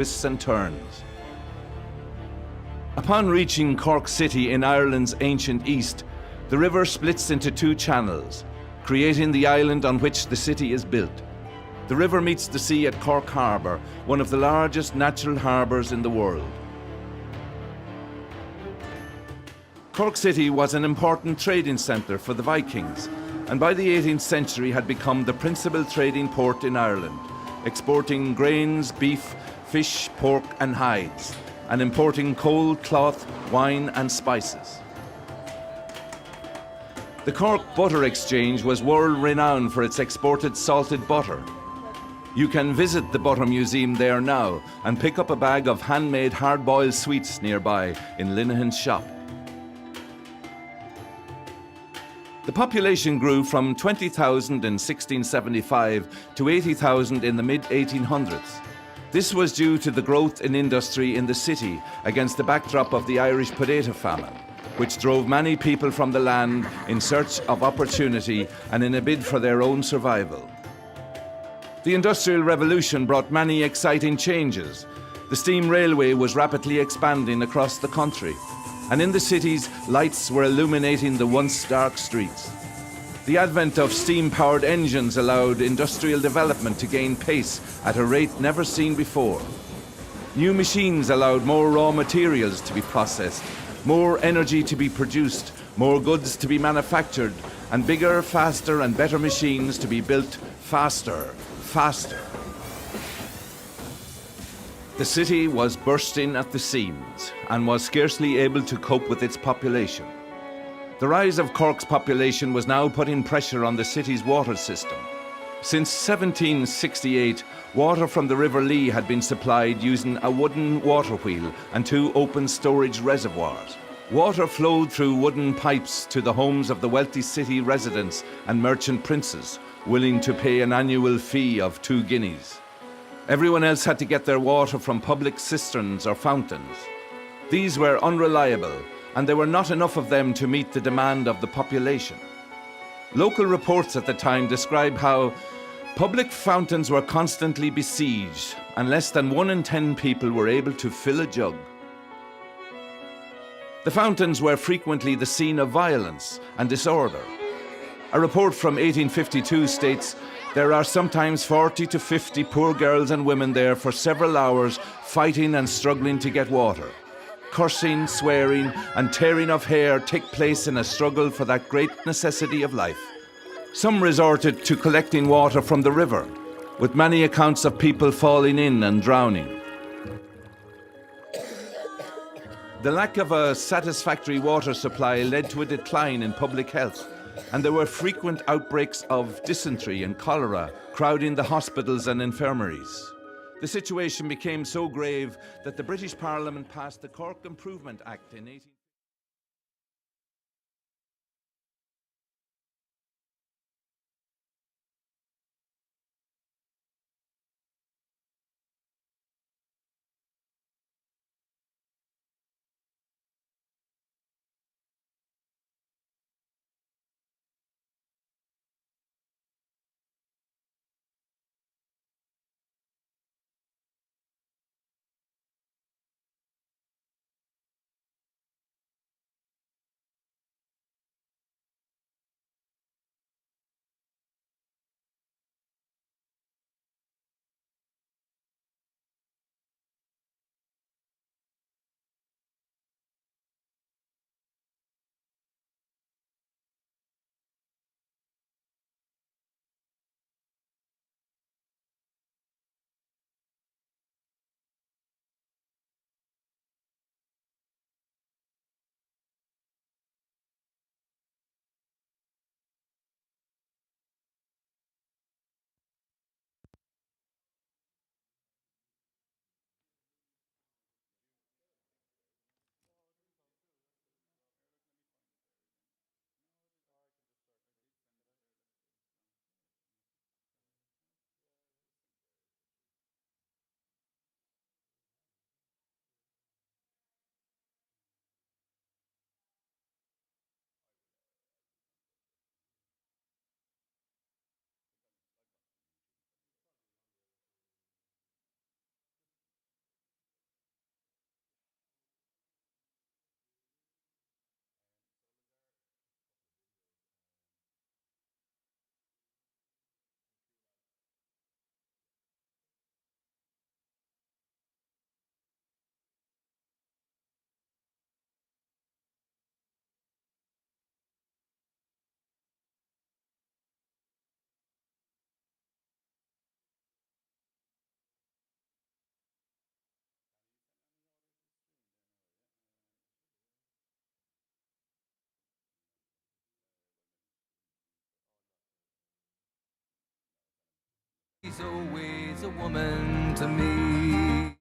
twists and turns. Upon reaching Cork City in Ireland's ancient east, the river splits into two channels, creating the island on which the city is built. The river meets the sea at Cork Harbour, one of the largest natural harbours in the world. Cork City was an important trading centre for the Vikings, and by the 18th century had become the principal trading port in Ireland, exporting grains, beef, fish, pork and hides, and importing coal, cloth, wine and spices. The Cork Butter Exchange was world-renowned for its exported salted butter. You can visit the Butter Museum there now and pick up a bag of handmade hard-boiled sweets nearby in Linehan's shop. The population grew from 20,000 in 1675 to 80,000 in the mid-1800s. This was due to the growth in industry in the city against the backdrop of the Irish potato famine, which drove many people from the land in search of opportunity and in a bid for their own survival. The Industrial Revolution brought many exciting changes. The steam railway was rapidly expanding across the country, and in the cities, lights were illuminating the once dark streets. The advent of steam-powered engines allowed industrial development to gain pace at a rate never seen before. New machines allowed more raw materials to be processed, more energy to be produced, more goods to be manufactured, and bigger, faster and better machines to be built faster. The city was bursting at the seams and was scarcely able to cope with its population. The rise of Cork's population was now putting pressure on the city's water system. Since 1768, water from the River Lee had been supplied using a wooden water wheel and two open storage reservoirs. Water flowed through wooden pipes to the homes of the wealthy city residents and merchant princes, willing to pay an annual fee of 2 guineas. Everyone else had to get their water from public cisterns or fountains. These were unreliable, and there were not enough of them to meet the demand of the population. Local reports at the time describe how public fountains were constantly besieged, and less than 1 in 10 people were able to fill a jug. The fountains were frequently the scene of violence and disorder. A report from 1852 states, "There are sometimes 40 to 50 poor girls and women there for several hours fighting and struggling to get water. Cursing, swearing and tearing of hair take place in a struggle for that great necessity of life." Some resorted to collecting water from the river, with many accounts of people falling in and drowning. The lack of a satisfactory water supply led to a decline in public health, and there were frequent outbreaks of dysentery and cholera, crowding the hospitals and infirmaries. The situation became so grave that the British Parliament passed the Cork Improvement Act in 18... She's always a woman to me.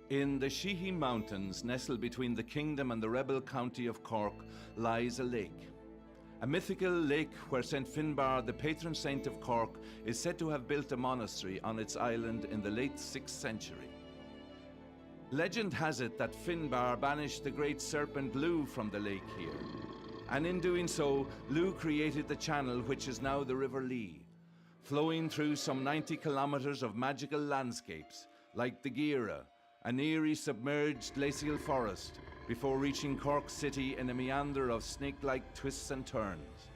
In the Sheehy Mountains, nestled between the kingdom and the rebel county of Cork, lies a lake. A mythical lake where St. Finbar, the patron saint of Cork, is said to have built a monastery on its island in the late 6th century. Legend has it that Finbar banished the great serpent Lugh from the lake here. And in doing so, Lugh created the channel which is now the River Lee, flowing through some 90 kilometers of magical landscapes, like the Gira, an eerie submerged glacial forest, before reaching Cork City in a meander of snake-like twists and turns.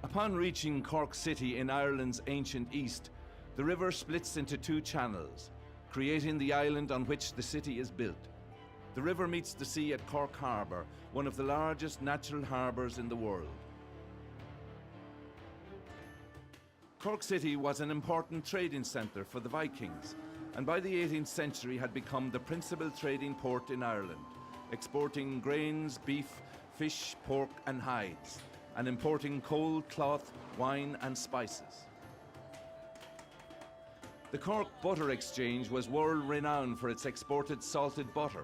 Upon reaching Cork City in Ireland's ancient east, the river splits into two channels, creating the island on which the city is built. The river meets the sea at Cork Harbour, one of the largest natural harbours in the world. Cork City was an important trading centre for the Vikings, and by the 18th century had become the principal trading port in Ireland, exporting grains, beef, fish, pork and hides, and importing coal, cloth, wine and spices. The Cork Butter Exchange was world-renowned for its exported salted butter.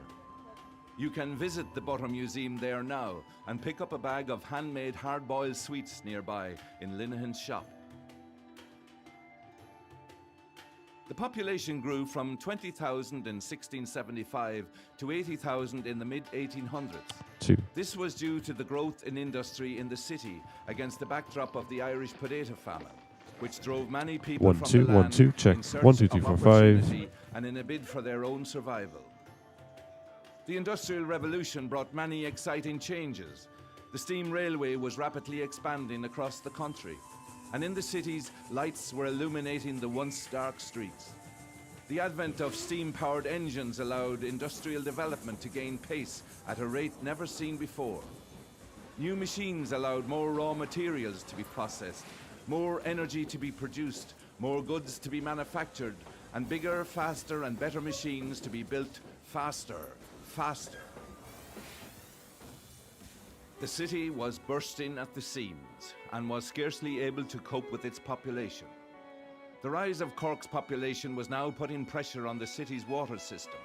You can visit the Butter Museum there now and pick up a bag of handmade hard-boiled sweets nearby in Linehan's shop. The population grew from 20,000 in 1675 to 80,000 in the mid-1800s. This was due to the growth in industry in the city against the backdrop of the Irish potato famine, which drove many people from the land in search of opportunity and in a bid for their own survival. The Industrial Revolution brought many exciting changes. The steam railway was rapidly expanding across the country, and in the cities, lights were illuminating the once dark streets. The advent of steam-powered engines allowed industrial development to gain pace at a rate never seen before. New machines allowed more raw materials to be processed, more energy to be produced, more goods to be manufactured, and bigger, faster, and better machines to be built faster. The city was bursting at the seams and was scarcely able to cope with its population. The rise of Cork's population was now putting pressure on the city's water system.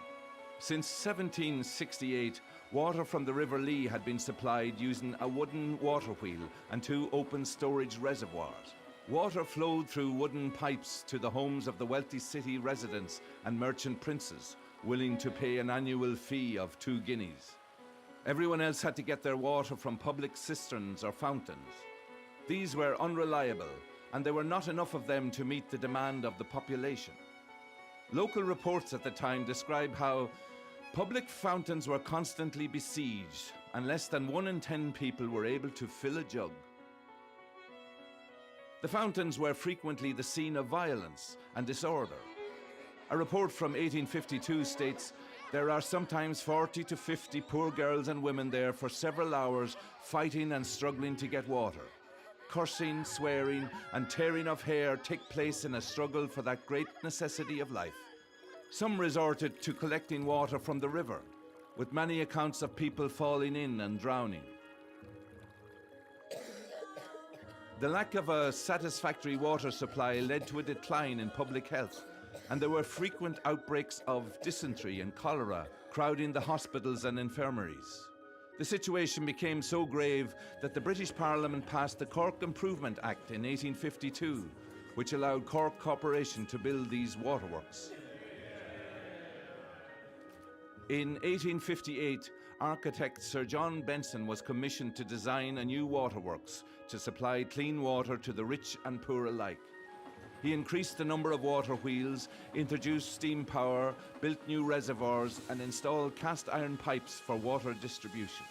Since 1768, water from the River Lee had been supplied using a wooden water wheel and two open storage reservoirs. Water flowed through wooden pipes to the homes of the wealthy city residents and merchant princes, willing to pay an annual fee of 2 guineas. Everyone else had to get their water from public cisterns or fountains. These were unreliable, and there were not enough of them to meet the demand of the population. Local reports at the time describe how public fountains were constantly besieged, and less than 1 in 10 people were able to fill a jug. The fountains were frequently the scene of violence and disorder. A report from 1852 states, "There are sometimes 40 to 50 poor girls and women there for several hours, fighting and struggling to get water. Cursing, swearing, and tearing of hair take place in a struggle for that great necessity of life." Some resorted to collecting water from the river, with many accounts of people falling in and drowning. The lack of a satisfactory water supply led to a decline in public health, and there were frequent outbreaks of dysentery and cholera, crowding the hospitals and infirmaries. The situation became so grave that the British Parliament passed the Cork Improvement Act in 1852, which allowed Cork Corporation to build these waterworks. In 1858, architect Sir John Benson was commissioned to design a new waterworks to supply clean water to the rich and poor alike. He increased the number of water wheels, introduced steam power, built new reservoirs, and installed cast iron pipes for water distribution.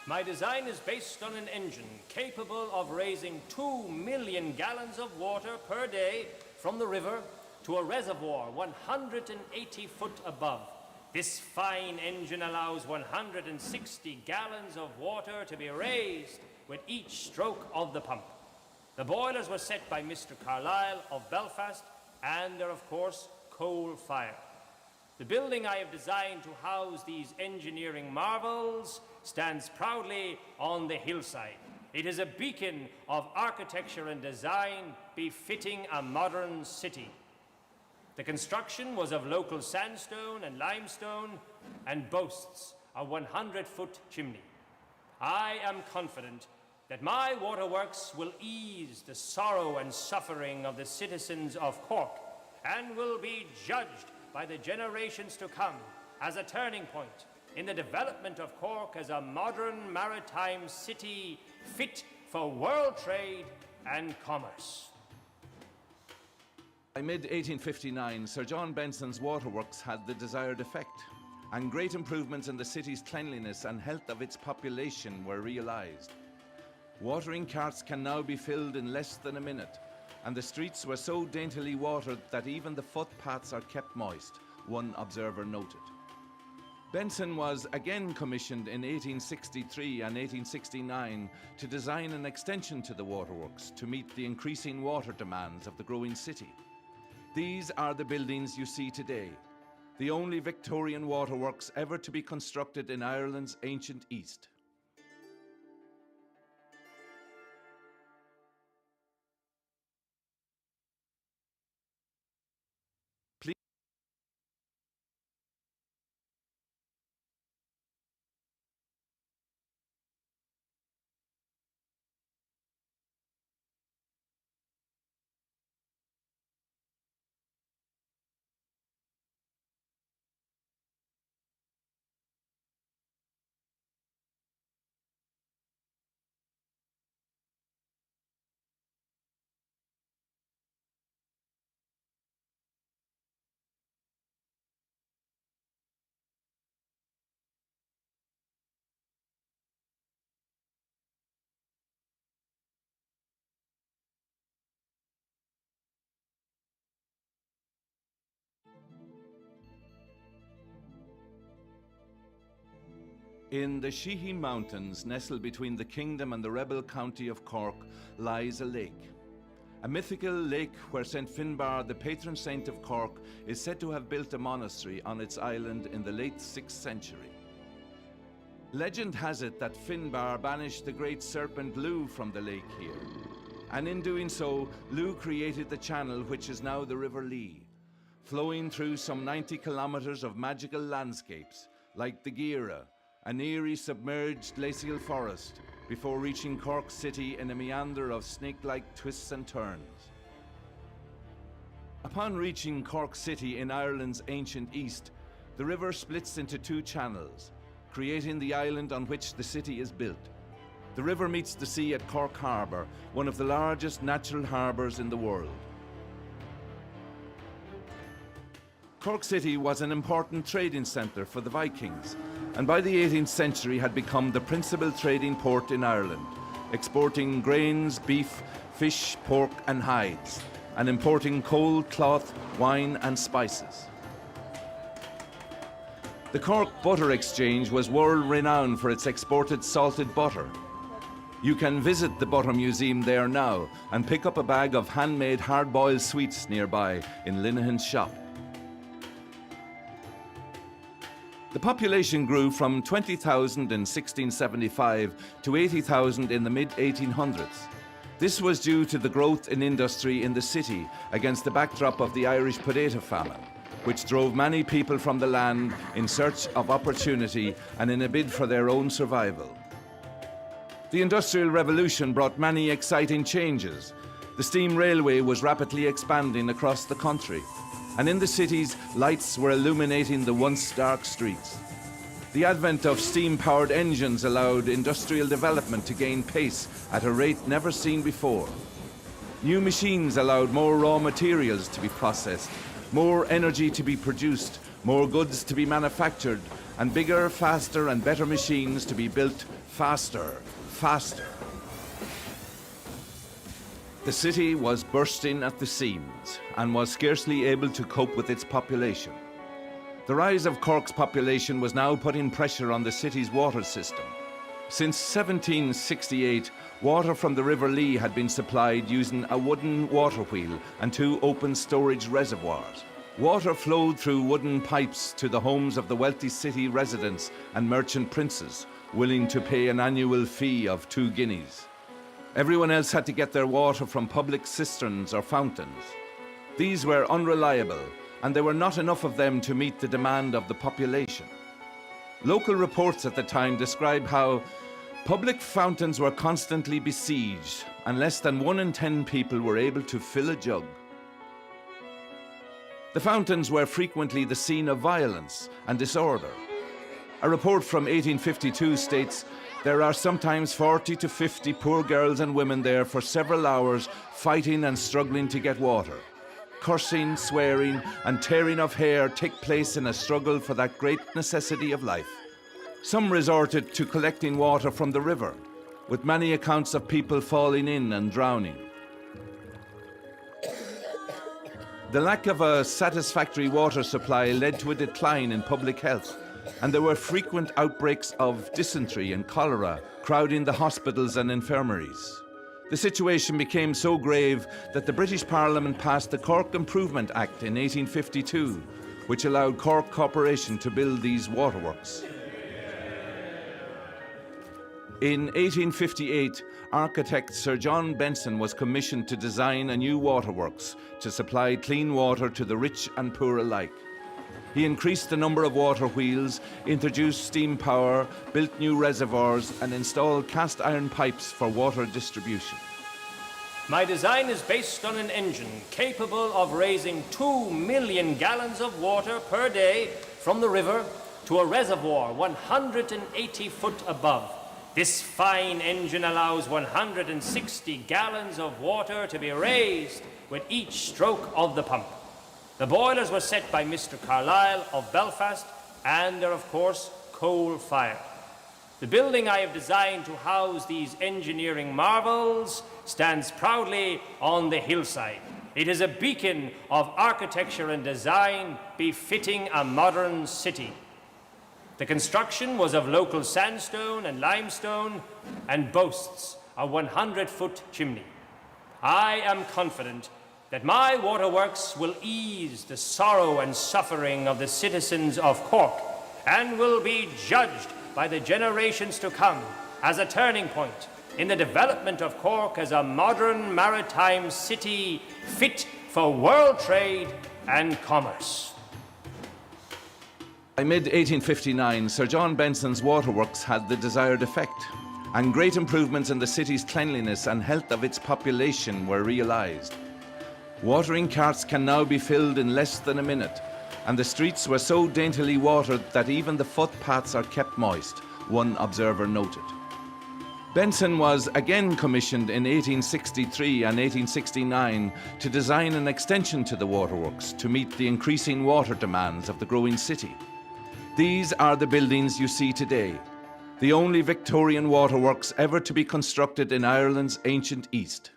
My design is based on an engine capable of raising 2 million gallons of water per day from the river to a reservoir 180 foot above. This fine engine allows 160 gallons of water to be raised with each stroke of the pump. The boilers were set by Mr. Carlyle of Belfast, and they're of course coal-fired. The building I have designed to house these engineering marvels stands proudly on the hillside. It is a beacon of architecture and design befitting a modern city. The construction was of local sandstone and limestone and boasts a 100-foot chimney. I am confident that my waterworks will ease the sorrow and suffering of the citizens of Cork and will be judged by the generations to come as a turning point in the development of Cork as a modern maritime city fit for world trade and commerce. By mid-1859, Sir John Benson's waterworks had the desired effect, and great improvements in the city's cleanliness and health of its population were realised. Watering carts can now be filled in less than a minute, and the streets were so daintily watered that even the footpaths are kept moist, one observer noted. Benson was again commissioned in 1863 and 1869 to design an extension to the waterworks to meet the increasing water demands of the growing city. These are the buildings you see today, the only Victorian waterworks ever to be constructed in Ireland's ancient East. In the Sheehy Mountains, nestled between the kingdom and the rebel county of Cork, lies a lake. A mythical lake where St. Finbar, the patron saint of Cork, is said to have built a monastery on its island in the late 6th century. Legend has it that Finbar banished the great serpent Lugh from the lake here. And in doing so, Lugh created the channel which is now the River Lee, flowing through some 90 kilometers of magical landscapes, like the Gira, an eerie submerged glacial forest, before reaching Cork City in a meander of snake-like twists and turns. Upon reaching Cork City in Ireland's ancient east, the river splits into 2 channels, creating the island on which the city is built. The river meets the sea at Cork Harbour, one of the largest natural harbours in the world. Cork City was an important trading centre for the Vikings, and by the 18th century had become the principal trading port in Ireland, exporting grains, beef, fish, pork and hides, and importing coal, cloth, wine and spices. The Cork Butter Exchange was world-renowned for its exported salted butter. You can visit the Butter Museum there now and pick up a bag of handmade hard-boiled sweets nearby in Linehan's shop. The population grew from 20,000 in 1675 to 80,000 in the mid-1800s. This was due to the growth in industry in the city against the backdrop of the Irish potato famine, which drove many people from the land in search of opportunity and in a bid for their own survival. The Industrial Revolution brought many exciting changes. The steam railway was rapidly expanding across the country, and in the cities, lights were illuminating the once dark streets. The advent of steam-powered engines allowed industrial development to gain pace at a rate never seen before. New machines allowed more raw materials to be processed, more energy to be produced, more goods to be manufactured, and bigger, faster and better machines to be built faster. The city was bursting at the seams and was scarcely able to cope with its population. The rise of Cork's population was now putting pressure on the city's water system. Since 1768, water from the River Lee had been supplied using a wooden water wheel and 2 open storage reservoirs. Water flowed through wooden pipes to the homes of the wealthy city residents and merchant princes, willing to pay an annual fee of 2 guineas. Everyone else had to get their water from public cisterns or fountains. These were unreliable, and there were not enough of them to meet the demand of the population. Local reports at the time describe how public fountains were constantly besieged, and less than 1 in 10 people were able to fill a jug. The fountains were frequently the scene of violence and disorder. A report from 1852 states there are sometimes 40 to 50 poor girls and women there for several hours fighting and struggling to get water. Cursing, swearing, and tearing of hair take place in a struggle for that great necessity of life. Some resorted to collecting water from the river, with many accounts of people falling in and drowning. The lack of a satisfactory water supply led to a decline in public health, and there were frequent outbreaks of dysentery and cholera crowding the hospitals and infirmaries. The situation became so grave that the British Parliament passed the Cork Improvement Act in 1852, which allowed Cork Corporation to build these waterworks. In 1858, architect Sir John Benson was commissioned to design a new waterworks to supply clean water to the rich and poor alike. He increased the number of water wheels, introduced steam power, built new reservoirs, and installed cast iron pipes for water distribution. My design is based on an engine capable of raising 2 million gallons of water per day from the river to a reservoir 180 foot above. This fine engine allows 160 gallons of water to be raised with each stroke of the pump. The boilers were set by Mr. Carlyle of Belfast, and they're of course coal-fired. The building I have designed to house these engineering marvels stands proudly on the hillside. It is a beacon of architecture and design befitting a modern city. The construction was of local sandstone and limestone and boasts a 100-foot chimney. I am confident that my waterworks will ease the sorrow and suffering of the citizens of Cork and will be judged by the generations to come as a turning point in the development of Cork as a modern maritime city fit for world trade and commerce. By mid-1859, Sir John Benson's waterworks had the desired effect, and great improvements in the city's cleanliness and health of its population were realized. Watering carts can now be filled in less than a minute, and the streets were so daintily watered that even the footpaths are kept moist, one observer noted. Benson was again commissioned in 1863 and 1869 to design an extension to the waterworks to meet the increasing water demands of the growing city. These are the buildings you see today, the only Victorian waterworks ever to be constructed in Ireland's ancient East.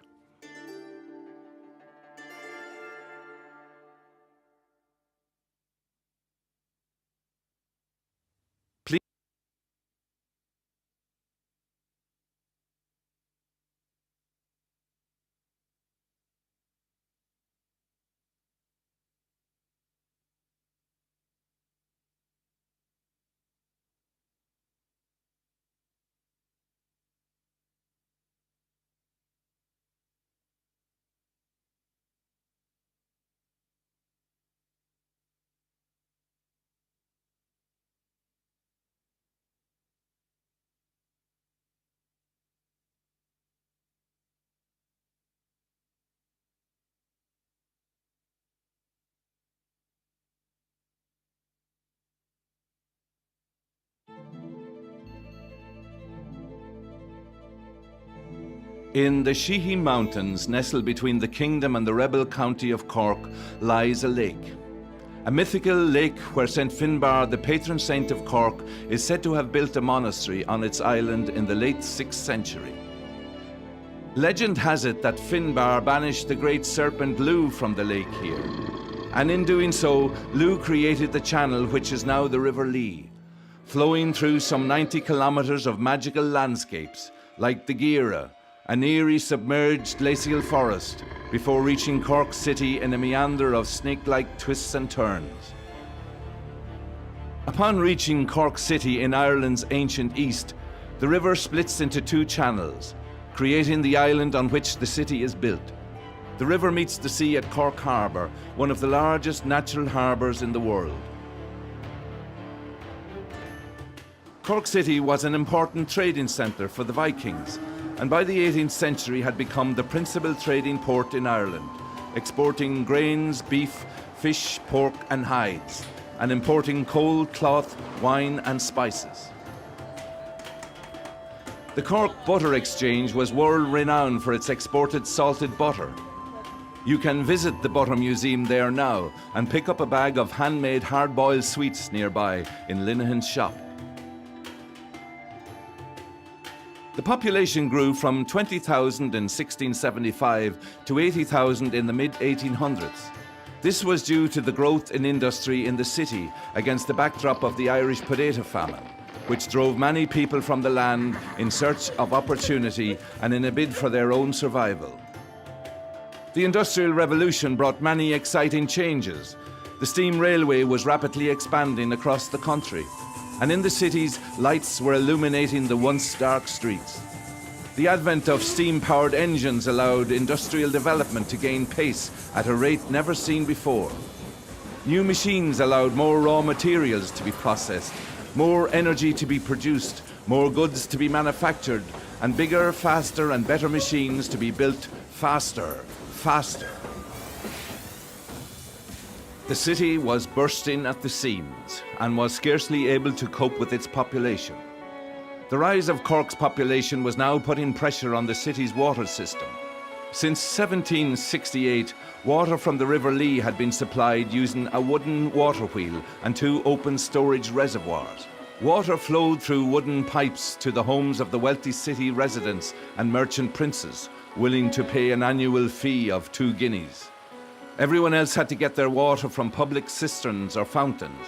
In the Sheehy Mountains, nestled between the kingdom and the rebel county of Cork, lies a lake. A mythical lake where St. Finbar, the patron saint of Cork, is said to have built a monastery on its island in the late 6th century. Legend has it that Finbar banished the great serpent Lugh from the lake here. And in doing so, Lugh created the channel which is now the River Lee, flowing through some 90 kilometres of magical landscapes, like the Gira, an eerie submerged glacial forest, before reaching Cork City in a meander of snake-like twists and turns. Upon reaching Cork City in Ireland's ancient east, the river splits into two channels, creating the island on which the city is built. The river meets the sea at Cork Harbour, one of the largest natural harbours in the world. Cork City was an important trading centre for the Vikings, and by the 18th century had become the principal trading port in Ireland, exporting grains, beef, fish, pork and hides, and importing coal, cloth, wine and spices. The Cork Butter Exchange was world-renowned for its exported salted butter. You can visit the Butter Museum there now and pick up a bag of handmade hard-boiled sweets nearby in Linehan's shop. The population grew from 20,000 in 1675 to 80,000 in the mid-1800s. This was due to the growth in industry in the city against the backdrop of the Irish potato famine, which drove many people from the land in search of opportunity and in a bid for their own survival. The Industrial Revolution brought many exciting changes. The steam railway was rapidly expanding across the country, and in the cities, lights were illuminating the once dark streets. The advent of steam-powered engines allowed industrial development to gain pace at a rate never seen before. New machines allowed more raw materials to be processed, more energy to be produced, more goods to be manufactured, and bigger, faster and better machines to be built faster. The city was bursting at the seams and was scarcely able to cope with its population. The rise of Cork's population was now putting pressure on the city's water system. Since 1768, water from the River Lee had been supplied using a wooden water wheel and two open storage reservoirs. Water flowed through wooden pipes to the homes of the wealthy city residents and merchant princes, willing to pay an annual fee of 2 guineas. Everyone else had to get their water from public cisterns or fountains.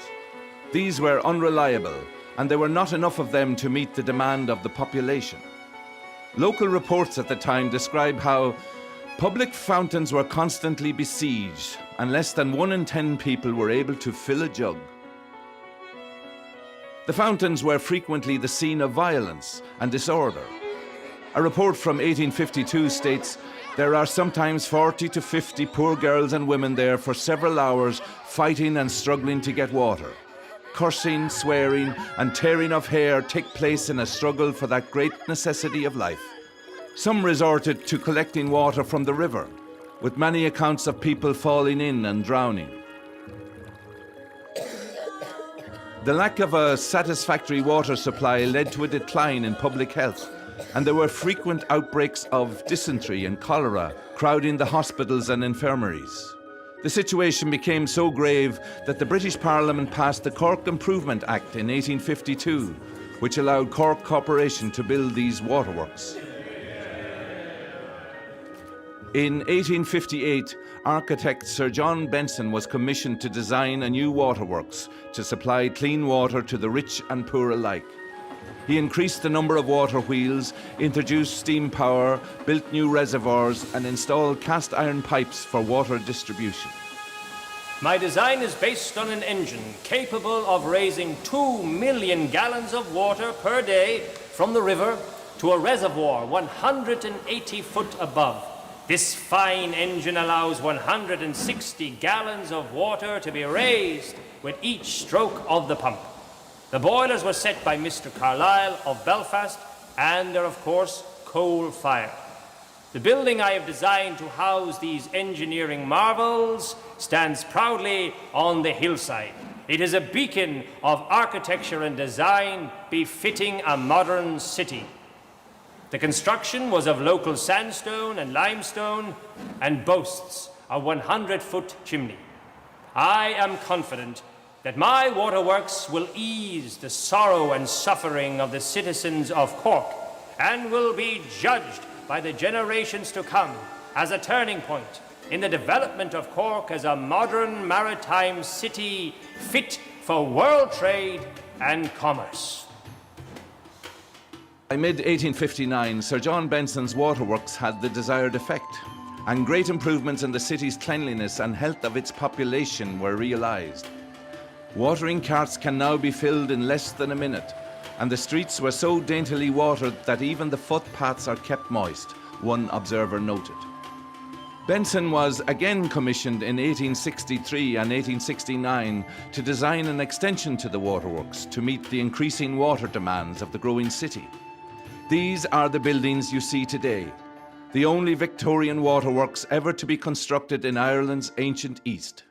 These were unreliable, and there were not enough of them to meet the demand of the population. Local reports at the time describe how public fountains were constantly besieged, and less than 1 in 10 people were able to fill a jug. The fountains were frequently the scene of violence and disorder. A report from 1852 states, "There are sometimes 40 to 50 poor girls and women there for several hours fighting and struggling to get water. Cursing, swearing and tearing of hair take place in a struggle for that great necessity of life." Some resorted to collecting water from the river, with many accounts of people falling in and drowning. The lack of a satisfactory water supply led to a decline in public health, and there were frequent outbreaks of dysentery and cholera crowding the hospitals and infirmaries. The situation became so grave that the British Parliament passed the Cork Improvement Act in 1852, which allowed Cork Corporation to build these waterworks. In 1858, architect Sir John Benson was commissioned to design a new waterworks to supply clean water to the rich and poor alike. He increased the number of water wheels, introduced steam power, built new reservoirs, and installed cast iron pipes for water distribution. My design is based on an engine capable of raising 2 million gallons of water per day from the river to a reservoir 180 foot above. This fine engine allows 160 gallons of water to be raised with each stroke of the pump. The boilers were set by Mr. Carlyle of Belfast, and they're of course coal-fired. The building I have designed to house these engineering marvels stands proudly on the hillside. It is a beacon of architecture and design befitting a modern city. The construction was of local sandstone and limestone and boasts a 100-foot chimney. I am confident that my waterworks will ease the sorrow and suffering of the citizens of Cork and will be judged by the generations to come as a turning point in the development of Cork as a modern maritime city fit for world trade and commerce. By mid-1859, Sir John Benson's waterworks had the desired effect, and great improvements in the city's cleanliness and health of its population were realised. Watering carts can now be filled in less than a minute, and the streets were so daintily watered that even the footpaths are kept moist, one observer noted. Benson was again commissioned in 1863 and 1869 to design an extension to the waterworks to meet the increasing water demands of the growing city. These are the buildings you see today, the only Victorian waterworks ever to be constructed in Ireland's ancient East.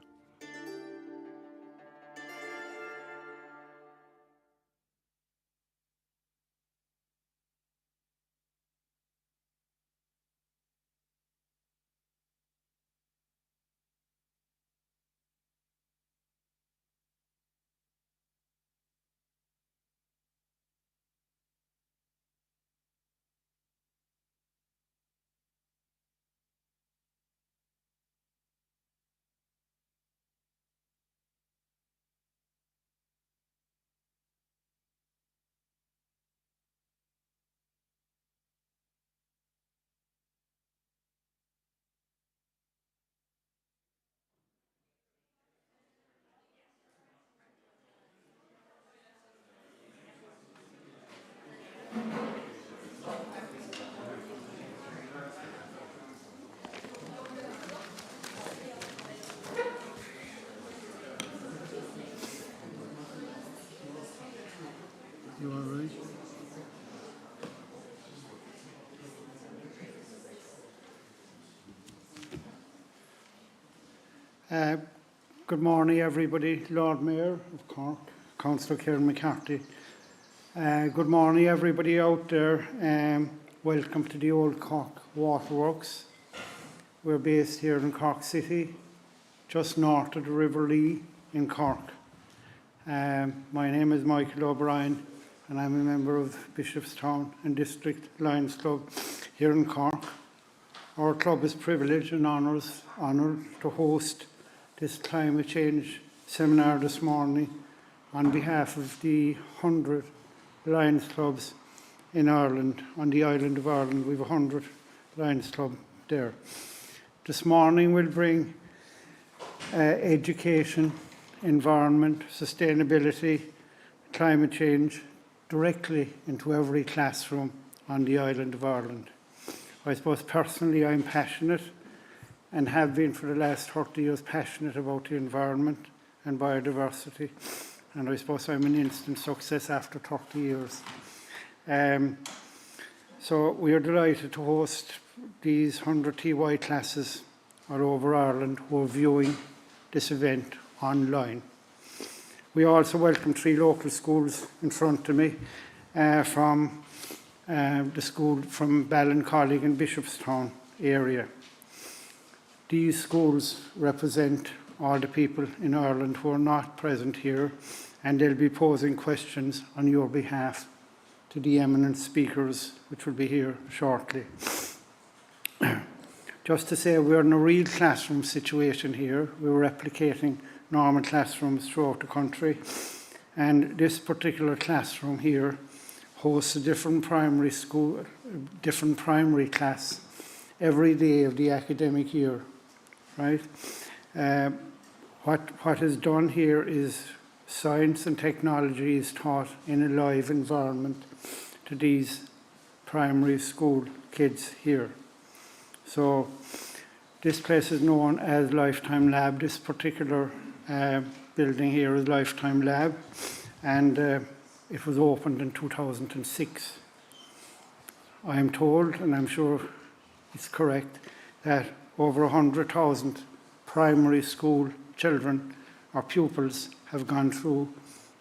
You all right? Good morning, everybody. Lord Mayor of Cork, Councillor Kieran McCarthy. Good morning, everybody out there. Welcome to the Old Cork Waterworks. We're based here in Cork City, just north of the River Lee in Cork. My name is Michael O'Brien, and I'm a member of Bishopstown and District Lions Club here in Cork. Our club is privileged and honoured to host this climate change seminar this morning on behalf of the 100 Lions clubs in Ireland. On the island of Ireland, we have 100 Lions clubs there. This morning we'll bring education, environment, sustainability, climate change directly into every classroom on the island of Ireland. I suppose personally I'm passionate and have been for the last 30 years passionate about the environment and biodiversity, and I suppose I'm an instant success after 30 years. So we are delighted to host these 100 TY classes all over Ireland who are viewing this event online. We also welcome 3 local schools in front of me from the school from Ballincollig and Bishopstown area. These schools represent all the people in Ireland who are not present here, and they'll be posing questions on your behalf to the eminent speakers which will be here shortly. Just to say, we're in a real classroom situation here. We're replicating normal classrooms throughout the country, and this particular classroom here hosts a different primary school, different primary class every day of the academic year, right? What is done here is science and technology is taught in a live environment to these primary school kids here. So this place is known as Lifetime Lab. This particular building here is Lifetime Lab, and it was opened in 2006. I am told, and I'm sure it's correct, that over 100,000 primary school children or pupils have gone through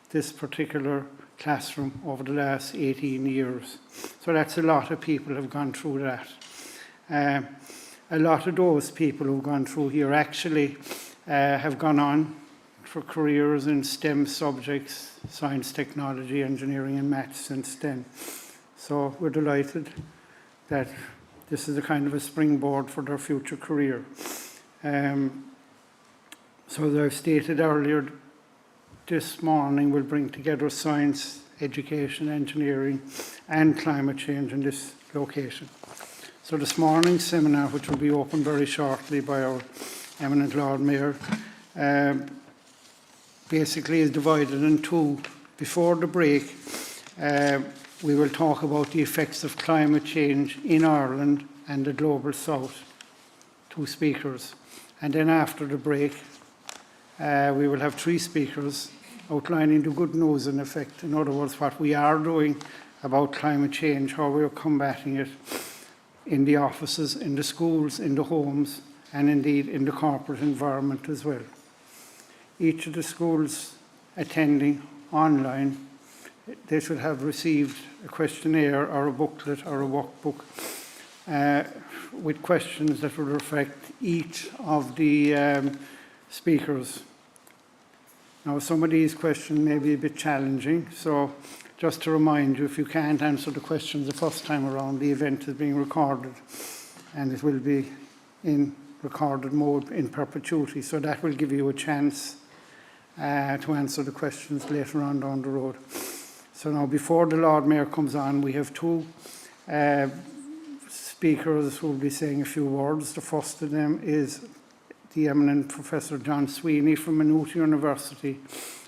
this particular classroom over the last 18 years. So that's a lot of people have gone through that. A lot of those people who've gone through here actually have gone on for careers in STEM subjects, science, technology, engineering and maths since then. So we're delighted that this is a kind of a springboard for their future career. So as I've stated earlier, this morning we'll bring together science, education, engineering and climate change in this location. So this morning's seminar, which will be opened very shortly by our eminent Lord Mayor, basically is divided in two. Before the break, we will talk about the effects of climate change in Ireland and the global south, 2 speakers. And then after the break, we will have 3 speakers outlining the good news in effect. In other words, what we are doing about climate change, how we are combating it in the offices, in the schools, in the homes, and indeed in the corporate environment as well. Each of the schools attending online, they should have received a questionnaire or a booklet or a workbook with questions that will reflect each of the speakers. Now, some of these questions may be a bit challenging, so just to remind you, if you can't answer the questions the first time around, the event is being recorded and it will be in recorded mode in perpetuity, so that will give you a chance to answer the questions later on down the road. So now, before the Lord Mayor comes on, we have 2 speakers who will be saying a few words. The first of them is the eminent Professor John Sweeney from Maynooth University,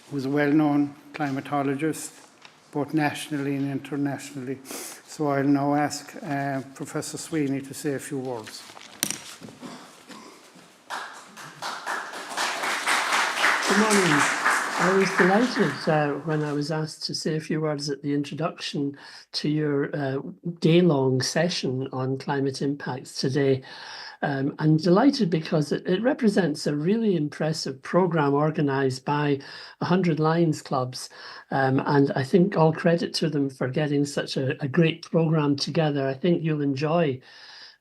who is a well-known climatologist, both nationally and internationally. So I'll now ask Professor Sweeney to say a few words. Good morning. I was delighted when I was asked to say a few words at the introduction to your day-long session on climate impacts today. I'm delighted because it represents a really impressive programme organised by 100 Lions clubs, and I think all credit to them for getting such a great programme together. I think you'll enjoy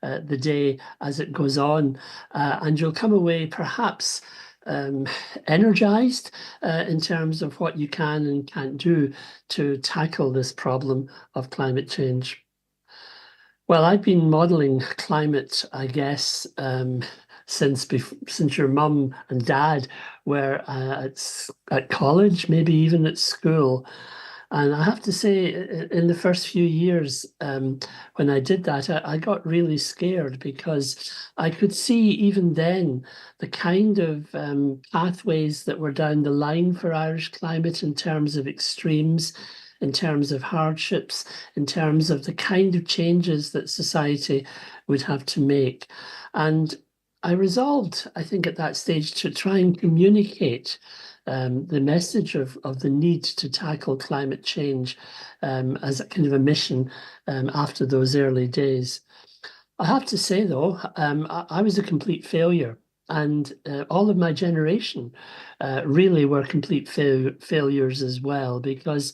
the day as it goes on, and you'll come away perhaps energised in terms of what you can and can't do to tackle this problem of climate change. Well, I've been modelling climate, I guess, since your mum and dad were at college, maybe even at school. And I have to say, in the first few years when I did that, I got really scared because I could see even then the kind of pathways that were down the line for Irish climate in terms of extremes, in terms of hardships, in terms of the kind of changes that society would have to make. And I resolved, I think, at that stage to try and communicate the message of the need to tackle climate change as a kind of a mission after those early days. I have to say, though, I was a complete failure. And all of my generation really were complete failures as well, because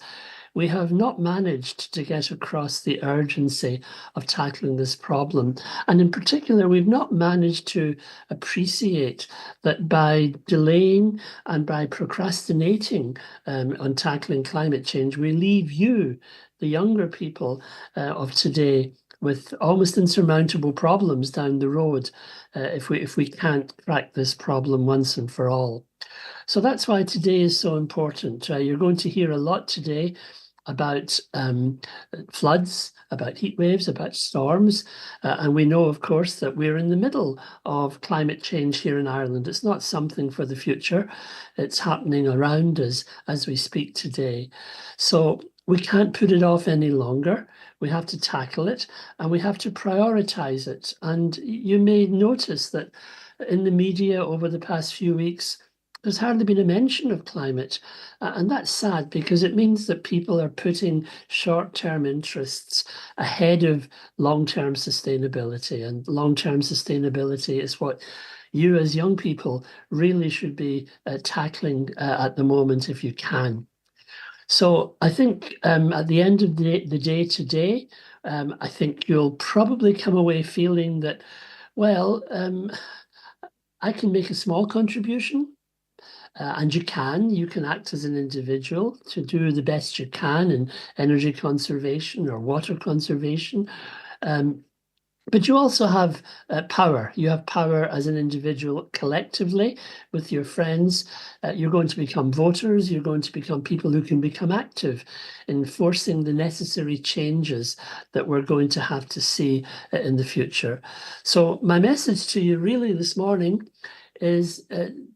we have not managed to get across the urgency of tackling this problem. And in particular, we've not managed to appreciate that by delaying and by procrastinating on tackling climate change, we leave you, the younger people of today, with almost insurmountable problems down the road if we can't crack this problem once and for all. So that's why today is so important. You're going to hear a lot today about floods, about heat waves, about storms. And we know, of course, that we're in the middle of climate change here in Ireland. It's not something for the future. It's happening around us as we speak today. So we can't put it off any longer. We have to tackle it and we have to prioritise it. And you may notice that in the media over the past few weeks, there's hardly been a mention of climate. And that's sad because it means that people are putting short-term interests ahead of long-term sustainability. And long-term sustainability is what you as young people really should be tackling at the moment if you can. So I think at the end of the day today, I think you'll probably come away feeling that, well, I can make a small contribution. And you can act as an individual to do the best you can in energy conservation or water conservation. But you also have power. You have power as an individual collectively with your friends. You're going to become voters. You're going to become people who can become active in forcing the necessary changes that we're going to have to see in the future. So my message to you really this morning is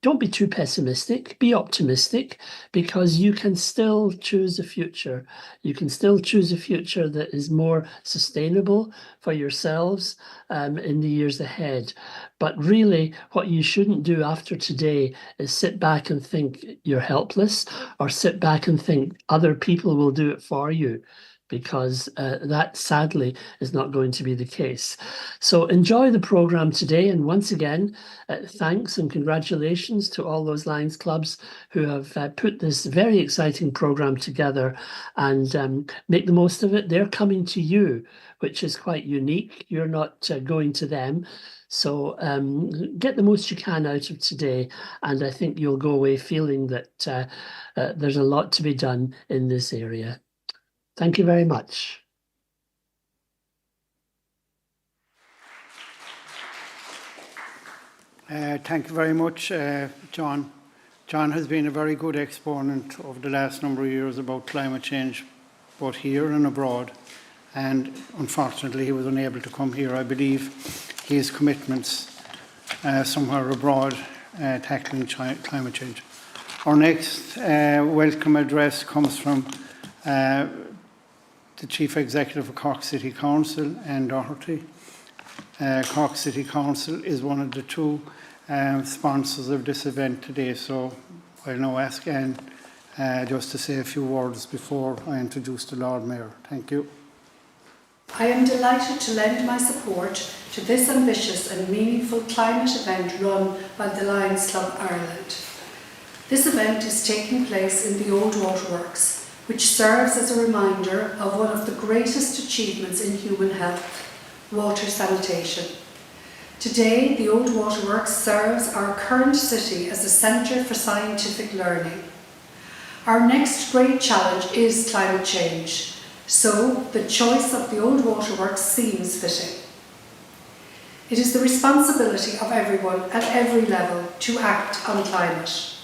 don't be too pessimistic, be optimistic, because you can still choose a future. You can still choose a future that is more sustainable for yourselves in the years ahead. But really, what you shouldn't do after today is sit back and think you're helpless, or sit back and think other people will do it for you, because that sadly is not going to be the case. So enjoy the programme today. And once again, thanks and congratulations to all those Lions clubs who have put this very exciting programme together, and make the most of it. They're coming to you, which is quite unique. You're not going to them. So get the most you can out of today. And I think you'll go away feeling that there's a lot to be done in this area. Thank you very much. Thank you very much, John. John has been a very good exponent over the last number of years about climate change, both here and abroad. And unfortunately, he was unable to come here. I believe his commitments somewhere abroad tackling climate change. Our next welcome address comes from the Chief Executive of Cork City Council, Anne Doherty. Cork City Council is one of the two sponsors of this event today, so I'll now ask Anne just to say a few words before I introduce the Lord Mayor. Thank you. I am delighted to lend my support to this ambitious and meaningful climate event run by the Lions Club Ireland. This event is taking place in the Old Waterworks, which serves as a reminder of one of the greatest achievements in human health, water sanitation. Today, the Old Waterworks serves our current city as a centre for scientific learning. Our next great challenge is climate change, so the choice of the Old Waterworks seems fitting. It is the responsibility of everyone at every level to act on climate.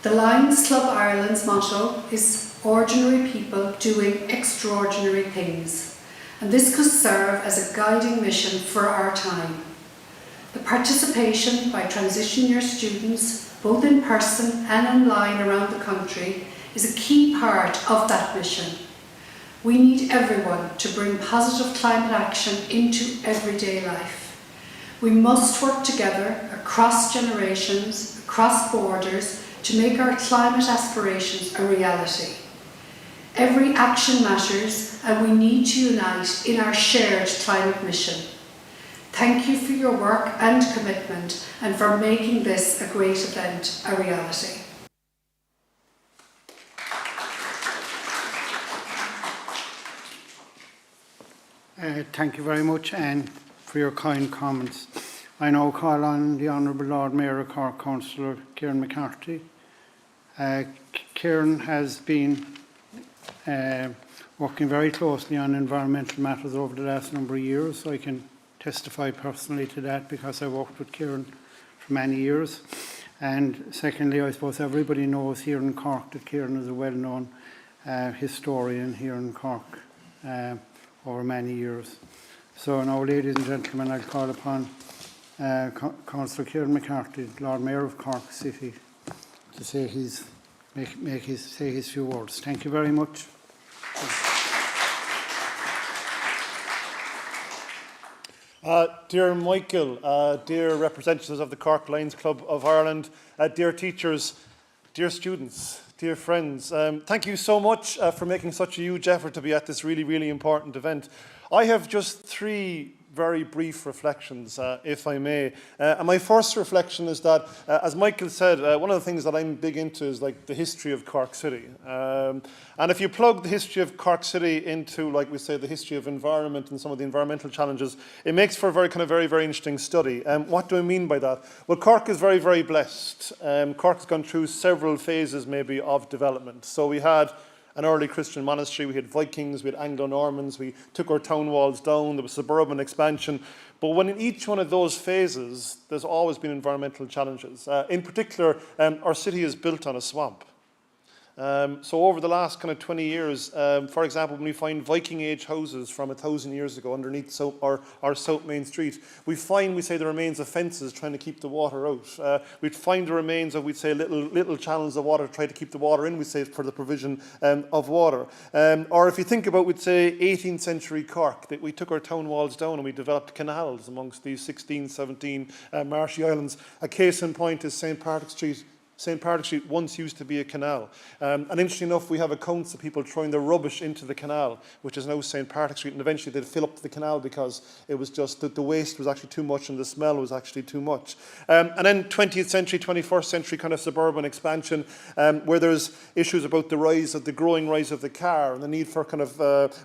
The Lions Club Ireland's motto is ordinary people doing extraordinary things, and this could serve as a guiding mission for our time. The participation by transition year students, both in person and online around the country, is a key part of that mission. We need everyone to bring positive climate action into everyday life. We must work together across generations, across borders, to make our climate aspirations a reality. Every action matters, and we need to unite in our shared climate mission. Thank you for your work and commitment, and for making this a great event a reality. Thank you very much, Anne, for your kind comments. I now call on the Honourable Lord Mayor of Cork, Councillor Kieran McCarthy. Kieran has been working very closely on environmental matters over the last number of years, so I can testify personally to that because I worked with Kieran for many years. And secondly, I suppose everybody knows here in Cork that Kieran is a well-known historian here in Cork over many years. So now, ladies and gentlemen, I'll call upon Councillor Kieran McCarthy, Lord Mayor of Cork City, to say his few words. Thank you very much. Dear Michael, dear representatives of the Cork Lions Club of Ireland, dear teachers, dear students, dear friends, thank you so much for making such a huge effort to be at this really, really important event. I have just three very brief reflections, if I may. And my first reflection is that, as Michael said, one of the things that I'm big into is like the history of Cork City. And if you plug the history of Cork City into, like we say, the history of environment and some of the environmental challenges, it makes for a very interesting study. What do I mean by that? Well, Cork is very, very blessed. Cork has gone through several phases, maybe, of development. So we had an early Christian monastery, we had Vikings, we had Anglo-Normans, we took our town walls down, there was suburban expansion. But when in each one of those phases, there's always been environmental challenges. In particular, our city is built on a swamp. So over the last 20 years, for example, when we find Viking age houses from 1,000 years ago underneath our South Main Street, we say the remains of fences trying to keep the water out. We'd find the remains of, little channels of water to try to keep the water in, for the provision of water. Or if you think about, 18th century Cork, that we took our town walls down and we developed canals amongst these 16, 17 marshy islands. A case in point is St. Patrick's Street. St. Patrick's Street once used to be a canal. And interestingly enough, we have accounts of people throwing their rubbish into the canal, which is now St. Patrick's Street, and eventually they'd fill up the canal because it was just that the waste was actually too much and the smell was actually too much. And then 20th century, 21st century suburban expansion, where there's issues about the growing rise of the car and the need for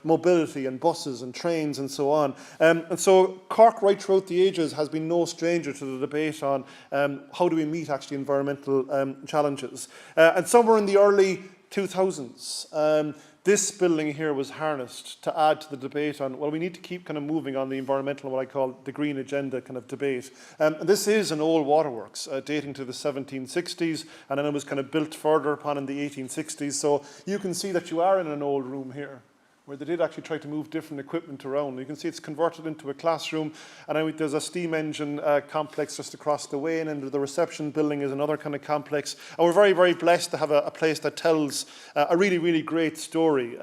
mobility and buses and trains and so on. And so Cork, right throughout the ages, has been no stranger to the debate on how do we meet actually environmental challenges. And somewhere in the early 2000s, this building here was harnessed to add to the debate on, well, we need to keep moving on the environmental, what I call the green agenda debate. And this is an old waterworks dating to the 1760s, and then it was built further upon in the 1860s. So you can see that you are in an old room here, where they did actually try to move different equipment around. You can see it's converted into a classroom, and then there's a steam engine complex just across the way, and then the reception building is another complex. And we're very, very blessed to have a place that tells a really, really great story.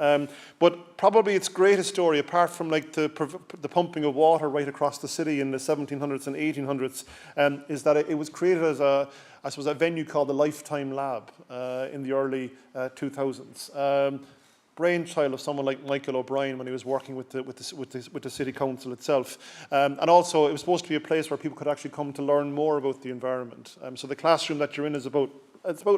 But probably its greatest story, apart from the pumping of water right across the city in the 1700s and 1800s, is that it was created as a venue called the Lifetime Lab in the early 2000s. Brainchild of someone like Michael O'Brien when he was working with the city council itself. And also, it was supposed to be a place where people could actually come to learn more about the environment. So the classroom that you're in is about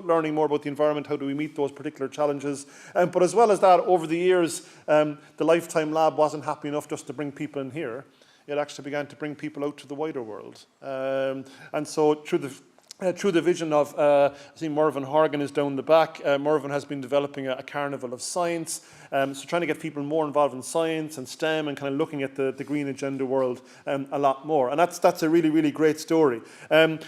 learning more about the environment, how do we meet those particular challenges. But as well as that, over the years, the Lifetime Lab wasn't happy enough just to bring people in here. It actually began to bring people out to the wider world. And so through the vision of, I see Mervyn Horgan is down the back. Mervyn has been developing a carnival of science, so trying to get people more involved in science and STEM and looking at the green agenda world a lot more. And that's a really, really great story. And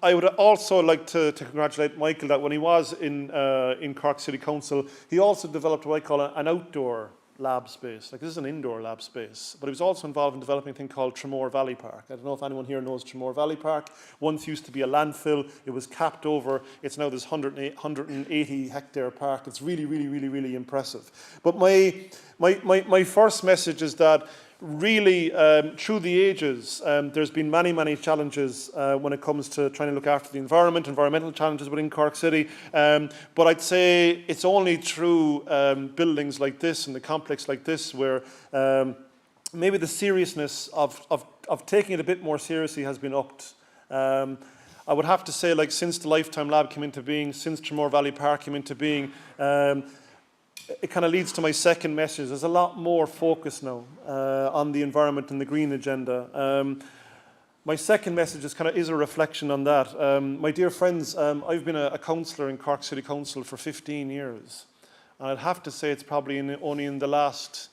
I would also like to congratulate Michael that when he was in Cork City Council, he also developed what I call an outdoor lab space. This is an indoor lab space, but he was also involved in developing a thing called Tramore Valley Park. I don't know if anyone here knows Tramore Valley Park. Once used to be a landfill. It was capped over. It's now this 180 hectare park. It's really, really, really, really impressive. But my first message is that really, through the ages, there's been many, many challenges when it comes to trying to look after the environment, environmental challenges within Cork City. But I'd say it's only through buildings like this and the complex like this where maybe the seriousness of taking it a bit more seriously has been upped. I would have to say, since the Lifetime Lab came into being, since Tramore Valley Park came into being, it leads to my second message. There's a lot more focus now on the environment and the green agenda. My second message is a reflection on that. My dear friends, I've been a councillor in Cork City Council for 15 years. And I'd have to say it's probably only in the last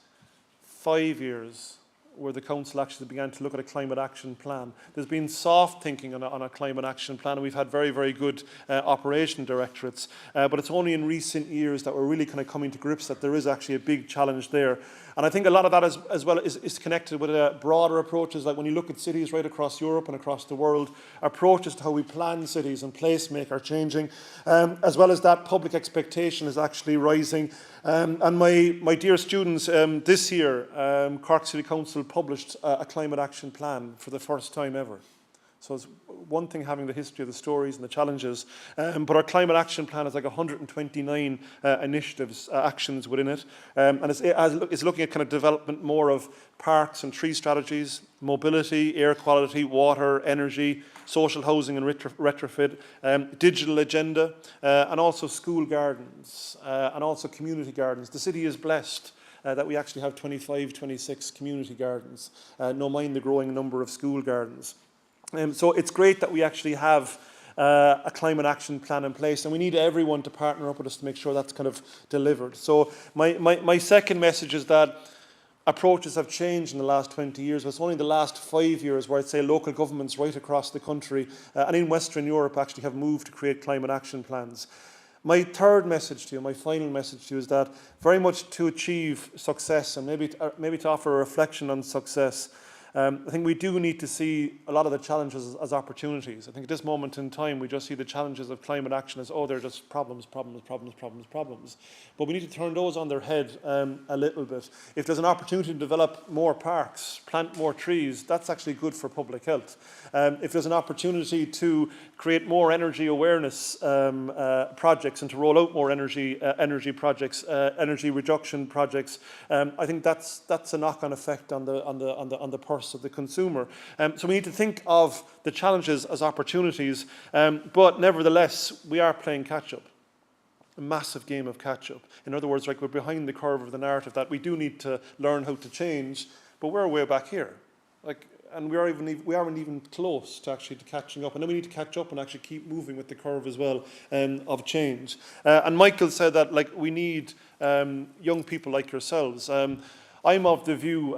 5 years where the council actually began to look at a climate action plan. There's been soft thinking on a climate action plan, and we've had very, very good operation directorates. But it's only in recent years that we're really coming to grips that there is actually a big challenge there. And I think a lot of that as well is connected with broader approaches, like when you look at cities right across Europe and across the world, approaches to how we plan cities and placemaking are changing, as well as that public expectation is actually rising. And my dear students, this year, Cork City Council published a climate action plan for the first time ever. So one thing having the history of the stories and the challenges, but our climate action plan has like 129 initiatives, actions within it, and it's looking at kind of development more of parks and tree strategies, mobility, air quality, water, energy, social housing and retrofit, digital agenda, and also school gardens, and also community gardens. The city is blessed that we actually have 25, 26 community gardens, no mind the growing number of school gardens. So it's great that we actually have a climate action plan in place, and we need everyone to partner up with us to make sure that's kind of delivered. So my second message is that approaches have changed in the last 20 years, but it's only the last 5 years where I'd say local governments right across the country and in Western Europe actually have moved to create climate action plans. My third message to you, my final message to you, is that very much to achieve success and maybe to offer a reflection on success, I think we do need to see a lot of the challenges as opportunities. I think at this moment in time, we just see the challenges of climate action as, oh, they're just problems. But we need to turn those on their head a little bit. If there's an opportunity to develop more parks, plant more trees, that's actually good for public health. If there's an opportunity to create more energy awareness projects and to roll out more energy projects, energy reduction projects, I think that's a knock-on effect on the purse of the consumer. So we need to think of the challenges as opportunities, but nevertheless, we are playing catch-up. A massive game of catch-up. In other words, like we're behind the curve of the narrative that we do need to learn how to change, but we're way back here. And we aren't even close to actually catching up. And then we need to catch up and actually keep moving with the curve as well of change. And Michael said that we need young people like yourselves. I'm of the view,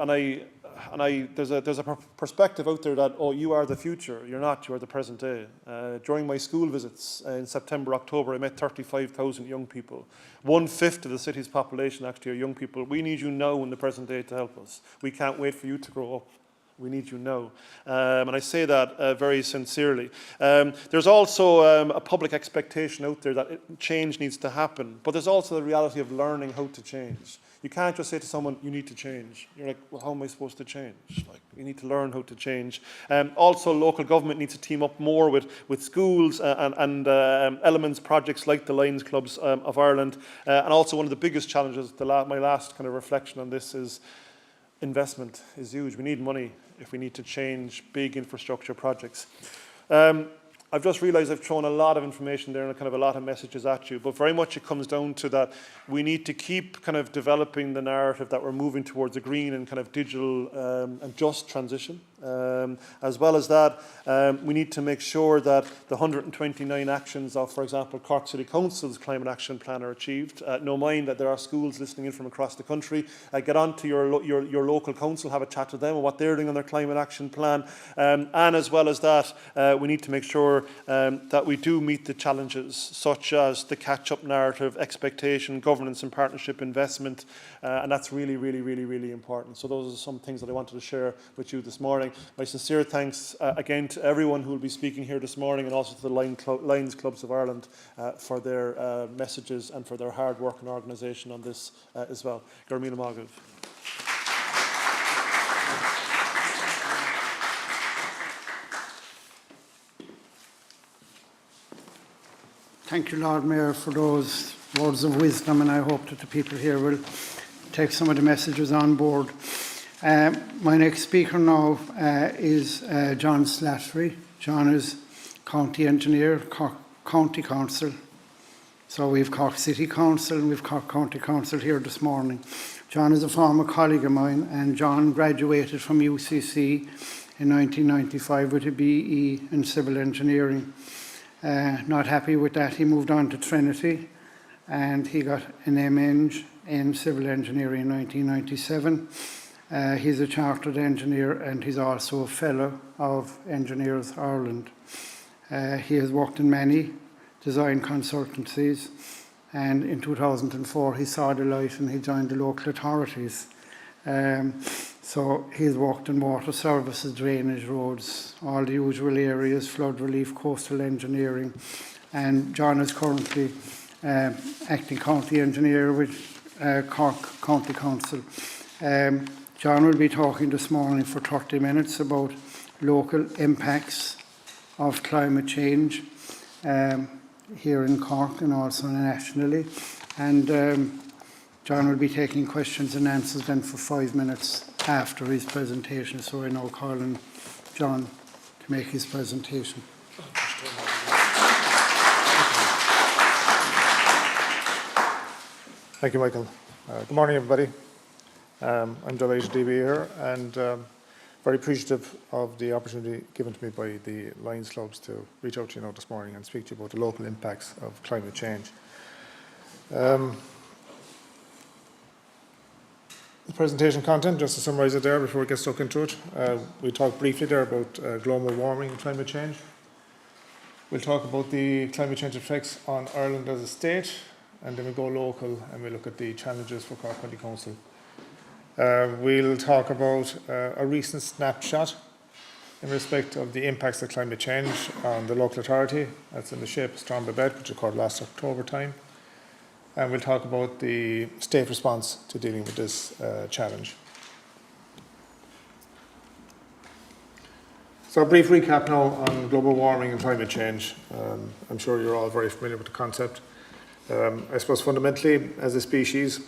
there's a perspective out there that, oh, you are the future. You're not, you are the present day. During my school visits in September, October, I met 35,000 young people. 1/5 of the city's population actually are young people. We need you now in the present day to help us. We can't wait for you to grow up. We need you now. And I say that very sincerely. There's also a public expectation out there that change needs to happen, but there's also the reality of learning how to change. You can't just say to someone, you need to change. You're like, well, how am I supposed to change? You need to learn how to change. Also, local government needs to team up more with schools and elements projects like the Lions Clubs of Ireland. And also one of the biggest challenges, my last kind of reflection on this is investment is huge. We need money if we need to change big infrastructure projects. I've just realised I've thrown a lot of information there and kind of a lot of messages at you, but very much it comes down to that we need to keep kind of developing the narrative that we're moving towards a green and kind of digital and just transition. As well as that, we need to make sure that the 129 actions of, for example, Cork City Council's Climate Action Plan are achieved. No mind that there are schools listening in from across the country. Get on to your local council, have a chat with them on what they're doing on their Climate Action Plan. And as well as that, we need to make sure that we do meet the challenges, such as the catch-up narrative, expectation, governance and partnership investment. And that's really, really, really, really important. So those are some things that I wanted to share with you this morning. My sincere thanks again to everyone who will be speaking here this morning, and also to the Lions Clubs of Ireland for their messages and for their hard work and organisation on this as well. Garmina Magav. Thank you, Lord Mayor, for those words of wisdom, and I hope that the people here will take some of the messages on board. My next speaker now is John Slattery. John is County Engineer, Cork County Council. So we have Cork City Council and we have Cork County Council here this morning. John is a former colleague of mine, and John graduated from UCC in 1995 with a BE in Civil Engineering. Not happy with that, he moved on to Trinity and he got an MEng in Civil Engineering in 1997. He's a chartered engineer and he's also a fellow of Engineers Ireland. He has worked in many design consultancies, and in 2004 he saw the light and he joined the local authorities. So he's worked in water services, drainage, roads, all the usual areas, flood relief, coastal engineering. And John is currently acting county engineer with Cork County Council. John will be talking this morning for 30 minutes about local impacts of climate change here in Cork and also nationally. And John will be taking questions and answers then for 5 minutes after his presentation. So I now call on John to make his presentation. Thank you, Michael. Good morning, everybody. I'm delighted to be here and very appreciative of the opportunity given to me by the Lions clubs to reach out to you this morning and speak to you about the local impacts of climate change. The presentation content, just to summarise it there before we get stuck into it. We talked briefly there about global warming and climate change. We'll talk about the climate change effects on Ireland as a state, and then we go local and we look at the challenges for Cork County Council. We'll talk about a recent snapshot in respect of the impacts of climate change on the local authority. That's in the shape of Storm Babette, which occurred last October time. And we'll talk about the state response to dealing with this challenge. So a brief recap now on global warming and climate change. I'm sure you're all very familiar with the concept. I suppose fundamentally, as a species,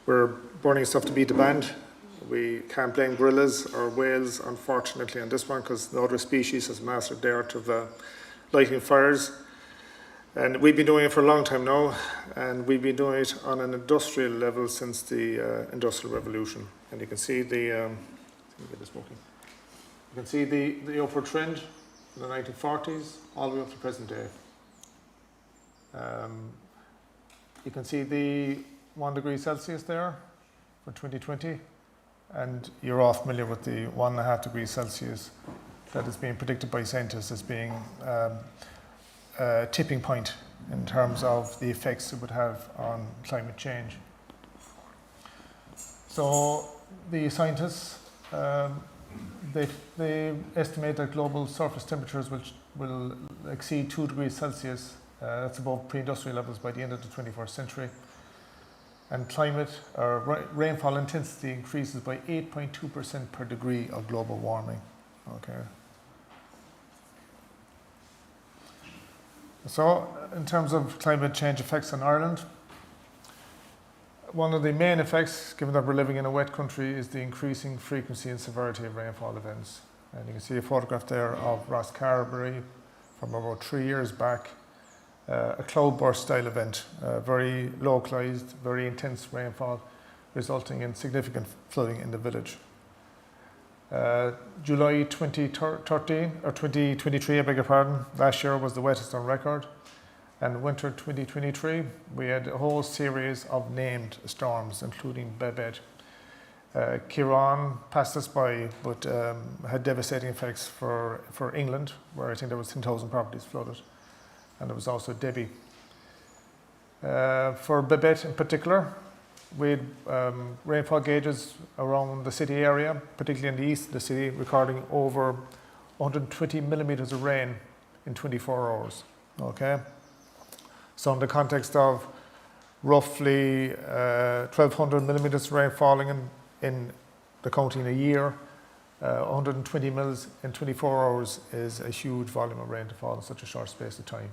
we're burning stuff to beat the band. We can't blame gorillas or whales, unfortunately, on this one, because no other species has mastered the art of lighting fires. And we've been doing it for a long time now, and we've been doing it on an industrial level since the Industrial Revolution. And you can see the the upward trend from the 1940s all the way up to present day. You can see the 1 degree Celsius there for 2020, and you're all familiar with the 1.5 degrees Celsius that is being predicted by scientists as being a tipping point in terms of the effects it would have on climate change. So the scientists, they estimate that global surface temperatures will exceed 2 degrees Celsius. That's above pre-industrial levels by the end of the 21st century. And climate or rainfall intensity increases by 8.2% per degree of global warming. Okay. So, in terms of climate change effects on Ireland, one of the main effects, given that we're living in a wet country, is the increasing frequency and severity of rainfall events. And you can see a photograph there of Rosscarbery from about 3 years back. A cloudburst style event, very localised, very intense rainfall, resulting in significant flooding in the village. July 2013 or 2023, I beg your pardon, last year was the wettest on record, and winter 2023 we had a whole series of named storms, including Babette. Ciarán passed us by, but had devastating effects for England, where I think there was 10,000 properties flooded. And there was also Debbie. For Babette in particular, we had rainfall gauges around the city area, particularly in the east of the city, recording over 120 millimetres of rain in 24 hours. Okay, so in the context of roughly 1,200 millimetres of rain falling in the county in a year, 120 mils in 24 hours is a huge volume of rain to fall in such a short space of time.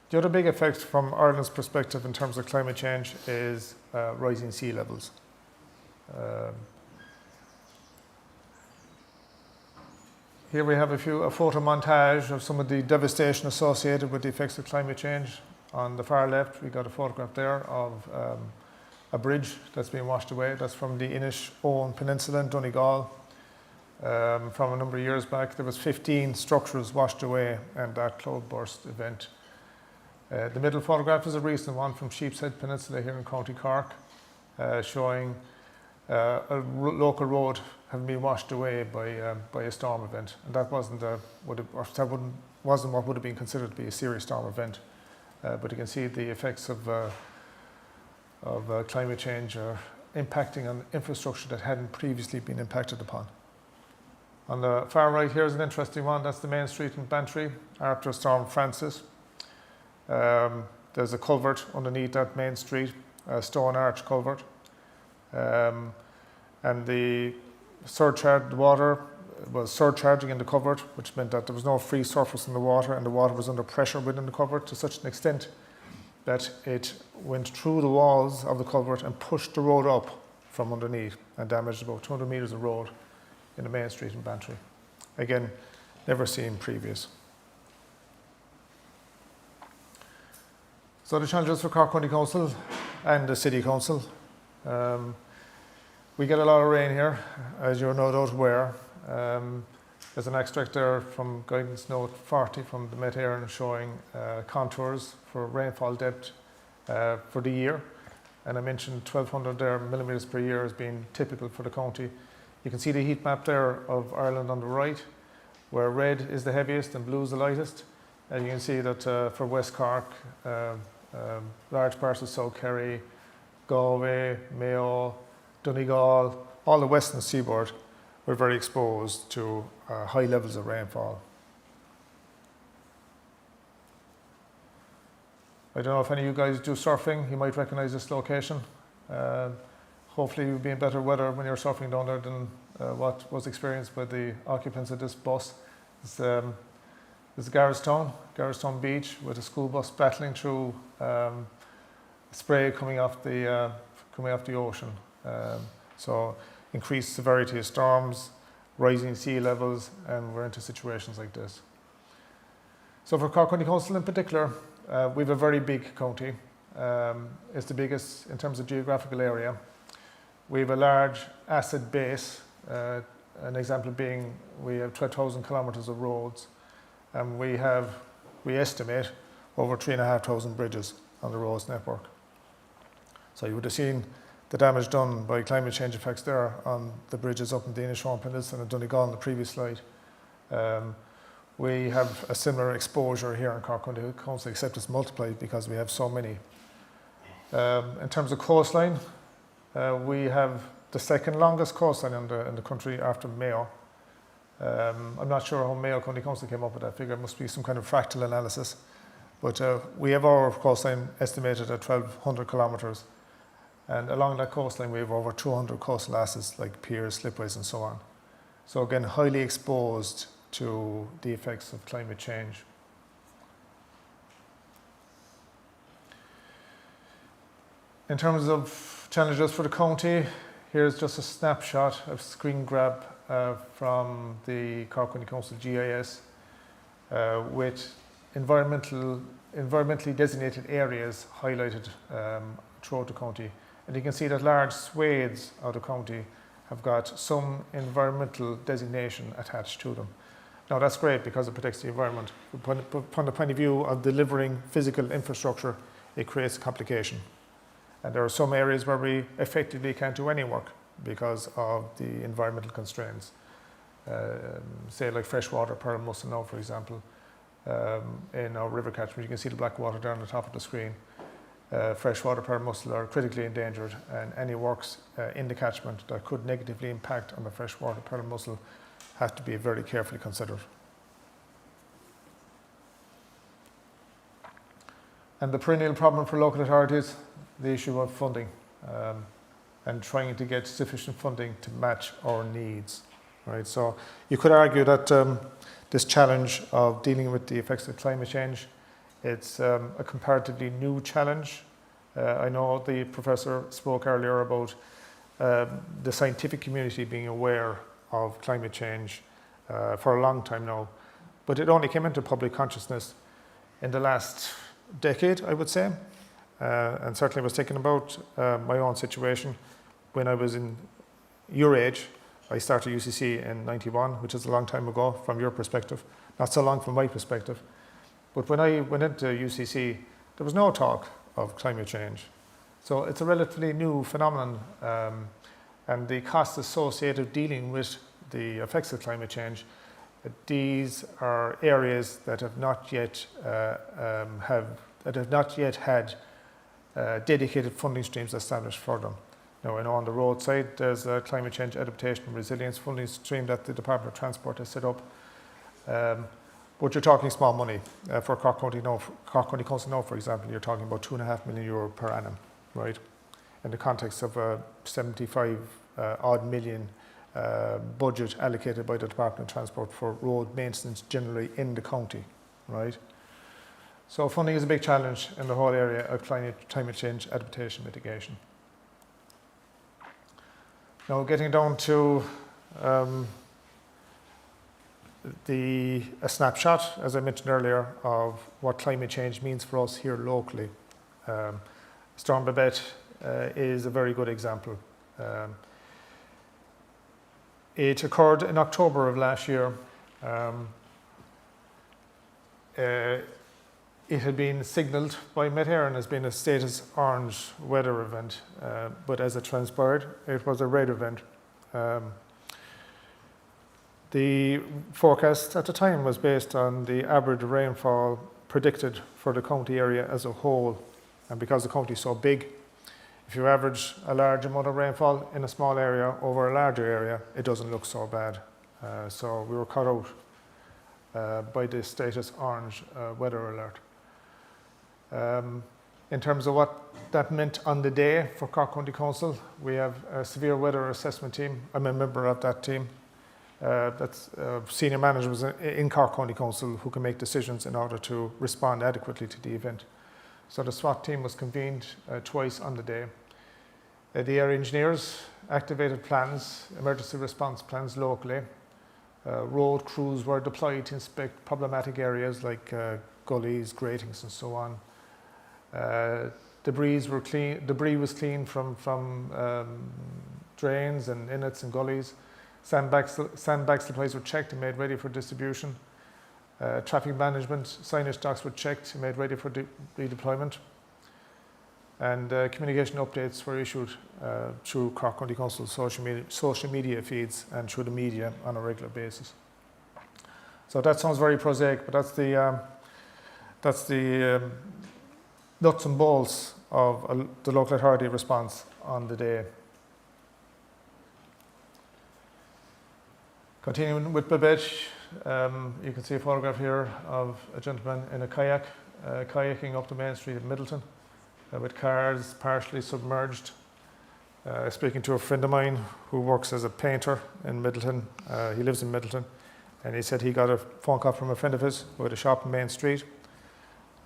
The other big effect from Ireland's perspective in terms of climate change is rising sea levels. Here we have a photo montage of some of the devastation associated with the effects of climate change. On the far left, we got a photograph there of a bridge that's been washed away. That's from the Inis-Owen Peninsula in Donegal. From a number of years back, there was 15 structures washed away in that cloudburst event. The middle photograph is a recent one from Sheepshead Peninsula here in County Cork, showing a local road having been washed away by a storm event, and that wasn't what would have been considered to be a serious storm event. But you can see the effects of climate change are impacting on infrastructure that hadn't previously been impacted upon. On the far right here is an interesting one. That's the main street in Bantry after Storm Francis. There's a culvert underneath that main street, a stone arch culvert. And the surcharged water was surcharging in the culvert, which meant that there was no free surface in the water, and the water was under pressure within the culvert to such an extent that it went through the walls of the culvert and pushed the road up from underneath and damaged about 200 metres of road in the main street in Bantry. Again, never seen previous. So the challenges for Cork County Council and the City Council. We get a lot of rain here, as you're no doubt aware. There's an extract there from Guidance Note 40 from the Met Éireann showing contours for rainfall depth for the year. And I mentioned 1,200 there millimetres per year as being typical for the county. You can see the heat map there of Ireland on the right, where red is the heaviest and blue is the lightest. And you can see that for West Cork, large parts of South Kerry, Galway, Mayo, Donegal, all the western seaboard were very exposed to high levels of rainfall. I don't know if any of you guys do surfing, you might recognise this location. Hopefully you'll be in better weather when you're surfing down there than what was experienced by the occupants of this bus. This is Garrettstown Beach, with a school bus battling through spray coming off the ocean. So increased severity of storms, rising sea levels, and we're into situations like this. So for Cork County Council in particular, we have a very big county. It's the biggest in terms of geographical area. We have a large asset base, an example being we have 12,000 kilometres of roads, and we estimate over 3,500 bridges on the roads network. So you would have seen the damage done by climate change effects there on the bridges up in the Inishowen Peninsula and Donegal on the previous slide. We have a similar exposure here in Cork County Council, except it's multiplied because we have so many. In terms of coastline, we have the second longest coastline in the country after Mayo. I'm not sure how Mayo County Council came up with that figure. It must be some kind of fractal analysis. But we have our coastline estimated at 1,200 kilometres. And along that coastline, we have over 200 coastal assets like piers, slipways, and so on. So again, highly exposed to the effects of climate change. In terms of challenges for the county, here's just a snapshot of screen grab from the Cork County Council GIS with environmentally designated areas highlighted throughout the county. And you can see that large swathes of the county have got some environmental designation attached to them. Now that's great because it protects the environment. But from the point of view of delivering physical infrastructure, it creates a complication. And there are some areas where we effectively can't do any work because of the environmental constraints. Say like freshwater, Pearl and Mussel now, for example, in our river catchment. You can see the black water there on the top of the screen. Freshwater, Pearl and Mussel are critically endangered, and any works in the catchment that could negatively impact on the freshwater, Pearl and Mussel have to be very carefully considered. And the perennial problem for local authorities, the issue of funding and trying to get sufficient funding to match our needs. Right? So you could argue that this challenge of dealing with the effects of climate change, it's a comparatively new challenge. I know the professor spoke earlier about the scientific community being aware of climate change for a long time now, but it only came into public consciousness in the last decade, I would say, and certainly was thinking about my own situation when I was in your age. I started UCC in '91, which is a long time ago from your perspective, not so long from my perspective. But when I went into UCC, there was no talk of climate change. So it's a relatively new phenomenon, and the costs associated with dealing with the effects of climate change, these are areas that have not yet had dedicated funding streams established for them. Now, I know on the road side, there's a climate change adaptation and resilience funding stream that the Department of Transport has set up. But you're talking small money. For Cork County Council now, for example, you're talking about €2.5 million per annum, right? In the context of a 75 odd million budget allocated by the Department of Transport for road maintenance generally in the county, right? So funding is a big challenge in the whole area of climate change adaptation mitigation. Now getting down to a snapshot, as I mentioned earlier, of what climate change means for us here locally. Storm Babette is a very good example. It occurred in October of last year. It had been signalled by Met Éireann as being a status orange weather event, but as it transpired, it was a red event. The forecast at the time was based on the average rainfall predicted for the county area as a whole. And because the county is so big, if you average a large amount of rainfall in a small area over a larger area, it doesn't look so bad. So we were caught out by the status orange weather alert. In terms of what that meant on the day for Cork County Council, we have a severe weather assessment team. I'm a member of that team. That's senior managers in Cork County Council who can make decisions in order to respond adequately to the event. So the SWAT team was convened twice on the day. The area engineers activated plans, emergency response plans locally. Road crews were deployed to inspect problematic areas like gullies, gratings and so on. Debris was cleaned from drains and inlets and gullies. Sandbag supplies were checked and made ready for distribution. Traffic management signage docks were checked and made ready for redeployment. And communication updates were issued through Cork County Council social media feeds and through the media on a regular basis. So that sounds very prosaic, but that's the nuts and bolts of the local authority response on the day. Continuing with Babette, you can see a photograph here of a gentleman in a kayak, kayaking up the main street of Middleton with cars partially submerged. Speaking to a friend of mine who works as a painter in Middleton, he lives in Middleton, and he said he got a phone call from a friend of his who had a shop in Main Street,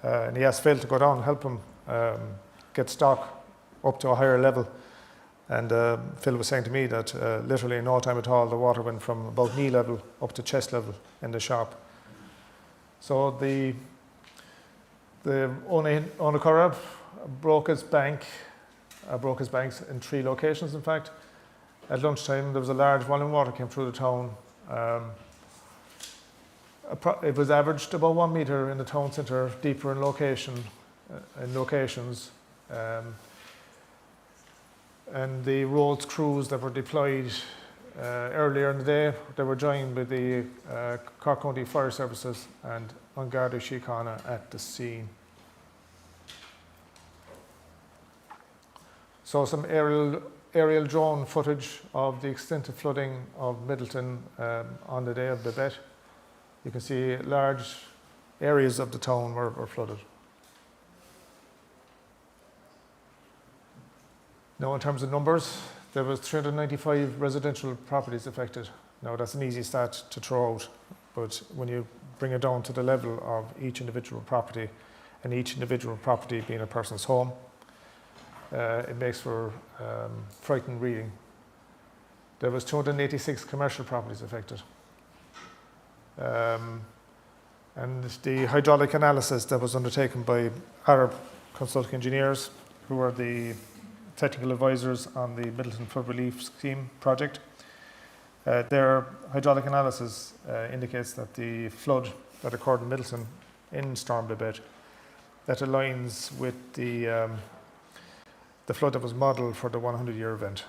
and he asked Phil to go down and help him get stock up to a higher level. And Phil was saying to me that literally in no time at all, the water went from about knee level up to chest level in the shop. So the owner Corab broke his banks in 3 locations, in fact. At lunchtime, there was a large volume of water came through the town. It was averaged about 1 metre in the town centre, deeper in locations. And the roads crews that were deployed earlier in the day, they were joined by the Cork County Fire Services and An Garda Síochána at the scene. So some aerial drone footage of the extensive flooding of Middleton on the day of Babette. You can see large areas of the town were flooded. Now, in terms of numbers, there was 395 residential properties affected. Now, that's an easy stat to throw out, but when you bring it down to the level of each individual property, and each individual property being a person's home, it makes for frightening reading. There was 286 commercial properties affected. And the hydraulic analysis that was undertaken by Arab consulting engineers, who were the technical advisors on the Middleton Flood Relief Scheme project. Their hydraulic analysis indicates that the flood that occurred in Middleton in Storm Babette, that aligns with the flood that was modelled for the 100-year event.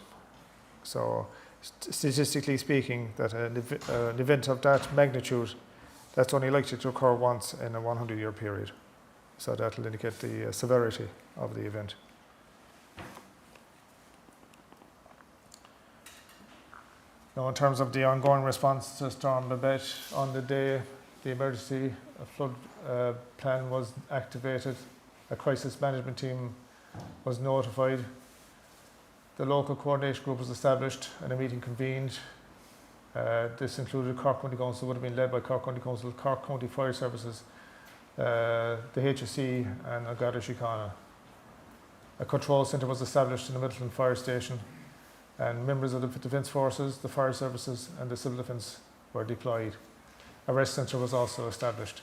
So statistically speaking, that an event of that magnitude, that's only likely to occur once in a 100-year period. So that will indicate the severity of the event. Now, in terms of the ongoing response to Storm Babette, on the day the emergency flood plan was activated, a crisis management team was notified, the local coordination group was established and a meeting convened This included Cork County Council, would have been led by Cork County Council, Cork County Fire Services, the HSE and An Garda Síochána. A control centre was established in the Middleton Fire Station, and members of the Defence Forces, the Fire Services and the Civil Defence were deployed. A rest centre was also established,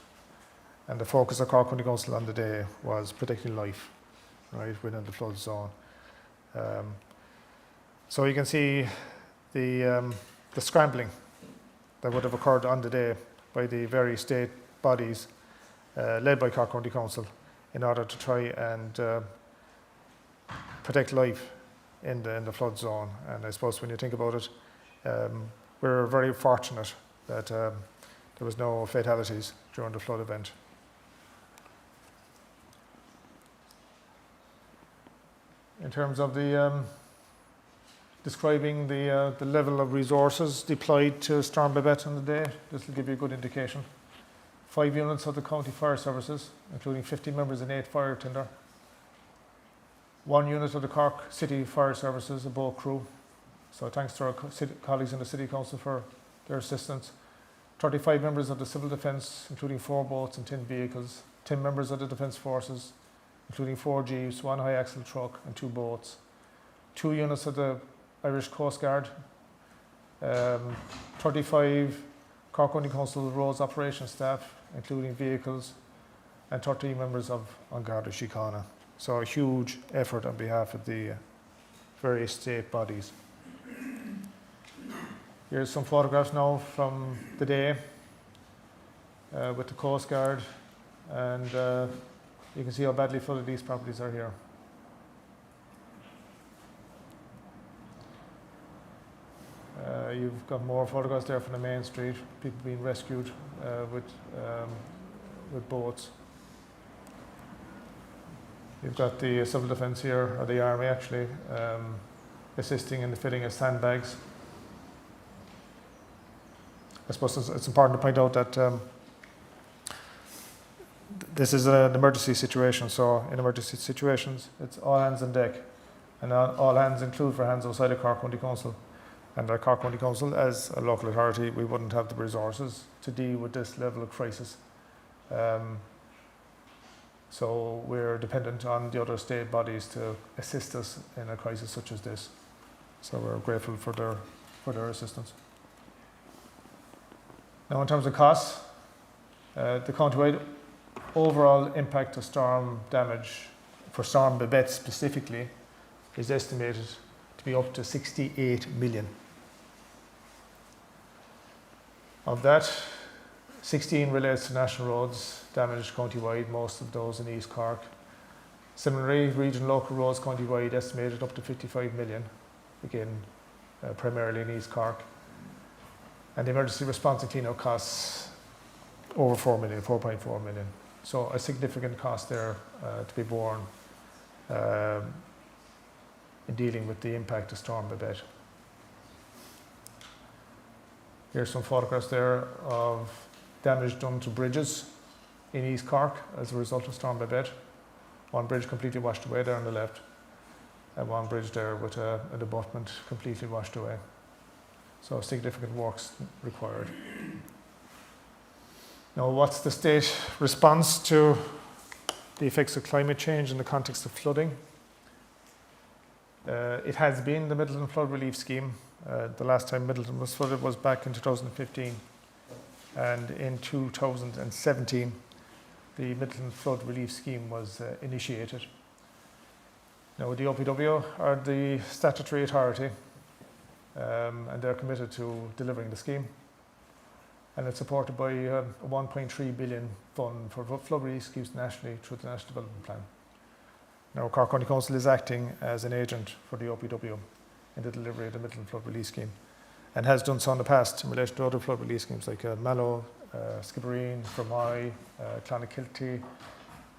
and the focus of Cork County Council on the day was protecting life, right, within the flood zone. So you can see the scrambling that would have occurred on the day by the various state bodies led by Cork County Council in order to try and protect life in the flood zone. And I suppose when you think about it, we're very fortunate that there was no fatalities during the flood event. In terms of the describing the level of resources deployed to Storm Babette on the day, this will give you a good indication. 5 units of the County Fire Services, including 50 members and 8 fire tender. 1 unit of the Cork City Fire Services, a boat crew. So thanks to our colleagues in the City Council for their assistance. 35 members of the Civil Defence, including 4 boats and 10 vehicles. 10 members of the Defence Forces, including 4 jeeps, 1 high axle truck and 2 boats. 2 units of the Irish Coast Guard. 35 Cork County Council roads operations staff, including vehicles, and 13 members of An Garda Síochána. So a huge effort on behalf of the various state bodies. Here's some photographs now from the day with the Coast Guard, and you can see how badly flooded these properties are here. You've got more photographs there from the main street, people being rescued with boats. You've got the Civil Defence here, or the Army actually, assisting in the fitting of sandbags. I suppose it's important to point out that this is an emergency situation, so in emergency situations it's all hands on deck, and all hands include for hands outside of Cork County Council. And at Cork County Council, as a local authority, we wouldn't have the resources to deal with this level of crisis. So we're dependent on the other state bodies to assist us in a crisis such as this. So we're grateful for their assistance. Now in terms of costs, the county-wide overall impact of storm damage for Storm Babette specifically is estimated to be up to 68 million. Of that, 16 relates to national roads damaged county-wide, most of those in East Cork. Similarly, regional local roads county-wide estimated up to 55 million, again primarily in East Cork. And the emergency response and clean-up costs over 4 million, 4.4 million. So a significant cost there to be borne in dealing with the impact of Storm Babette. Here's some photographs there of damage done to bridges in East Cork as a result of Storm Babette. One bridge completely washed away there on the left, and one bridge there with an abutment completely washed away. So significant works required. Now, what's the state response to the effects of climate change in the context of flooding? It has been the Middleton Flood Relief Scheme. The last time Middleton was flooded was back in 2015. And in 2017, the Middleton Flood Relief Scheme was initiated. Now, the OPW are the statutory authority, and they're committed to delivering the scheme. And it's supported by a 1.3 billion fund for flood relief schemes nationally through the National Development Plan. Now, Cork County Council is acting as an agent for the OPW in the delivery of the Middleton Flood Relief Scheme, and has done so in the past in relation to other flood relief schemes like Mallow, Skibbereen, Fermoy, Clonakilty.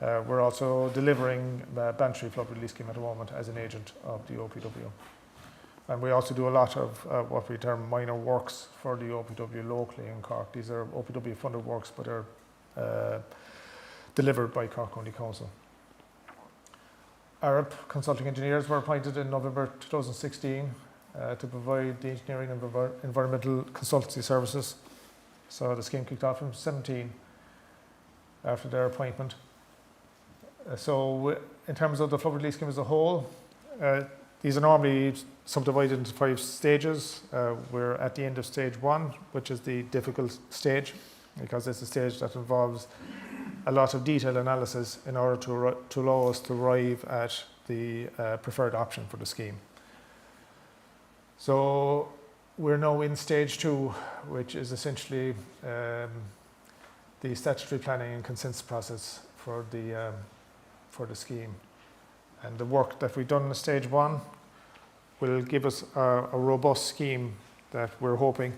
We're also delivering Bantry Flood Relief Scheme at the moment as an agent of the OPW. And we also do a lot of what we term minor works for the OPW locally in Cork. These are OPW funded works, but are delivered by Cork County Council. Arup consulting engineers were appointed in November 2016 to provide the engineering and environmental consultancy services. So the scheme kicked off from 17 after their appointment. So in terms of the flood relief scheme as a whole, these are normally subdivided into 5 stages. We're at the end of stage 1, which is the difficult stage, because it's a stage that involves a lot of detailed analysis in order to allow us to arrive at the preferred option for the scheme. So we're now in stage 2, which is essentially the statutory planning and consensus process for the scheme. And the work that we've done in stage 1 will give us a robust scheme that we're hoping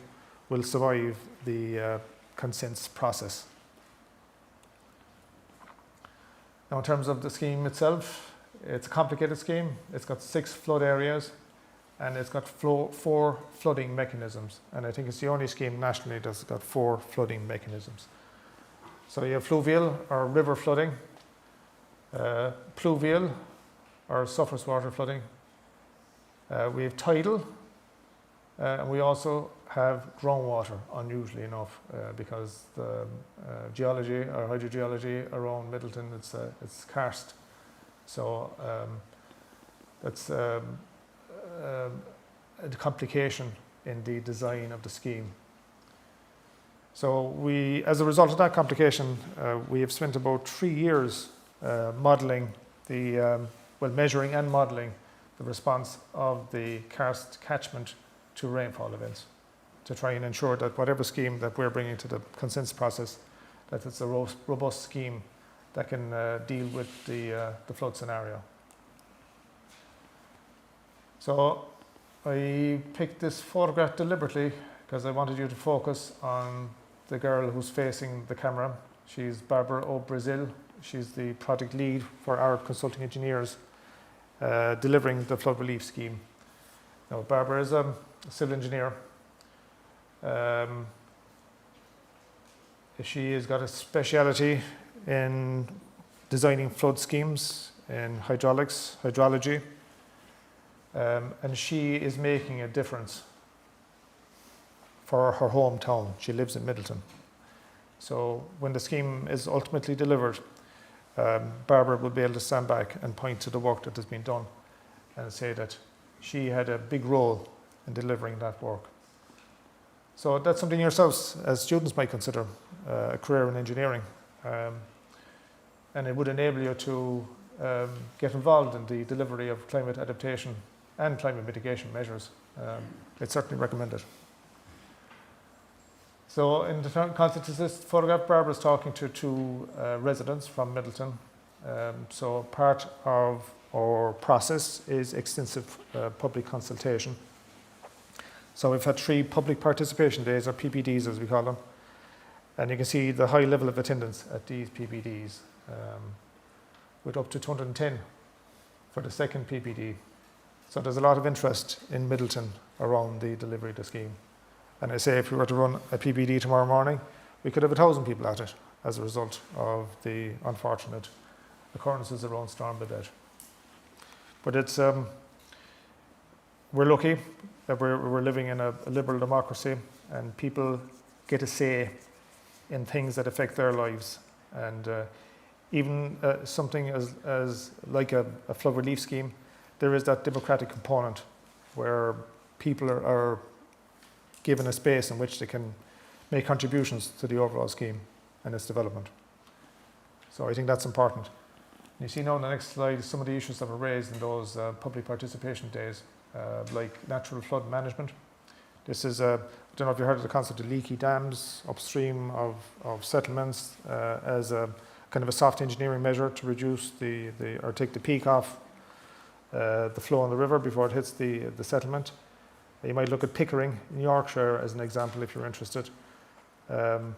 will survive the consensus process. Now, in terms of the scheme itself, it's a complicated scheme. It's got 6 flood areas, and it's got 4 flooding mechanisms. And I think it's the only scheme nationally that's got 4 flooding mechanisms. So you have fluvial or river flooding, pluvial or surface water flooding. We have tidal, and we also have groundwater, unusually enough, because the geology or hydrogeology around Middleton, it's karst. So that's a complication in the design of the scheme. So we, as a result of that complication, we have spent about 3 years modelling measuring and modelling the response of the karst catchment to rainfall events, to try and ensure that whatever scheme that we're bringing to the consensus process, that it's a robust scheme that can deal with the flood scenario. So I picked this photograph deliberately because I wanted you to focus on the girl who's facing the camera. She's Barbara O'Brazil. She's the project lead for our consulting engineers delivering the flood relief scheme. Now, Barbara is a civil engineer. She has got a speciality in designing flood schemes in hydraulics, hydrology, and she is making a difference for her hometown. She lives in Middleton. So when the scheme is ultimately delivered, Barbara will be able to stand back and point to the work that has been done and say that she had a big role in delivering that work. So that's something yourselves as students might consider a career in engineering, and it would enable you to get involved in the delivery of climate adaptation and climate mitigation measures. It's certainly recommended. So in the context of this photograph, Barbara is talking to 2 residents from Middleton. So part of our process is extensive public consultation. So we've had 3 public participation days, or PPDs as we call them. And you can see the high level of attendance at these PPDs, with up to 210 for the second PPD. So there's a lot of interest in Middleton around the delivery of the scheme. And I say if we were to run a PPD tomorrow morning, we could have 1,000 people at it as a result of the unfortunate occurrences around Storm Babette. But it's we're lucky that we're living in a liberal democracy, and people get a say in things that affect their lives. And even something as like a flood relief scheme, there is that democratic component where people are given a space in which they can make contributions to the overall scheme and its development. So I think that's important. You see now on the next slide some of the issues that were raised in those public participation days, like natural flood management. This is, I don't know if you heard of the concept of leaky dams upstream of settlements as a kind of a soft engineering measure to reduce or take the peak off the flow in the river before it hits the settlement. You might look at Pickering in Yorkshire as an example if you're interested. The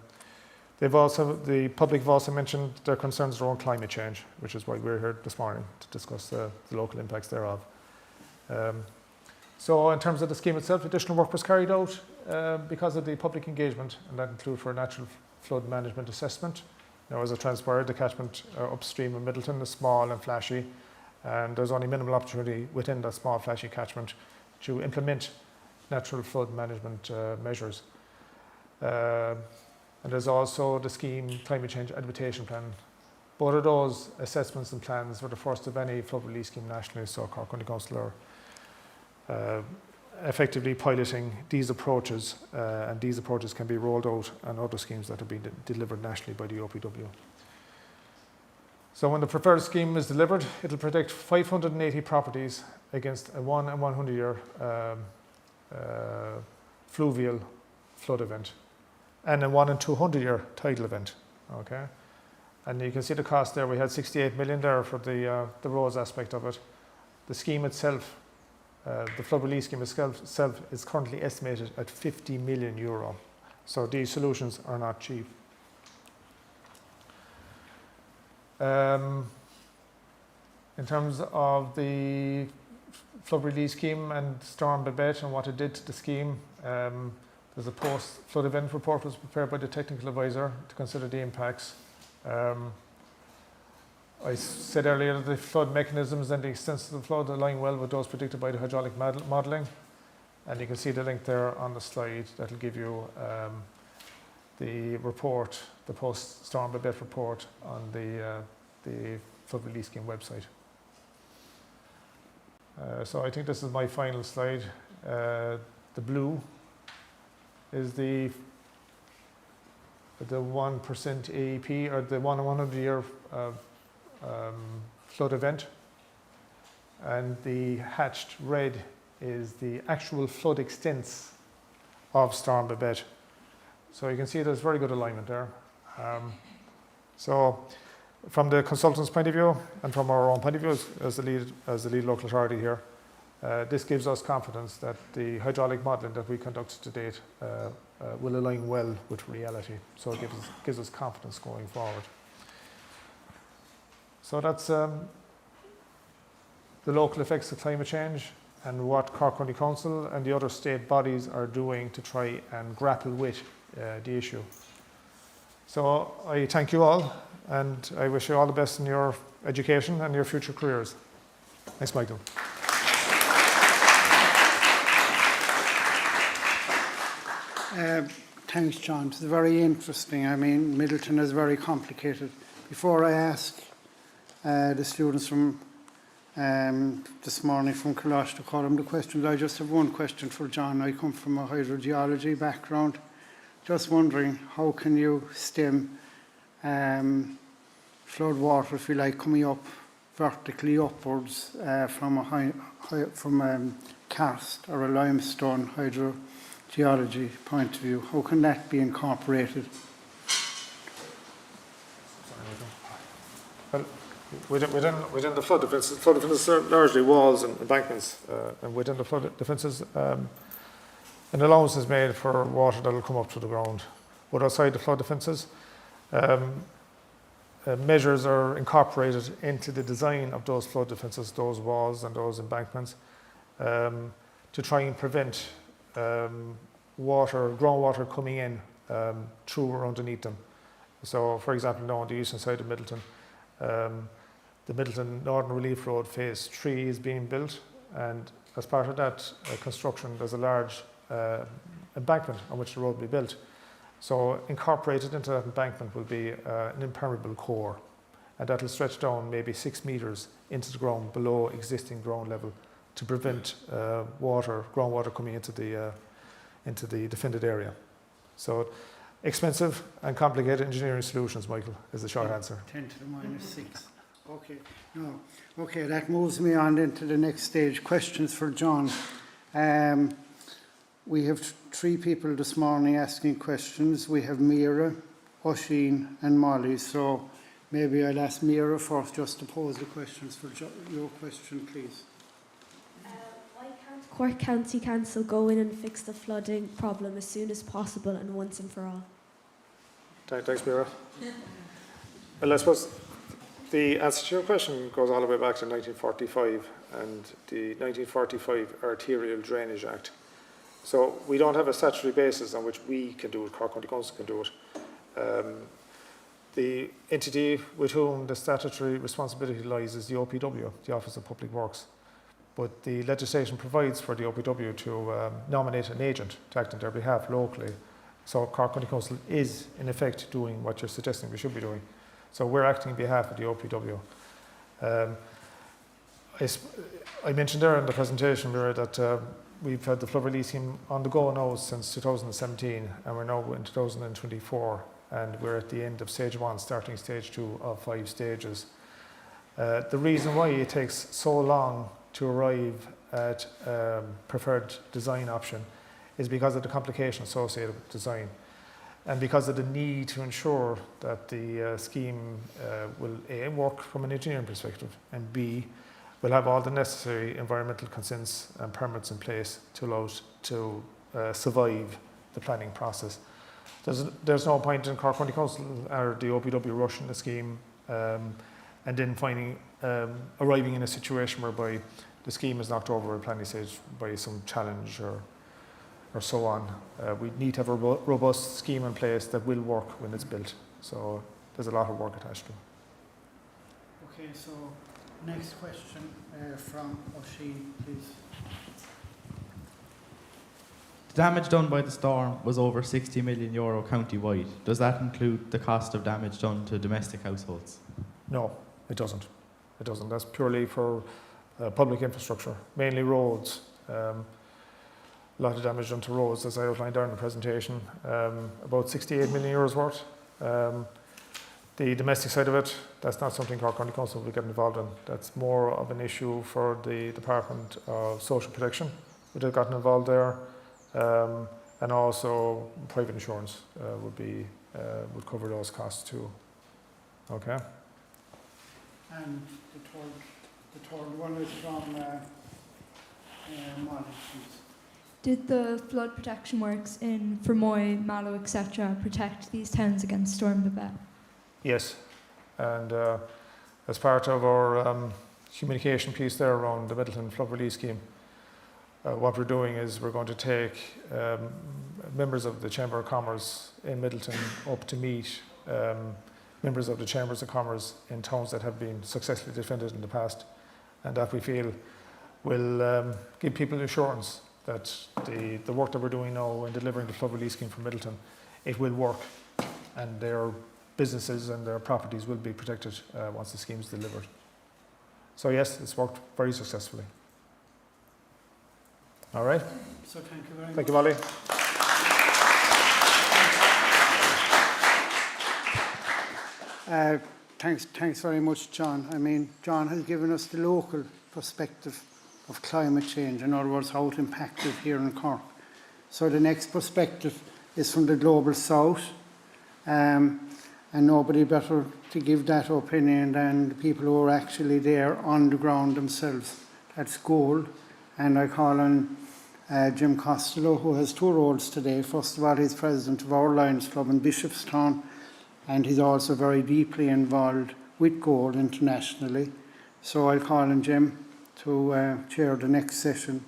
public have also mentioned their concerns around climate change, which is why we're here this morning to discuss the local impacts thereof. So in terms of the scheme itself, additional work was carried out because of the public engagement, and that included for a natural flood management assessment. Now, as it transpired, the catchment upstream of Middleton is small and flashy, and there's only minimal opportunity within that small flashy catchment to implement natural flood management measures. And there's also the scheme Climate Change Adaptation Plan. Both of those assessments and plans were the first of any flood relief scheme nationally, so Cork County Council are effectively piloting these approaches, and these approaches can be rolled out on other schemes that are being delivered nationally by the OPW. So when the preferred scheme is delivered, it will protect 580 properties against a 1 in 100 year fluvial flood event and a 1 in 200 year tidal event. Okay, and you can see the cost there. We had 68 million there for the roads aspect of it. The scheme itself, the flood relief scheme itself is currently estimated at €50 million. So these solutions are not cheap. In terms of the flood relief scheme and Storm Babette and what it did to the scheme, there's a post-flood event report was prepared by the technical advisor to consider the impacts. I said earlier that the flood mechanisms and the extent of the flood align well with those predicted by the hydraulic modelling, and you can see the link there on the slide that will give you the report, the post-Storm Babette report on the flood relief scheme website. So I think this is my final slide. The blue is the 1% AEP, or the 1 in 100 year flood event, and the hatched red is the actual flood extents of Storm Babette. So you can see there's very good alignment there. So from the consultant's point of view and from our own point of view as the lead local authority here, this gives us confidence that the hydraulic modelling that we conducted to date will align well with reality. So it gives us confidence going forward. So that's the local effects of climate change and what Cork County Council and the other state bodies are doing to try and grapple with the issue. So I thank you all, and I wish you all the best in your education and your future careers. Thanks, Michael. Thanks, John. It's very interesting. I mean, Middleton is very complicated. Before I ask the students from this morning from Kalash to call them the questions, I just have one question for John. I come from a hydrogeology background. Just wondering, how can you stem flood water, if you like, coming up vertically upwards from a karst or a limestone hydrogeology point of view? How can that be incorporated? Well, within the flood defences are largely walls and embankments, and within the flood defences, an allowance is made for water that will come up to the ground. But outside the flood defences, measures are incorporated into the design of those flood defences, those walls and those embankments, to try and prevent groundwater coming in through or underneath them. So, for example, now on the eastern side of Middleton, the Middleton Northern Relief Road Phase 3 is being built, and as part of that construction, there's a large embankment on which the road will be built. So incorporated into that embankment will be an impermeable core, and that will stretch down maybe 6 metres into the ground below existing ground level to prevent groundwater coming into the defended area. So expensive and complicated engineering solutions, Michael, is the short answer. 10 to the minus 6. Okay. No. Okay, that moves me on into the next stage. Questions for John. We have 3 people this morning asking questions. We have Mira, Oisin and Molly. So maybe I'll ask Mira first just to pose the questions for your question, please. Why can't Cork County Council go in and fix the flooding problem as soon as possible and once and for all? Thanks, Mira. Well, I suppose the answer to your question goes all the way back to 1945 and the 1945 Arterial Drainage Act. So we don't have a statutory basis on which we can do it, Cork County Council can do it. The entity with whom the statutory responsibility lies is the OPW, the Office of Public Works. but the legislation provides for the OPW to nominate an agent to act on their behalf locally. So Cork County Council is, in effect, doing what you're suggesting we should be doing. So we're acting on behalf of the OPW. I mentioned there in the presentation, Mira, that we've had the flood relief scheme on the go now since 2017, and we're now in 2024, and we're at the end of stage 1, starting stage 2 of 5 stages. The reason why it takes so long to arrive at preferred design option is because of the complication associated with design, and because of the need to ensure that the scheme will A, work from an engineering perspective, and B, will have all the necessary environmental consents and permits in place to allow it to survive the planning process. There's no point in Cork County Council or the OPW rushing the scheme and then arriving in a situation whereby the scheme is knocked over at planning stage by some challenge or so on. We need to have a robust scheme in place that will work when it's built. So there's a lot of work attached to it. Okay, so next question from Oisin, please. The damage done by the storm was over €60 million county-wide. Does that include the cost of damage done to domestic households? No, it doesn't. It doesn't. That's purely for public infrastructure, mainly roads. A lot of damage done to roads, as I outlined there in the presentation. About €68 million worth. The domestic side of it, that's not something Cork County Council will get involved in. That's more of an issue for the Department of Social Protection, which have gotten involved there. And also private insurance would cover those costs too. Okay. And the third one is from Molly, please. Did the flood protection works in Fermoy, Mallow, etc. protect these towns against Storm Babette? Yes, and as part of our communication piece there around the Middleton Flood Relief Scheme, what we're doing is we're going to take members of the Chamber of Commerce in Middleton up to meet members of the Chambers of Commerce in towns that have been successfully defended in the past, and that we feel will give people assurance that the work that we're doing now in delivering the flood relief scheme for Middleton, it will work, and their businesses and their properties will be protected once the scheme is delivered. So yes, it's worked very successfully. All right. So thank you very much. Thank you, Molly. Thanks very much, John. I mean, John has given us the local perspective of climate change, in other words, how it impacted here in Cork. So the next perspective is from the global south, and nobody better to give that opinion than the people who are actually there on the ground themselves. That's gold. And I call on Jim Costello, who has two roles today. First of all, he's president of our Lions Club in Bishopstown, and he's also very deeply involved with gold internationally. So I'll call on Jim to chair the next session,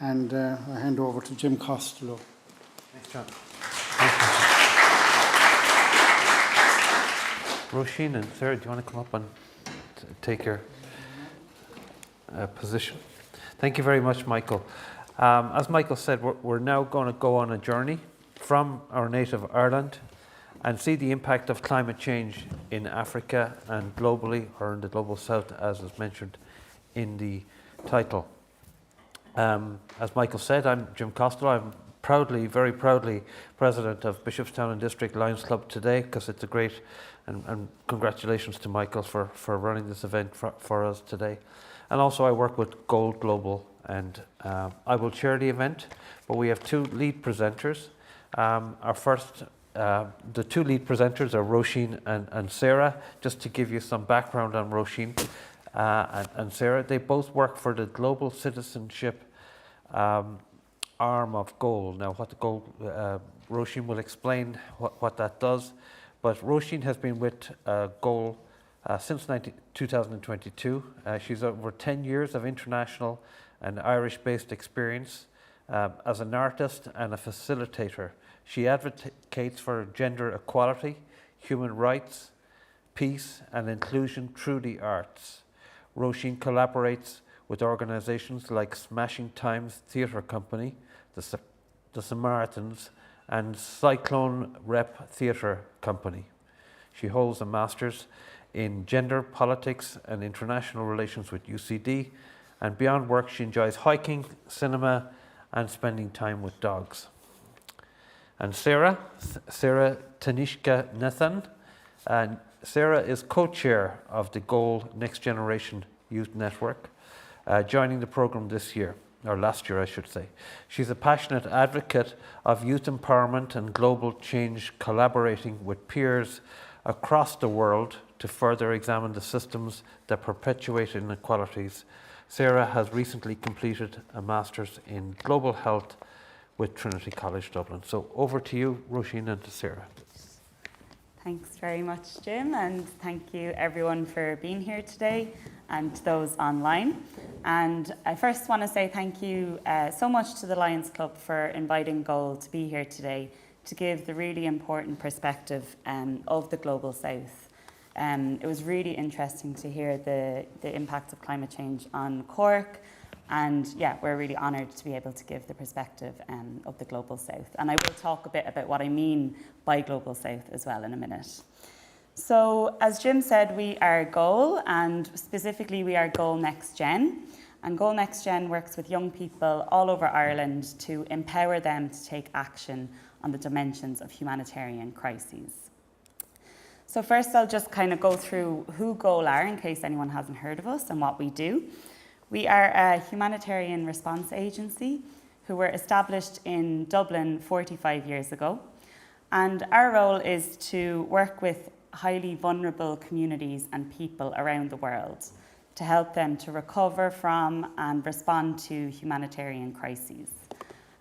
and I hand over to Jim Costello. Thanks, John. Roisin and Sarah, do you want to come up and take your position? Thank you very much, Michael. As Michael said, we're now going to go on a journey from our native Ireland and see the impact of climate change in Africa and globally, or in the global south, as was mentioned in the title. As Michael said, I'm Jim Costello. I'm very proudly president of Bishopstown and District Lions Club today, because it's a great, and congratulations to Michael for running this event for us today. And also I work with Gold Global, and I will chair the event, but we have two lead presenters. The two lead presenters are Roisin and Sarah. Just to give you some background on Roisin and Sarah, they both work for the Global Citizenship arm of Gold. Now, what the Gold, Roisin will explain what that does, but Roisin has been with Gold since 2022. She's over 10 years of international and Irish-based experience as an artist and a facilitator. She advocates for gender equality, human rights, peace and inclusion through the arts. Roisin collaborates with organisations like Smashing Times Theatre Company, the Samaritans, and Cyclone Rep Theatre Company. She holds a Master's in Gender, Politics and International Relations with UCD, and beyond work she enjoys hiking, cinema and spending time with dogs. And Sarah Tanishka Nathan, and Sarah is co-chair of the Goal Next Generation Youth Network, joining the programme this year, or last year I should say. She's a passionate advocate of youth empowerment and global change, collaborating with peers across the world to further examine the systems that perpetuate inequalities. Sarah has recently completed a Master's in Global Health with Trinity College Dublin. So over to you, Roisin, and to Sarah. Thanks very much, Jim, and thank you everyone for being here today and those online. And I first want to say thank you so much to the Lions Club for inviting Goal to be here today to give the really important perspective of the Global South. It was really interesting to hear the impact of climate change on Cork, and yeah, we're really honoured to be able to give the perspective of the Global South. And I will talk a bit about what I mean by Global South as well in a minute. So as Jim said, we are Goal, and specifically we are Goal Next Gen. And Goal Next Gen works with young people all over Ireland to empower them to take action on the dimensions of humanitarian crises. So first I'll just kind of go through who Goal are in case anyone hasn't heard of us and what we do. We are a humanitarian response agency who were established in Dublin 45 years ago. And our role is to work with highly vulnerable communities and people around the world to help them to recover from and respond to humanitarian crises.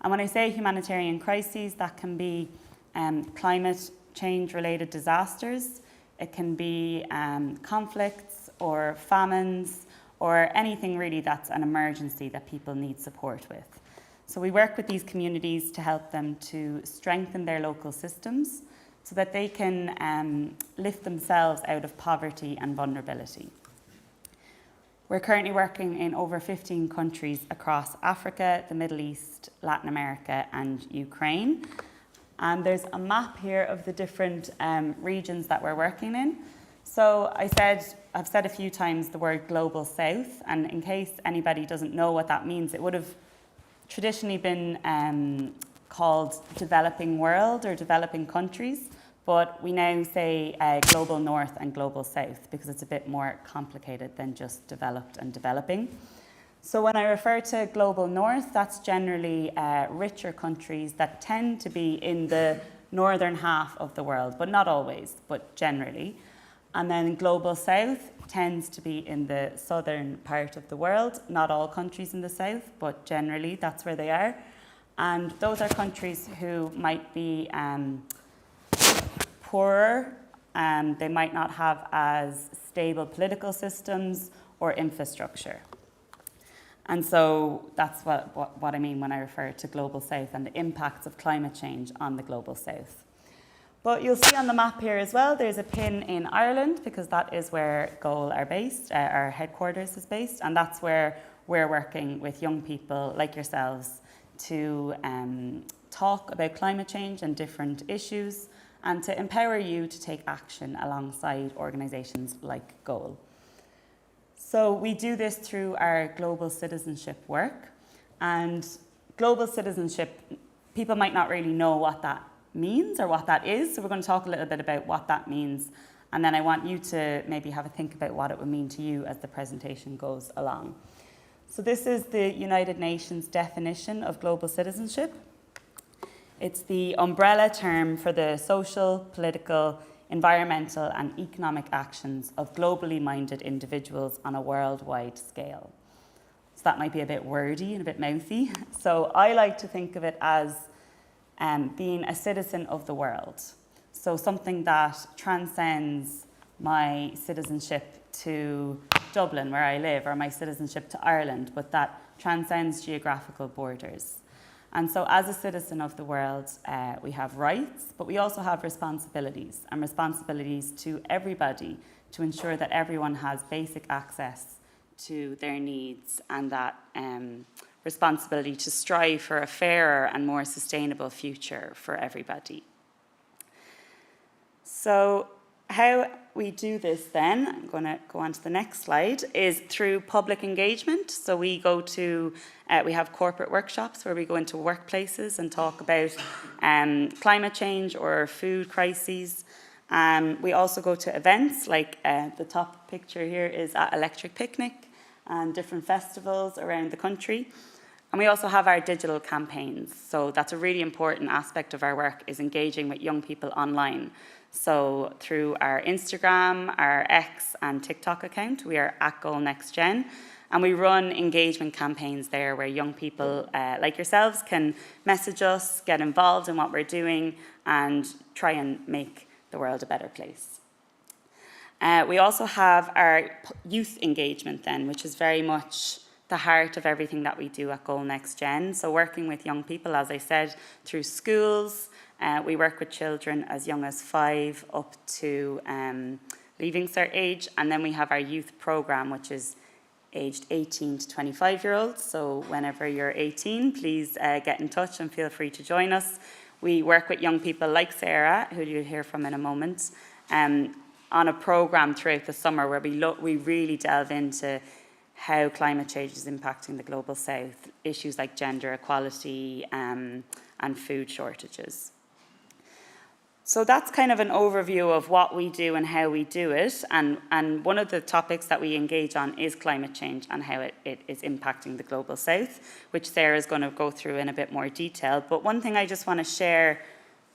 And when I say humanitarian crises, that can be climate change related disasters, it can be conflicts or famines, or anything really that's an emergency that people need support with. So we work with these communities to help them to strengthen their local systems so that they can lift themselves out of poverty and vulnerability. We're currently working in over 15 countries across Africa, the Middle East, Latin America and Ukraine. And there's a map here of the different regions that we're working in. So I've said a few times the word Global South, and in case anybody doesn't know what that means, it would have traditionally been called Developing World or Developing Countries, but we now say Global North and Global South because it's a bit more complicated than just developed and developing. So when I refer to Global North, that's generally richer countries that tend to be in the northern half of the world, but not always, but generally. And then Global South tends to be in the southern part of the world, not all countries in the south, but generally that's where they are. And those are countries who might be poorer, they might not have as stable political systems or infrastructure. And so that's what I mean when I refer to Global South and the impacts of climate change on the Global South. But you'll see on the map here as well, there's a pin in Ireland because that is where Goal are based, our headquarters is based, and that's where we're working with young people like yourselves to talk about climate change and different issues and to empower you to take action alongside organisations like Goal. So we do this through our global citizenship work, and global citizenship, people might not really know what that means or what that is, so we're going to talk a little bit about what that means, and then I want you to maybe have a think about what it would mean to you as the presentation goes along. So this is the United Nations definition of global citizenship. It's the umbrella term for the social, political, environmental and economic actions of globally minded individuals on a worldwide scale. So that might be a bit wordy and a bit mouthy. So I like to think of it as being a citizen of the world. So something that transcends my citizenship to Dublin, where I live, or my citizenship to Ireland, but that transcends geographical borders. And so as a citizen of the world, we have rights, but we also have responsibilities, and responsibilities to everybody to ensure that everyone has basic access to their needs and that responsibility to strive for a fairer and more sustainable future for everybody. So how we do this then, I'm going to go on to the next slide, is through public engagement. So we go to, we have corporate workshops where we go into workplaces and talk about climate change or food crises. We also go to events, like the top picture here is at Electric Picnic and different festivals around the country. And we also have our digital campaigns. So that's a really important aspect of our work, is engaging with young people online. So through our Instagram, our X and TikTok account, we are at Goal Next Gen. And we run engagement campaigns there where young people like yourselves can message us, get involved in what we're doing, and try and make the world a better place. We also have our youth engagement then, which is very much the heart of everything that we do at Goal Next Gen. So working with young people, as I said, through schools. We work with children as young as 5 up to Leaving Cert age. And then we have our youth programme, which is aged 18 to 25-year-olds. So whenever you're 18, please get in touch and feel free to join us. We work with young people like Sarah, who you'll hear from in a moment, on a programme throughout the summer where we really delve into how climate change is impacting the Global South, issues like gender equality and food shortages. So that's kind of an overview of what we do and how we do it. And one of the topics that we engage on is climate change and how it is impacting the Global South, which Sarah is going to go through in a bit more detail. But one thing I just want to share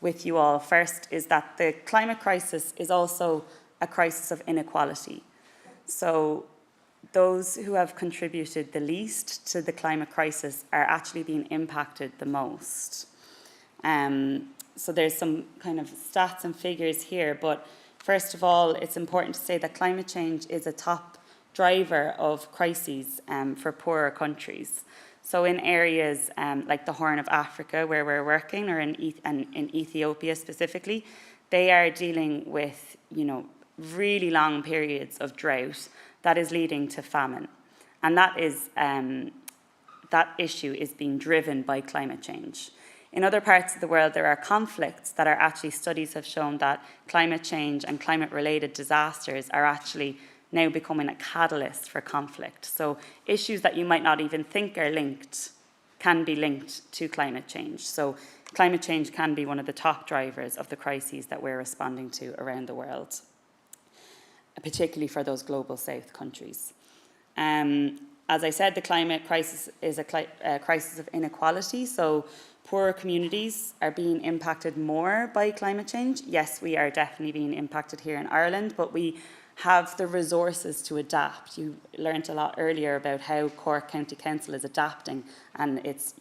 with you all first is that the climate crisis is also a crisis of inequality. So those who have contributed the least to the climate crisis are actually being impacted the most. So there's some kind of stats and figures here, but first of all, it's important to say that climate change is a top driver of crises for poorer countries. So in areas like the Horn of Africa, where we're working, or in Ethiopia specifically, they are dealing with, really long periods of drought that is leading to famine. And that issue is being driven by climate change. In other parts of the world, there are conflicts that are actually, studies have shown that climate change and climate-related disasters are actually now becoming a catalyst for conflict. So issues that you might not even think are linked can be linked to climate change. So climate change can be one of the top drivers of the crises that we're responding to around the world, particularly for those Global South countries. As I said, the climate crisis is a crisis of inequality. So poorer communities are being impacted more by climate change. Yes, we are definitely being impacted here in Ireland, but we have the resources to adapt. You learned a lot earlier about how Cork County Council is adapting, and it's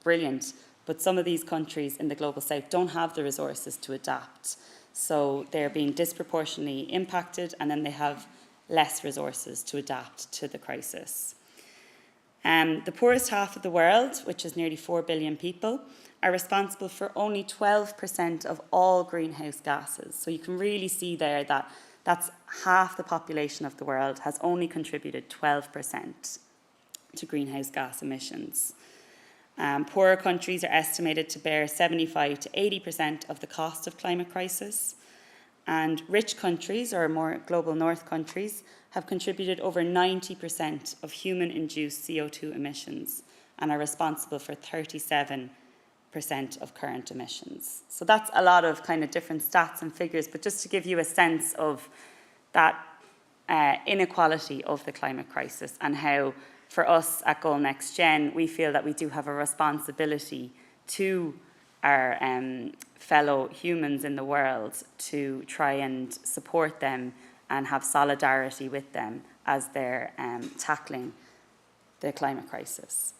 brilliant. But some of these countries in the Global South don't have the resources to adapt. So they're being disproportionately impacted, and then they have less resources to adapt to the crisis. The poorest half of the world, which is nearly 4 billion people, are responsible for only 12% of all greenhouse gases. So you can really see there that that's half the population of the world has only contributed 12% to greenhouse gas emissions. Poorer countries are estimated to bear 75 to 80% of the cost of climate crisis. And rich countries, or more global north countries, have contributed over 90% of human-induced CO2 emissions and are responsible for 37% of current emissions. So that's a lot of kind of different stats and figures, but just to give you a sense of that inequality of the climate crisis, and how for us at Goal Next Gen, we feel that we do have a responsibility to our fellow humans in the world to try and support them and have solidarity with them as they're tackling the climate crisis.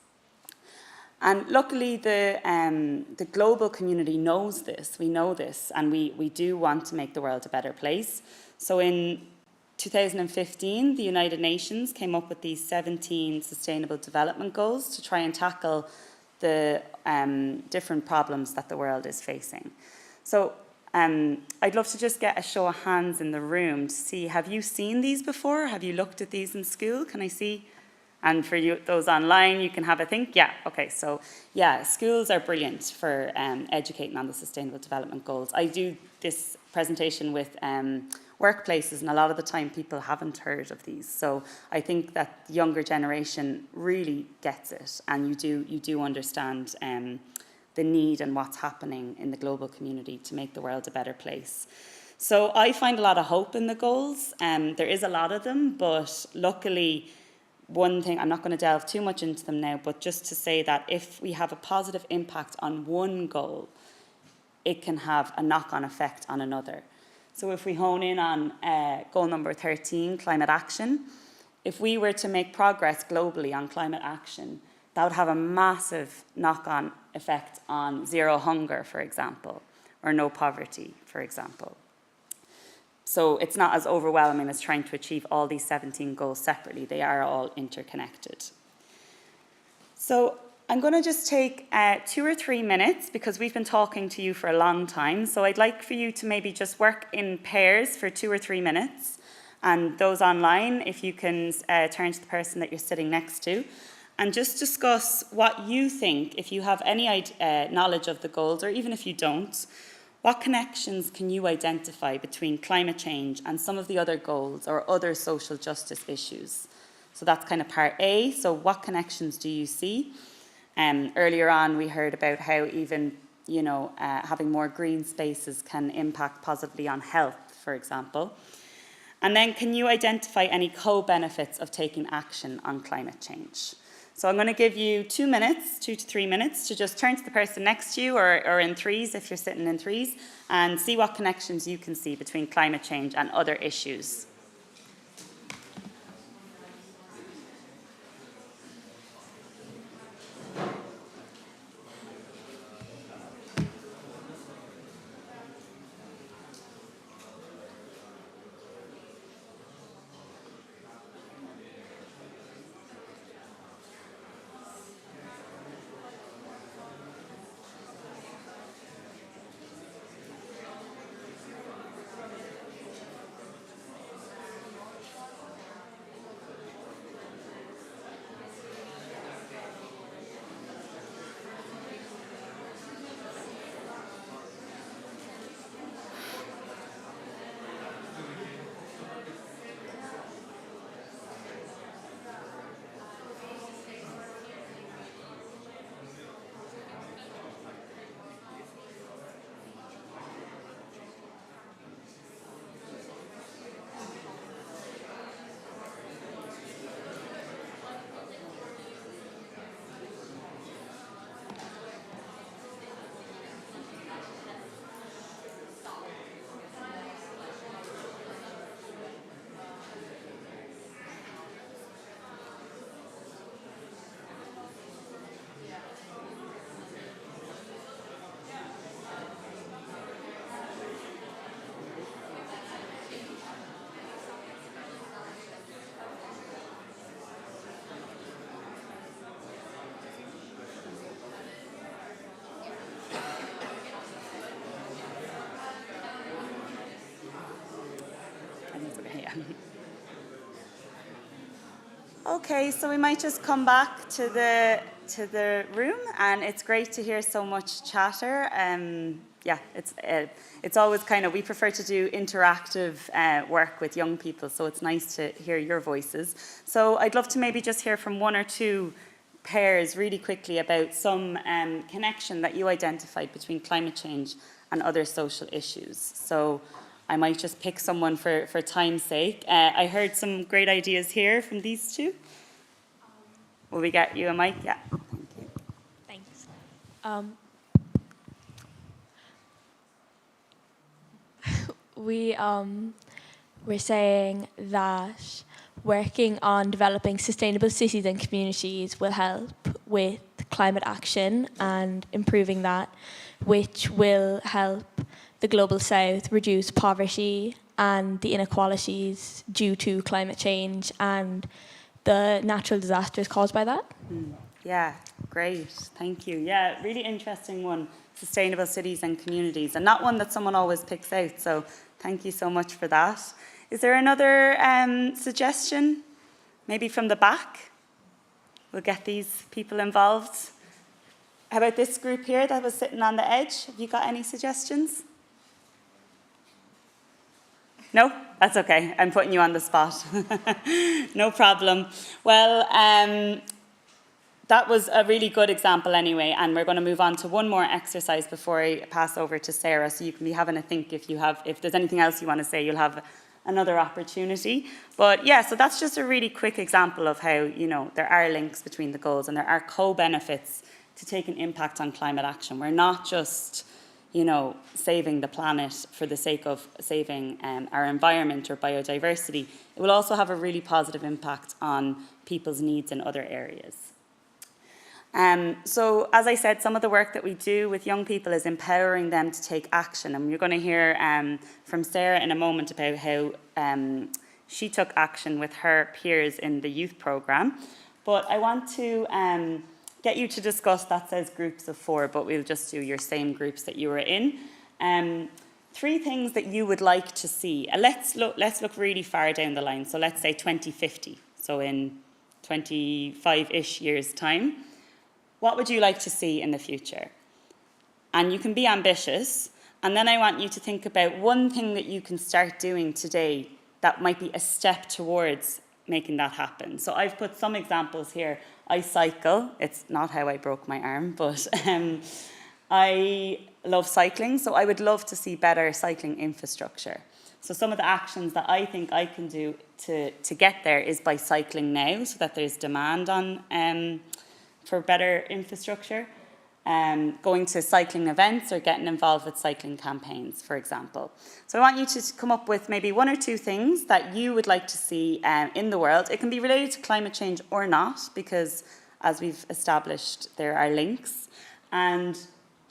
And luckily, the global community knows this. We know this, and we do want to make the world a better place. So in 2015, the United Nations came up with these 17 Sustainable Development Goals to try and tackle the different problems that the world is facing. So I'd love to just get a show of hands in the room to see, have you seen these before? Have you looked at these in school? Can I see? And for you, those online, you can have a think. Yeah, okay, so yeah, schools are brilliant for educating on the Sustainable Development Goals. I do this presentation with workplaces, and a lot of the time people haven't heard of these. So I think that the younger generation really gets it, and you do understand the need and what's happening in the global community to make the world a better place. So I find a lot of hope in the goals. There is a lot of them, but luckily, one thing, I'm not going to delve too much into them now, but just to say that if we have a positive impact on one goal, it can have a knock-on effect on another. So if we hone in on goal number 13, climate action, if we were to make progress globally on climate action, that would have a massive knock-on effect on zero hunger, for example, or no poverty, for example. So it's not as overwhelming as trying to achieve all these 17 goals separately. They are all interconnected. So I'm going to just take 2 or 3 minutes, because we've been talking to you for a long time. So I'd like for you to maybe just work in pairs for 2 or 3 minutes. And those online, if you can turn to the person that you're sitting next to, and just discuss what you think, if you have any knowledge of the goals, or even if you don't, what connections can you identify between climate change and some of the other goals or other social justice issues? So that's kind of part A. So what connections do you see? Earlier on, we heard about how even, having more green spaces can impact positively on health, for example. And then can you identify any co-benefits of taking action on climate change? So I'm going to give you 2 minutes, 2 to 3 minutes, to just turn to the person next to you, or in threes if you're sitting in threes, and see what connections you can see between climate change and other issues. Okay, so we might just come back to the room, and it's great to hear so much chatter. Yeah, it's always kind of, we prefer to do interactive work with young people, so it's nice to hear your voices. So I'd love to maybe just hear from 1 or 2 pairs really quickly about some connection that you identified between climate change and other social issues. So I might just pick someone for time's sake. I heard some great ideas here from these 2. Will we get you a mic? Yeah. Thank you. Thanks. We're saying that working on developing sustainable cities and communities will help with climate action and improving that, which will help the Global South reduce poverty and the inequalities due to climate change and the natural disasters caused by that. Yeah, great. Thank you. Yeah, really interesting one. Sustainable cities and communities. And not one that someone always picks out. So thank you so much for that. Is there another suggestion? Maybe from the back? We'll get these people involved. How about this group here that was sitting on the edge? Have you got any suggestions? No? That's okay. I'm putting you on the spot. No problem. Well, that was a really good example anyway, and we're going to move on to one more exercise before I pass over to Sarah, so you can be having a think if there's anything else you want to say, you'll have another opportunity. But yeah, so that's just a really quick example of how, there are links between the goals and there are co-benefits to take an impact on climate action. We're not just, saving the planet for the sake of saving our environment or biodiversity. It will also have a really positive impact on people's needs in other areas. So, as I said, some of the work that we do with young people is empowering them to take action. And you're going to hear from Sarah in a moment about how she took action with her peers in the youth programme. But I want to get you to discuss, that says groups of 4, but we'll just do your same groups that you were in. 3 things that you would like to see. Let's look really far down the line. So let's say 2050. So in 25-ish years' time. What would you like to see in the future? And you can be ambitious. And then I want you to think about one thing that you can start doing today that might be a step towards making that happen. So I've put some examples here. I cycle. It's not how I broke my arm, but I love cycling. So I would love to see better cycling infrastructure. So some of the actions that I think I can do to get there is by cycling now, so that there's demand on for better infrastructure, going to cycling events or getting involved with cycling campaigns, for example. So I want you to come up with maybe 1 or 2 things that you would like to see in the world. It can be related to climate change or not, because as we've established, there are links. And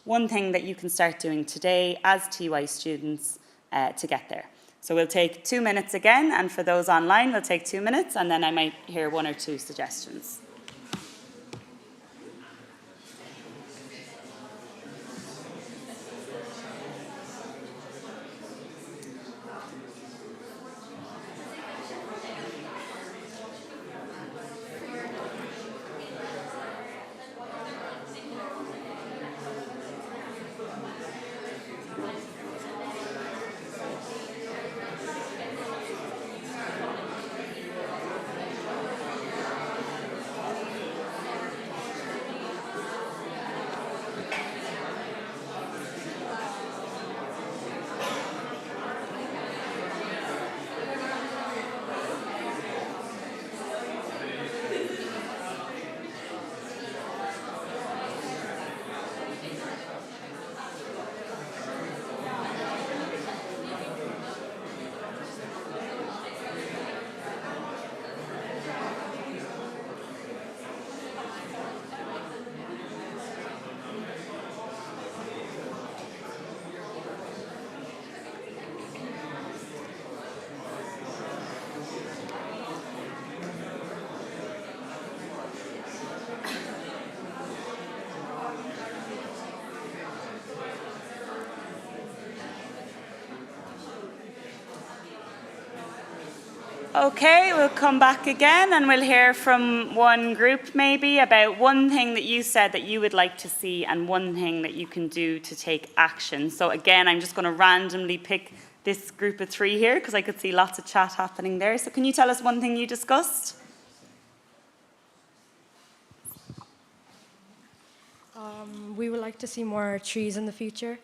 one thing that you can start doing today as TY students to get there. So we'll take 2 minutes again, and for those online, we'll take 2 minutes, and then I might hear 1 or 2 suggestions. Okay, we'll come back again and we'll hear from one group maybe about one thing that you said that you would like to see and one thing that you can do to take action. So again, I'm just going to randomly pick this group of 3 here because I could see lots of chat happening there. So can you tell us one thing you discussed? We would like to see more trees in the future,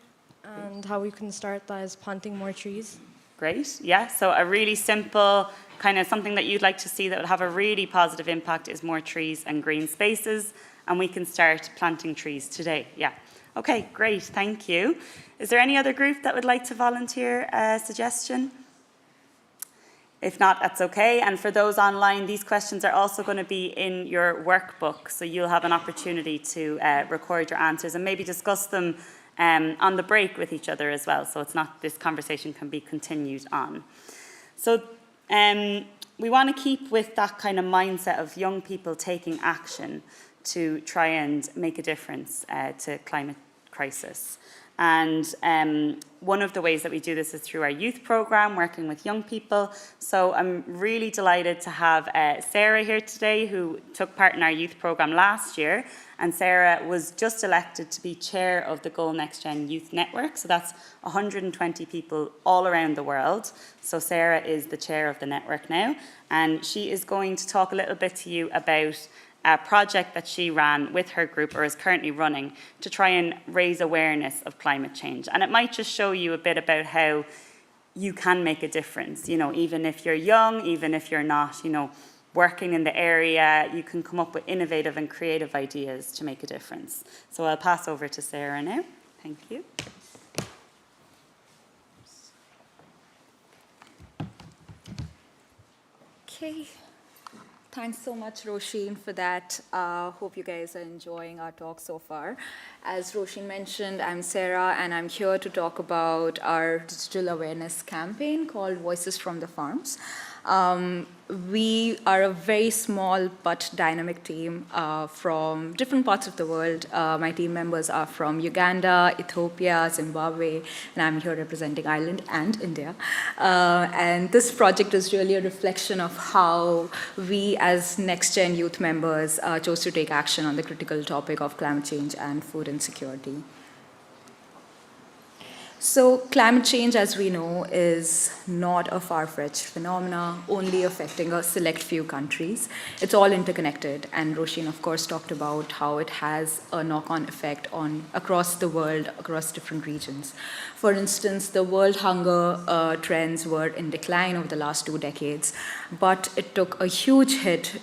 and how we can start that is planting more trees. Great, yeah, so a really simple kind of something that you'd like to see that would have a really positive impact is more trees and green spaces, and we can start planting trees today, yeah. Okay, great, thank you. Is there any other group that would like to volunteer a suggestion? If not, that's okay. And for those online, these questions are also going to be in your workbook, so you'll have an opportunity to record your answers and maybe discuss them on the break with each other as well. So it's not, this conversation can be continued on. So we want to keep with that kind of mindset of young people taking action to try and make a difference to climate crisis. And one of the ways that we do this is through our youth program, working with young people. So I'm really delighted to have Sarah here today, who took part in our youth program last year. And Sarah was just elected to be chair of the Goal Next Gen Youth Network. So that's 120 people all around the world. So Sarah is the chair of the network now. And she is going to talk a little bit to you about a project that she ran with her group, or is currently running, to try and raise awareness of climate change. And it might just show you a bit about how you can make a difference, even if you're young, even if you're not, working in the area, you can come up with innovative and creative ideas to make a difference. So I'll pass over to Sarah now. Thank you. Okay. Thanks so much, Roisin, for that. Hope you guys are enjoying our talk so far. As Roisin mentioned, I'm Sarah, and I'm here to talk about our digital awareness campaign called Voices from the Farms. We are a very small but dynamic team from different parts of the world. My team members are from Uganda, Ethiopia, Zimbabwe, and I'm here representing Ireland and India. And this project is really a reflection of how we as Next Gen youth members chose to take action on the critical topic of climate change and food insecurity. So climate change, as we know, is not a far-fetched phenomena, only affecting a select few countries. It's all interconnected, and Roisin, of course, talked about how it has a knock-on effect across the world, across different regions. For instance, the world hunger trends were in decline over the last 2 decades, but it took a huge hit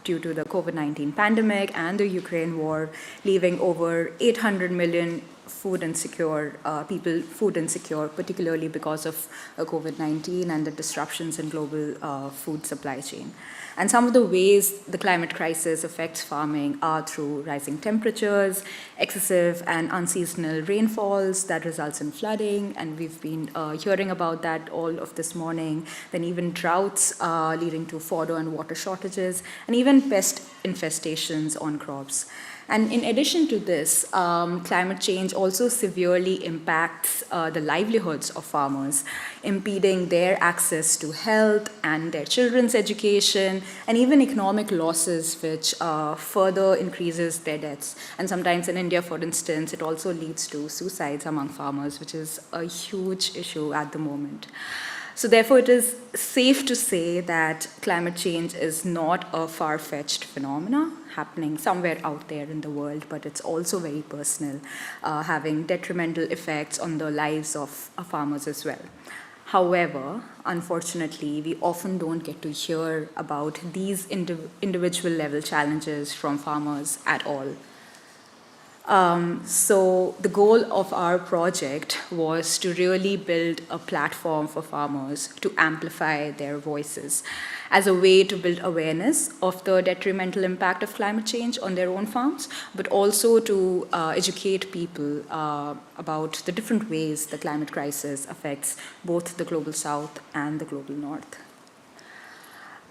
due to the COVID-19 pandemic and the Ukraine war, leaving over 800 million food insecure, particularly because of COVID-19 and the disruptions in global food supply chain. And some of the ways the climate crisis affects farming are through rising temperatures, excessive and unseasonal rainfalls that results in flooding, and we've been hearing about that all of this morning, then even droughts leading to fodder and water shortages, and even pest infestations on crops. And in addition to this, climate change also severely impacts the livelihoods of farmers, impeding their access to health and their children's education, and even economic losses, which further increases their deaths. And sometimes in India, for instance, it also leads to suicides among farmers, which is a huge issue at the moment. So therefore, it is safe to say that climate change is not a far-fetched phenomena happening somewhere out there in the world, but it's also very personal, having detrimental effects on the lives of farmers as well. However, unfortunately, we often don't get to hear about these individual level challenges from farmers at all. So the goal of our project was to really build a platform for farmers to amplify their voices as a way to build awareness of the detrimental impact of climate change on their own farms, but also to educate people about the different ways the climate crisis affects both the global south and the global north.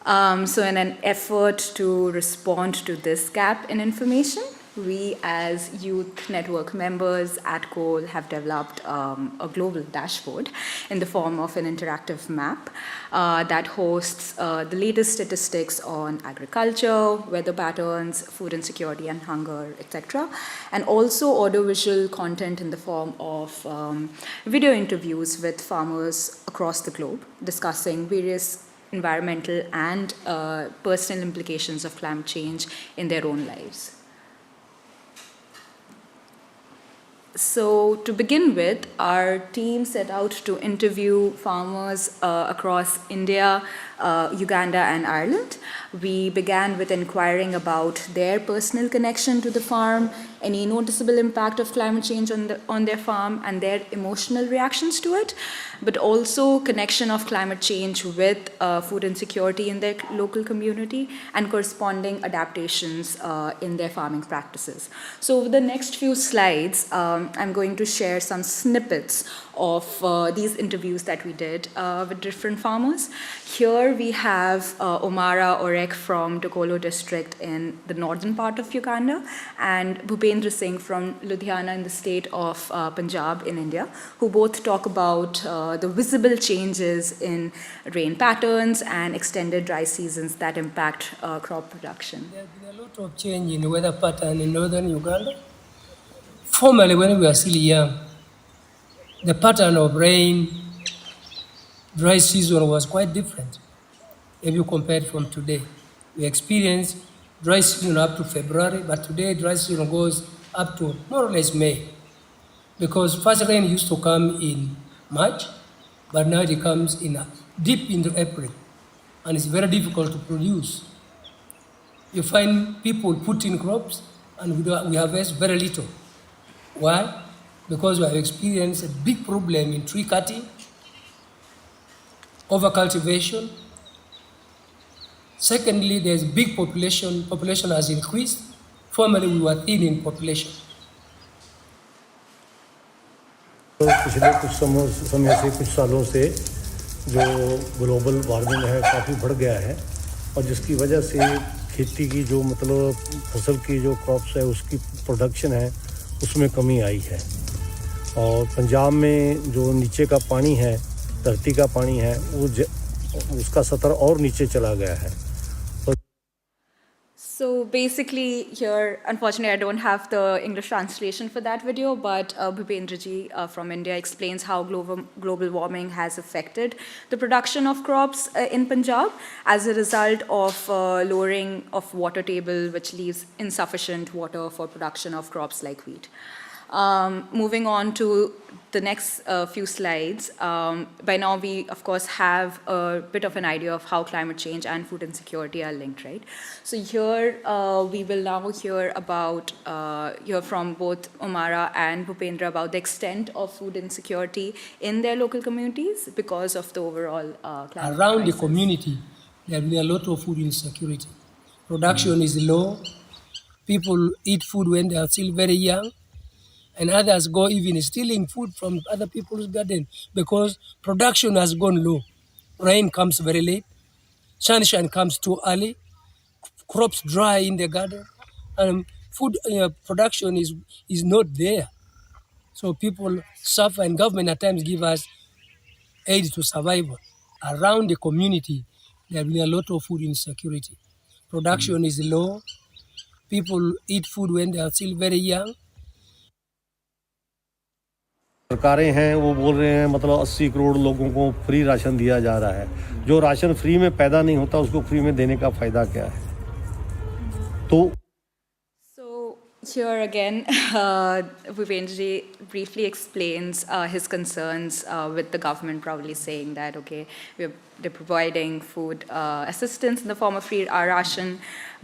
So in an effort to respond to this gap in information, we as youth network members at Goal have developed a global dashboard in the form of an interactive map that hosts the latest statistics on agriculture, weather patterns, food insecurity and hunger, etc. And also audiovisual content in the form of video interviews with farmers across the globe discussing various environmental and personal implications of climate change in their own lives. So to begin with, our team set out to interview farmers across India, Uganda and Ireland. We began with inquiring about their personal connection to the farm, any noticeable impact of climate change on their farm and their emotional reactions to it, but also connection of climate change with food insecurity in their local community and corresponding adaptations in their farming practices. So over the next few slides, I'm going to share some snippets of these interviews that we did with different farmers. Here we have Omara Orek from Dokolo district in the northern part of Uganda, and Bhupendra Singh from Ludhiana in the state of Punjab in India, who both talk about the visible changes in rain patterns and extended dry seasons that impact crop production. There has been a lot of change in the weather pattern in northern Uganda. Formerly, when we were still young, the pattern of rain, dry season was quite different if you compare it from today. We experience dry season up to February, but today dry season goes up to more or less May. Because first rain used to come in March, but now it comes in deep into April, and it's very difficult to produce. You find people putting crops, and we harvest very little. Why? Because we have experienced a big problem in tree cutting, overcultivation. Secondly, there's big population has increased. Formerly, we were thin in population. पिछले कुछ समय से कुछ सालों से जो global warming है काफ़ी बढ़ गया है और जिसकी वजह से खेती की जो मतलब फसल की जो क्रॉप्स है उसकी प्रोडक्शन है उसमें कमी आई है और पंजाब में जो नीचे का पानी है धरती का पानी है वो उसका स्तर और नीचे चला गया है. So basically here, unfortunately, I don't have the English translation for that video, but Bhupendra ji from India explains how global warming has affected the production of crops in Punjab as a result of lowering of water table, which leaves insufficient water for production of crops like wheat. Moving on to the next few slides, by now we of course have a bit of an idea of how climate change and food insecurity are linked, right? So here we will now hear from both Omara and Bhupendra about the extent of food insecurity in their local communities because of the overall climate Around crisis. the community, there will be a lot of food insecurity. Production is low. People eat food when they are still very young. And others go even stealing food from other people's garden because production has gone low. Rain comes very late, sunshine comes too early, crops dry in the garden, and food production is not there. So people suffer, and government at times give us aid to survival. Around the community, there will be a lot of food insecurity. Production is low. People eat food when they are still very young. सरकारें हैं वो बोल रहे हैं मतलब 80 करोड़ लोगों को free ration दिया जा रहा है जो राशन फ्री में पैदा नहीं होता उसको फ्री में देने का फायदा क्या है तो Here again, Bhupendra briefly explains his concerns with the government probably saying that, okay, they're providing food assistance in the form of free ration,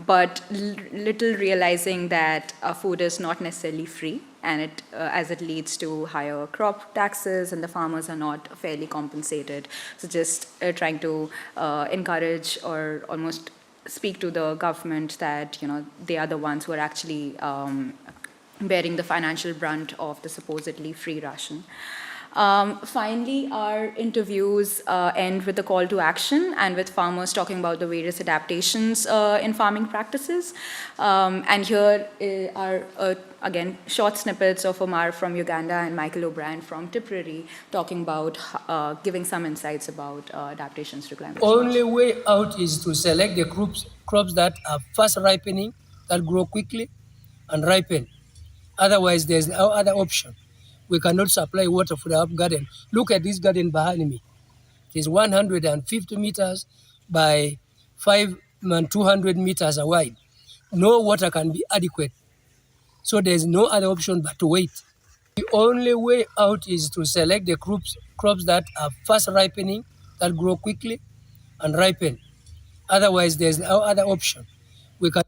but little realizing that food is not necessarily free, and as it leads to higher crop taxes and the farmers are not fairly compensated. So just trying to encourage or almost speak to the government that they are the ones who are actually bearing the financial brunt of the supposedly free ration. Finally, our interviews end with a call to action and with farmers talking about the various adaptations in farming practices. And here are, again, short snippets of Omar from Uganda and Michael O'Brien from Tipperary talking about, giving some insights about adaptations to climate change. Only way out is to select the crops that are fast ripening, that grow quickly and ripen. Otherwise, there's no other option. We cannot supply water for our garden. Look at this garden behind me. It is 150 meters by 200 meters wide. No water can be adequate. So there's no other option but to wait. The only way out is to select the crops that are fast ripening, that grow quickly and ripen. Otherwise, there's no other option. We can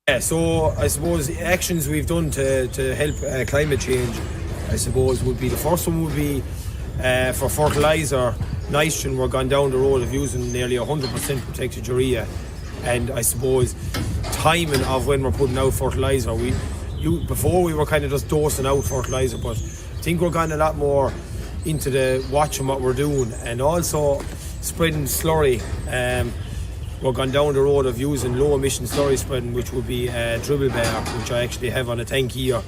Yeah, so I suppose the actions we've done to help climate change, I suppose, would be the first one would be for fertiliser, nitrogen. We're gone down the road of using nearly 100% protected urea, and I suppose timing of when we're putting out fertiliser. Before we were kind of just dosing out fertiliser, but I think we're going a lot more into the watching what we're doing, and also spreading slurry. We're gone down the road of using low emission slurry spreading, which would be dribble bar, which I actually have on a tank here,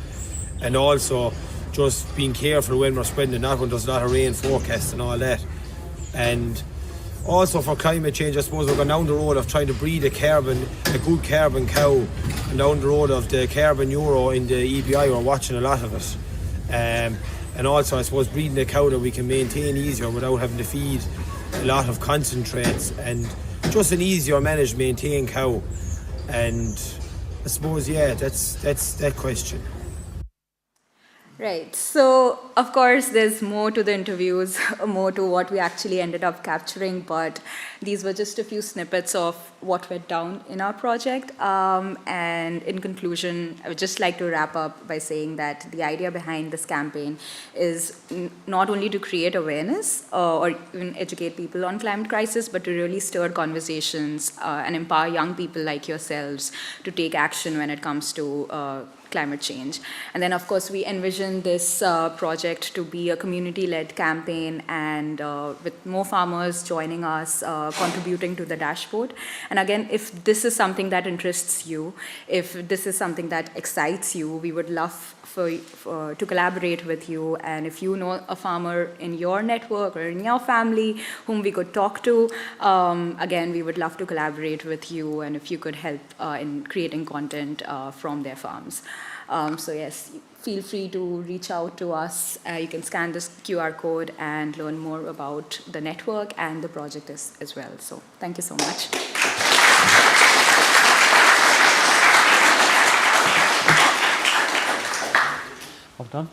and also just being careful when we're spreading it, not when there's not a rain forecast and all that. And also for climate change, I suppose we're going down the road of trying to breed a good carbon cow, and down the road of the carbon euro in the EPI, we're watching a lot of it. And also I suppose breeding a cow that we can maintain easier without having to feed a lot of concentrates, and just an easier managed, maintained cow. And I suppose, yeah, that's that question. Right. So, of course, there's more to the interviews, more to what we actually ended up capturing, but these were just a few snippets of what went down in our project. And in conclusion, I would just like to wrap up by saying that the idea behind this campaign is not only to create awareness or even educate people on climate crisis, but to really stir conversations and empower young people like yourselves to take action when it comes to climate change. And then, of course, we envision this project to be a community-led campaign, and with more farmers joining us, contributing to the dashboard. And again, if this is something that interests you, if this is something that excites you, we would love to collaborate with you. And if you know a farmer in your network or in your family whom we could talk to, again, we would love to collaborate with you, and if you could help in creating content from their farms. So yes, feel free to reach out to us. You can scan this QR code and learn more about the network and the project as well. So thank you so much. All done?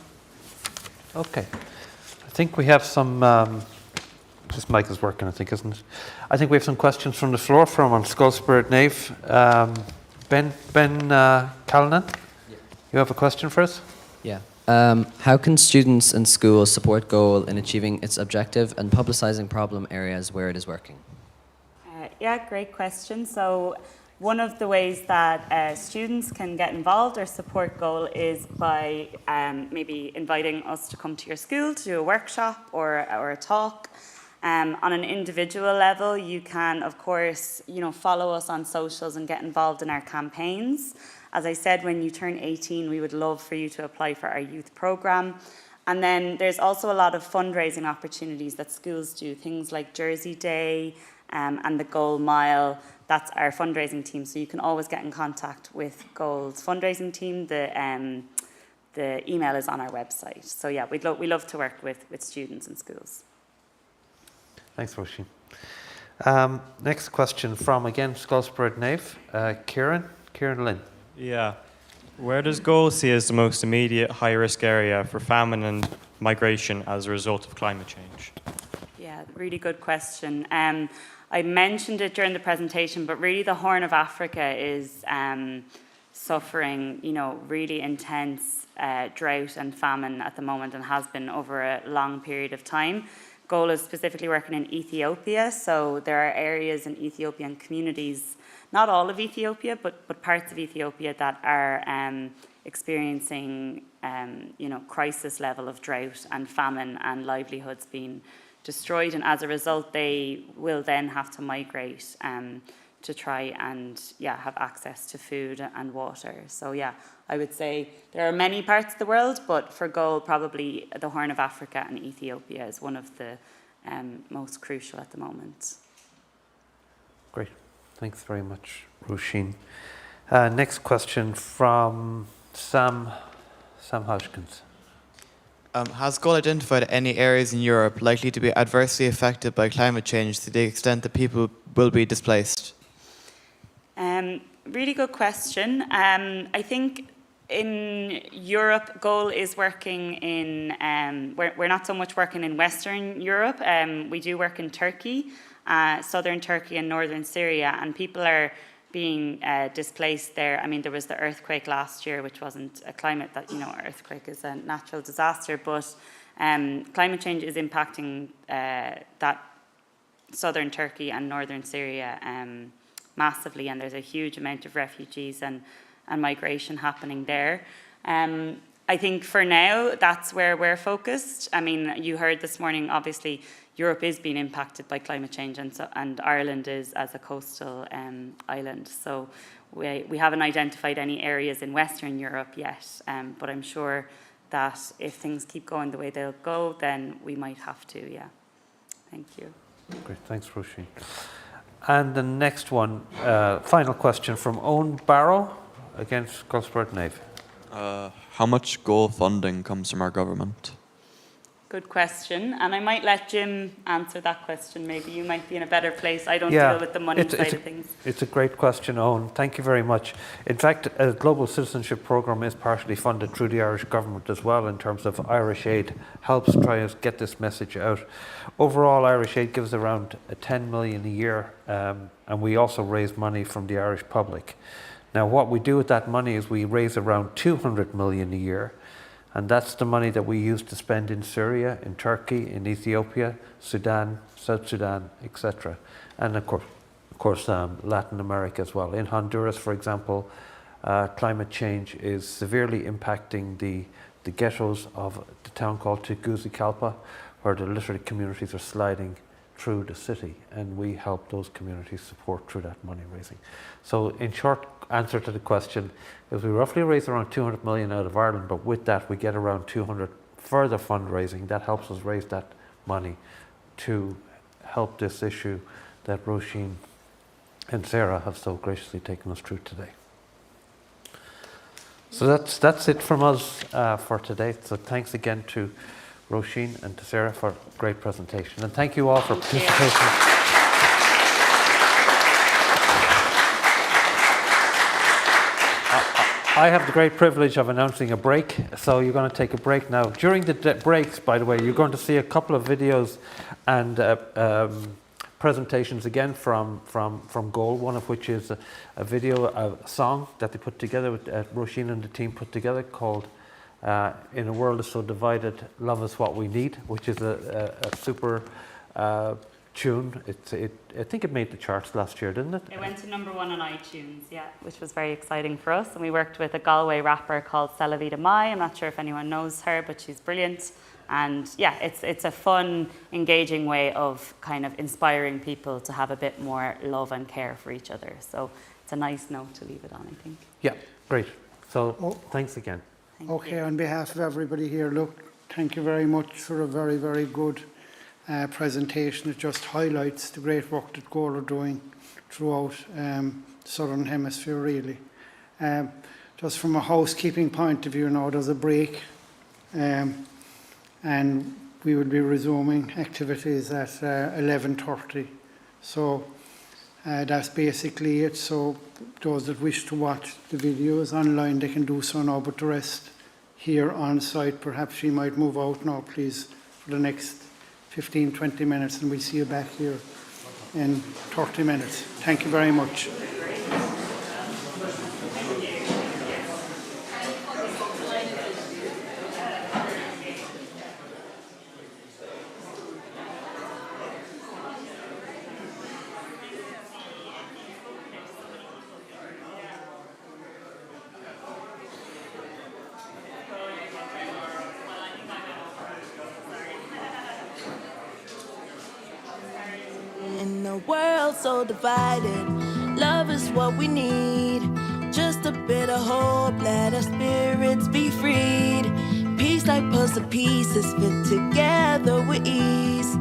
Okay. I think we have some, this mic is working, I think, isn't it? I think we have some questions from the floor from on Skull Spirit Nave. Ben Callanan, you have a question for us? Yeah. How can students and schools support GOAL in achieving its objective and publicising problem areas where it is working? Yeah, great question. So one of the ways that students can get involved or support GOAL is by maybe inviting us to come to your school to do a workshop or a talk. On an individual level, you can, of course, follow us on socials and get involved in our campaigns. As I said, when you turn 18, we would love for you to apply for our youth programme. And then there's also a lot of fundraising opportunities that schools do, things like Jersey Day and the GOAL Mile. That's our fundraising team, so you can always get in contact with GOAL's fundraising team. The email is on our website. So yeah, we love to work with students and schools. Thanks, Roisin. Next question from, again, Skull Spirit Nave, Kieran Lynn. Yeah. Where does GOAL see as the most immediate high-risk area for famine and migration as a result of climate change? Yeah, really good question. I mentioned it during the presentation, but really the Horn of Africa is suffering, really intense drought and famine at the moment, and has been over a long period of time. GOAL is specifically working in Ethiopia, so there are areas in Ethiopian communities, not all of Ethiopia, but parts of Ethiopia that are experiencing, crisis level of drought and famine and livelihoods being destroyed. And as a result, they will then have to migrate to try and, have access to food and water. So, I would say there are many parts of the world, but for GOAL, probably the Horn of Africa and Ethiopia is one of the most crucial at the moment. Great. Thanks very much, Roisin. Next question from Sam Hodgkins. Has GOAL identified any areas in Europe likely to be adversely affected by climate change to the extent that people will be displaced? Really good question. I think in Europe, GOAL is working in, we're not so much working in Western Europe. We do work in Turkey, southern Turkey and northern Syria, and people are being displaced there. I mean, there was the earthquake last year, which wasn't a climate that, earthquake is a natural disaster, but climate change is impacting that southern Turkey and northern Syria massively, and there's a huge amount of refugees and migration happening there. I think for now, that's where we're focused. I mean, you heard this morning, obviously, Europe is being impacted by climate change, and Ireland is as a coastal island. So we haven't identified any areas in Western Europe yet, but I'm sure that if things keep going the way they'll go, then we might have to, yeah. Thank you. Great, thanks, Roisin. And the next one, final question from Owen Barrow against Gulfsport Nave. How much goal funding comes from our government? Good question, and I might let Jim answer that question. Maybe you might be in a better place. I don't deal with the money side of things. It's a great question, Owen. Thank you very much. In fact, a global citizenship programme is partially funded through the Irish government as well, in terms of Irish Aid helps try and get this message out. Overall, Irish Aid gives around 10 million a year, and we also raise money from the Irish public. Now, what we do with that money is we raise around 200 million a year, and that's the money that we use to spend in Syria, in Turkey, in Ethiopia, Sudan, South Sudan, etc. And of course, Latin America as well. In Honduras, for example, climate change is severely impacting the ghettos of the town called Tegucigalpa, where the literary communities are sliding through the city, and we help those communities support through that money raising. So in short answer to the question is we roughly raise around 200 million out of Ireland, but with that we get around 200 further fundraising that helps us raise that money to help this issue that Roisin and Sarah have so graciously taken us through today. So that's it from us for today. So thanks again to Roisin and to Sarah for a great presentation. And thank you all for participating. I have the great privilege of announcing a break, so you're going to take a break now. During the breaks, by the way, you're going to see a couple of videos and presentations again from Goal, one of which is a video, a song that they put together, Roisin and the team put together, called In a World So Divided, Love Is What We Need, which is a super tune. I think it made the charts last year, didn't it? It went to #1 on iTunes, yeah, which was very exciting for us. And we worked with a Galway rapper called Celavita Mai. I'm not sure if anyone knows her, but she's brilliant. And yeah, it's a fun, engaging way of kind of inspiring people to have a bit more love and care for each other. So it's a nice note to leave it on, I think. Yeah, great. So thanks again. Okay, on behalf of everybody here, look, thank you very much for a very, very good presentation. It just highlights the great work that Goal are doing throughout the Southern Hemisphere, really. Just from a housekeeping point of view now, there's a break, and we will be resuming activities at 11:30. So that's basically it. So those that wish to watch the videos online, they can do so now, but the rest here on site, perhaps you might move out now, please, for the next 15-20 minutes, and we'll see you back here in 30 minutes. Thank you very much. In a world so divided, love is what we need. Just a bit of hope, let our spirits be freed. Peace like puzzle pieces fit together with ease.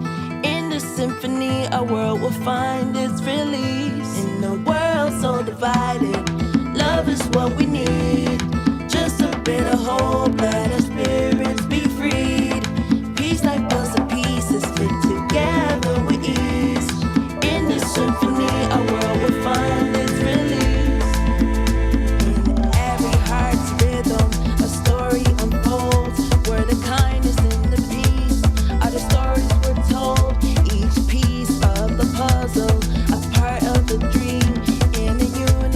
In the symphony, our world will find its release. In a world so divided, love is what we need. Just a bit of hope, let our spirits be freed. Peace like puzzle pieces fit together with ease. In the symphony, our world will find its release. In every heart's rhythm, a story unfolds, where the kindness and the peace are the stories we're told. Each piece of the puzzle, a part of the dream, in a unity.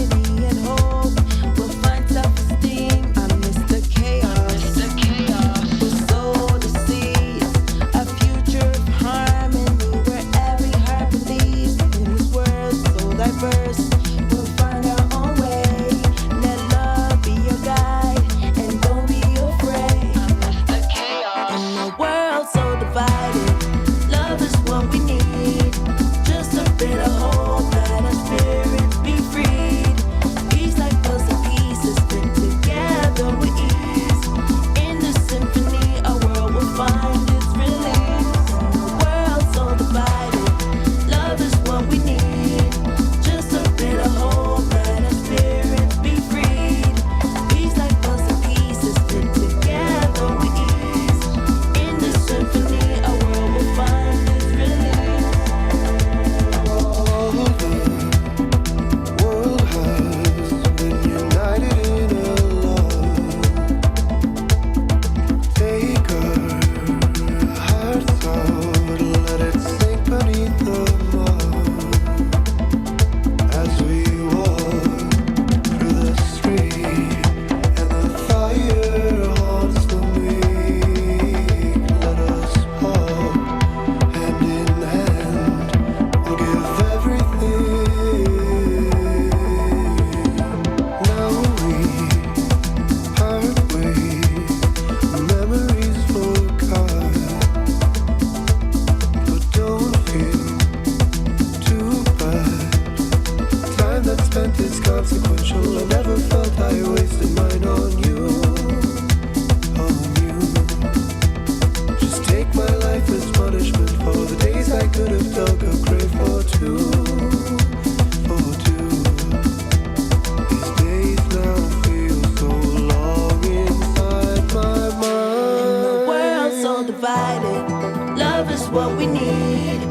divided. Love is what we need.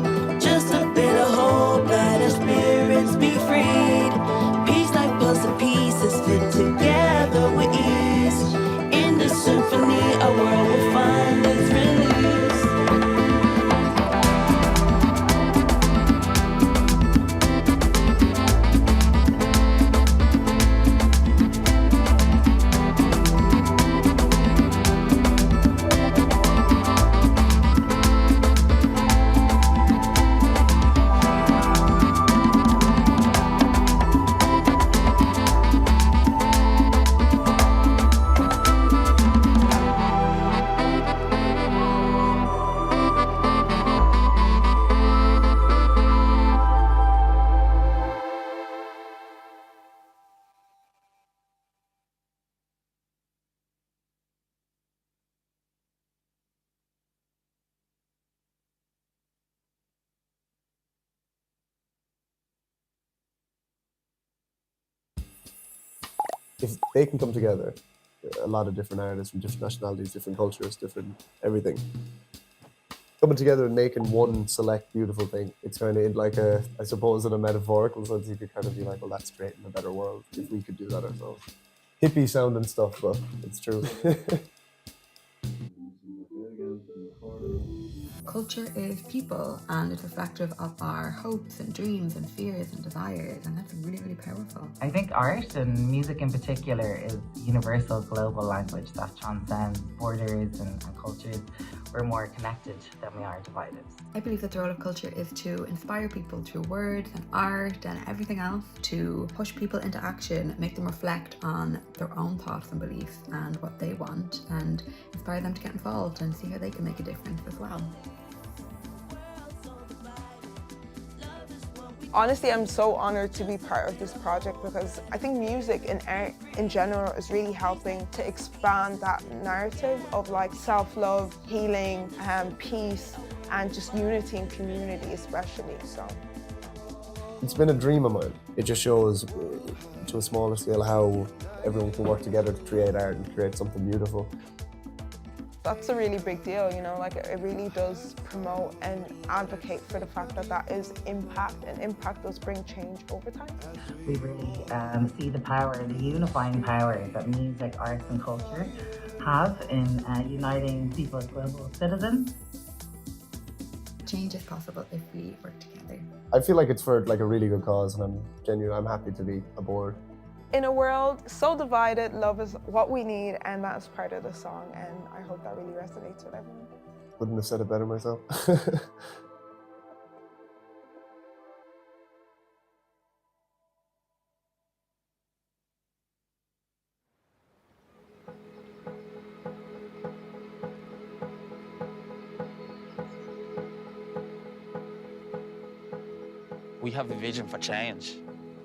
Just a bit of hope, let our spirits be freed. Peace like puzzle pieces fit together with ease. In the symphony, our world will find its release. If they can come together, a lot of different artists from different nationalities, different cultures, different everything, coming together and making one select beautiful thing, it's kind of like a, I suppose in a metaphorical sense, you could kind of be like, well, that's creating a better world if we could do that ourselves. Hippie sounding stuff, but it's true. Culture is people, and it's reflective of our hopes and dreams and fears and desires, and that's really, really powerful. I think art and music in particular is universal global language that transcends borders and cultures. We're more connected than we are divided. I believe that the role of culture is to inspire people through words and art and everything else, to push people into action, make them reflect on their own thoughts and beliefs and what they want, and inspire them to get involved and see how they can make a difference as well. Honestly, I'm so honoured to be part of this project because I think music and art in general is really helping to expand that narrative of like self-love, healing, peace, and just unity and community especially. So It's been a dream of mine. It just shows to a smaller scale how everyone can work together to create art and create something beautiful. that's a really big deal, you know, like it really does promote and advocate for the fact that that is impact, and impact does bring change over time. We really see the power, the unifying power that music, arts and culture have in uniting people as global citizens. Change is possible if we work together. I feel like it's for like a really good cause, and I'm happy to be aboard. In a world so divided, love is what we need, and that's part of the song, and I hope that really resonates with everyone. Couldn't have said it better myself. We have a vision for change,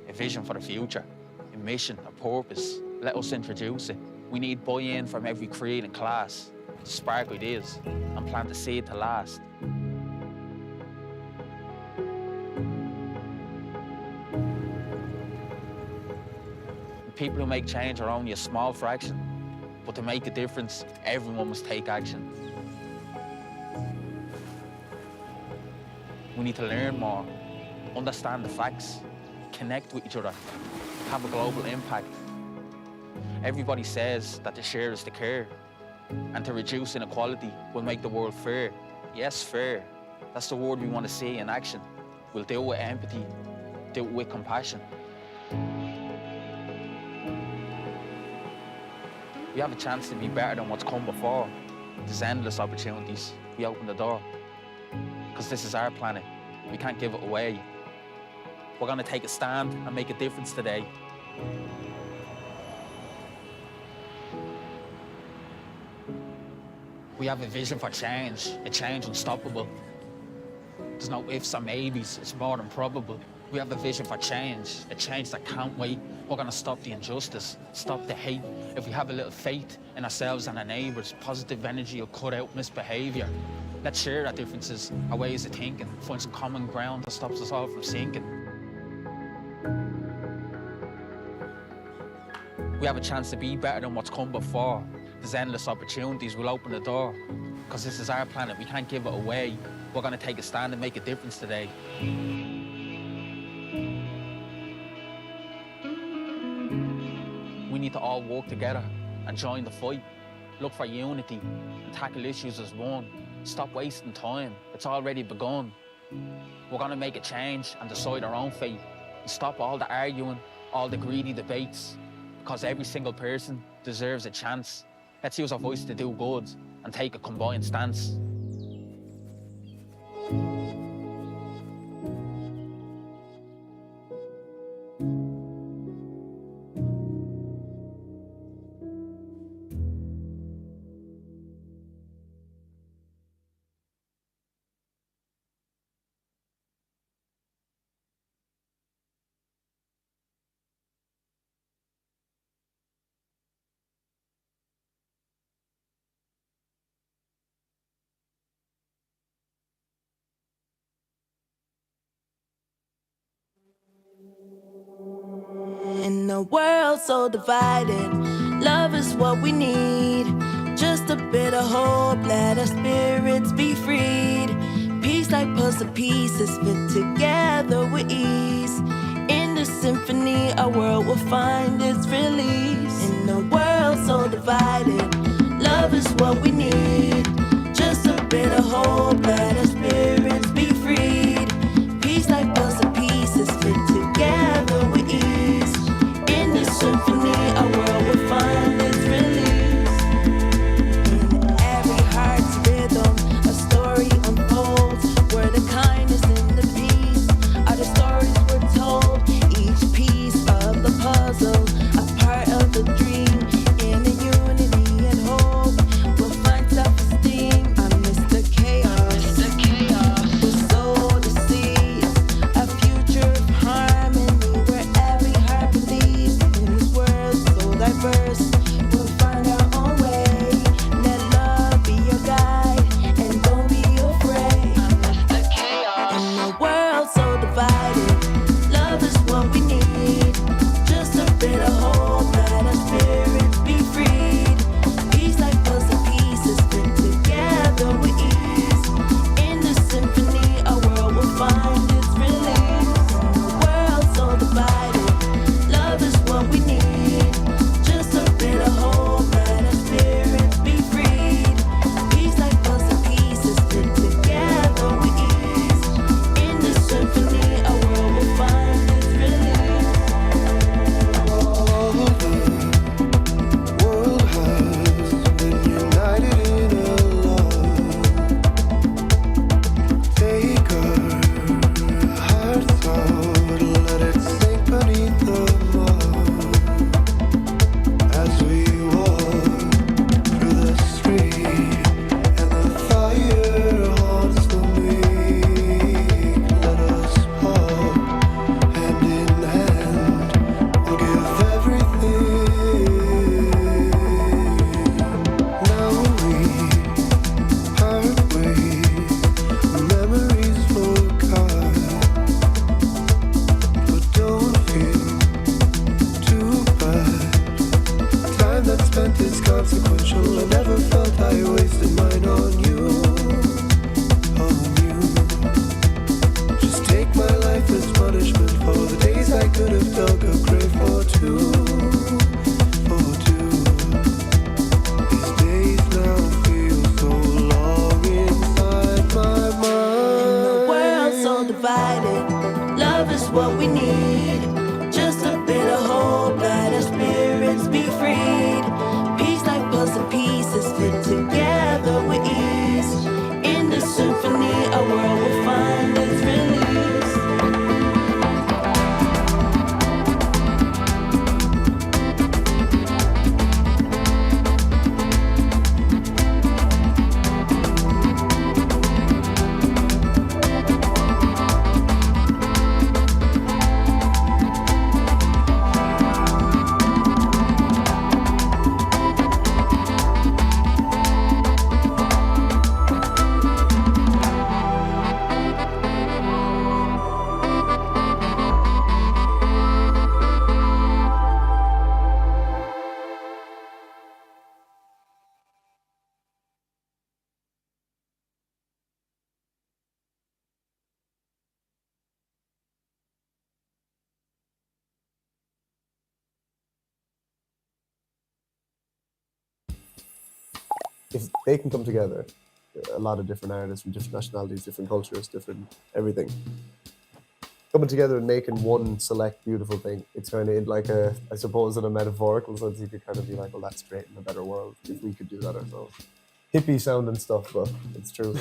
a vision for the future, a mission, a purpose. Let us introduce it. We need buy-in from every creed and class to spark ideas and plant the seed to last. The people who make change are only a small fraction, but to make a difference, everyone must take action. We need to learn more, understand the facts, connect with each other, have a global impact. Everybody says that the share is the care, and to reduce inequality will make the world fair. Yes, fair. That's the word we want to see in action. We'll do it with empathy, do it with compassion. We have a chance to be better than what's come before. There's endless opportunities. We open the door. Because this is our planet. We can't give it away. We're going to take a stand and make a difference today. We have a vision for change, a change unstoppable. There's no ifs or maybes, it's more than probable. We have a vision for change, a change that can't wait. We're going to stop the injustice, stop the hate. If we have a little faith in ourselves and our neighbours, positive energy will cut out misbehaviour. Let's share our differences, our ways of thinking, find some common ground that stops us all from sinking. We have a chance to be better than what's come before. There's endless opportunities, we'll open the door. because this is our planet. We can't give it away. We're going to take a stand and make a difference today. We need to all work together and join the fight. Look for unity and tackle issues as one. Stop wasting time. It's already begun. We're going to make a change and decide our own fate. And stop all the arguing, all the greedy debates, because every single person deserves a chance. Let's use our voice to do good and take a combined stance. In a world so divided, love is what we need. Just a bit of hope, let our spirits be freed. Peace like puzzle pieces fit together with ease. In the symphony, our world will find its release. In a world so divided, love is what we need. Just a bit of hope, let our spirits be freed. Peace like puzzle pieces fit together with ease. In the symphony, our world will find its release. In every heart's rhythm, a story unfolds, where the kindness and the peace are the stories we're told. Each piece of the puzzle, a part of the dream. In the unity and hope, we'll find self-esteem. Amidst the chaos, we'll sow the seeds, a future of harmony where every heart believes. In this world so diverse, we'll find our own way. Let love be your guide, and don't be afraid. Amidst the chaos, in a world so divided, love is what we need. Just a bit of hope, let our spirits be freed. Peace like puzzle pieces fit together with ease. In the symphony, our world will find its release. In a world so divided, love is what we need. Just a bit of hope, let our spirits be freed. Peace like puzzle pieces fit together with ease. In the symphony, our world will find its release. All the world has been united in a love. Take our hearts out, let it sink beneath the mud. As we walk through the street and the fire haunts the meek, let us walk hand in hand. We'll give everything. Now we part ways, memories forgot. But don't feel too bad. Time that's spent is consequential. I never felt I wasted mine on you. On you. Just take my life as punishment for the days I could have dug a grave for two. For two. These days now feel so long inside my mind. In a world so divided, love is what we need. Just a bit of hope, let our spirits be freed. Peace like puzzle pieces fit together with ease. In the symphony, our world will find its release. if they can come together, a lot of different artists from different nationalities, different cultures, different everything, coming together and making one select beautiful thing, it's kind of like a, I suppose in a metaphorical sense, you could kind of be like, well, that's creating a better world if we could do that ourselves. Hippie sounding stuff, but it's true.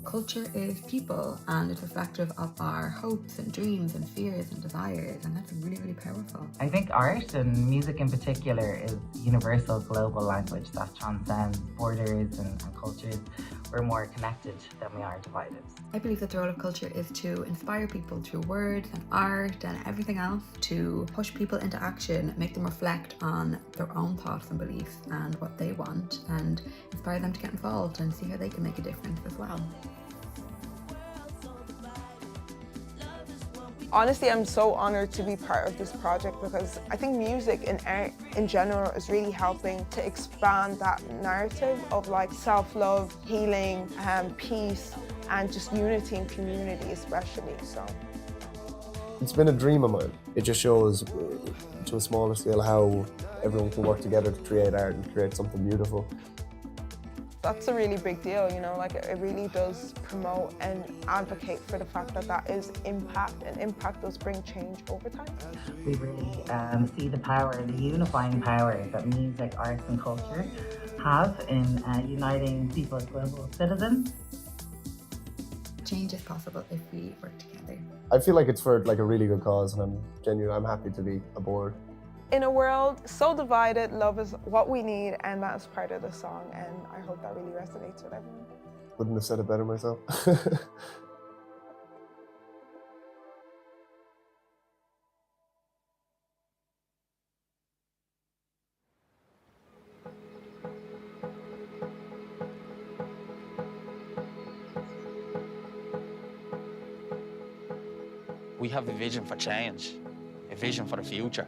Culture is people and it's reflective of our hopes and dreams and fears and desires, and that's really, really powerful. I think art and music in particular is universal global language that transcends borders and cultures. We're more connected than we are divided. I believe that the role of culture is to inspire people through words and art and everything else, to push people into action, make them reflect on their own thoughts and beliefs and what they want, and inspire them to get involved and see how they can make a difference as well. Honestly, I'm so honoured to be part of this project because I think music and art in general is really helping to expand that narrative of like self-love, healing, peace, and just unity and community especially. So It's been a dream of mine. It just shows to a smaller scale how everyone can work together to create art and create something beautiful. that's a really big deal, you know, like it really does promote and advocate for the fact that that is impact, and impact does bring change over time. We really see the power, the unifying power that music, arts and culture have in uniting people as global citizens. Change is possible if we work together. I feel like it's for like a really good cause, and I'm happy to be aboard. In a world so divided, love is what we need, and that's part of the song, and I hope that really resonates with everyone. Wouldn't have said it better myself. We have a vision for change, a vision for the future,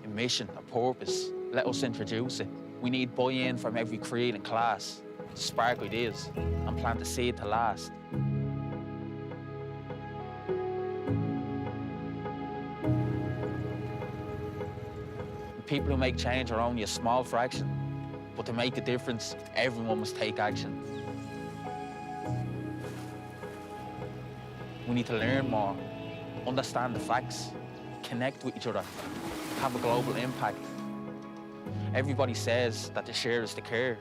a mission, a purpose. Let us introduce it. We need buy-in from every creed and class to spark ideas and plant the seed to last. The people who make change are only a small fraction, but to make a difference, everyone must take action. We need to learn more, understand the facts, connect with each other, have a global impact. Everybody says that to share is to care,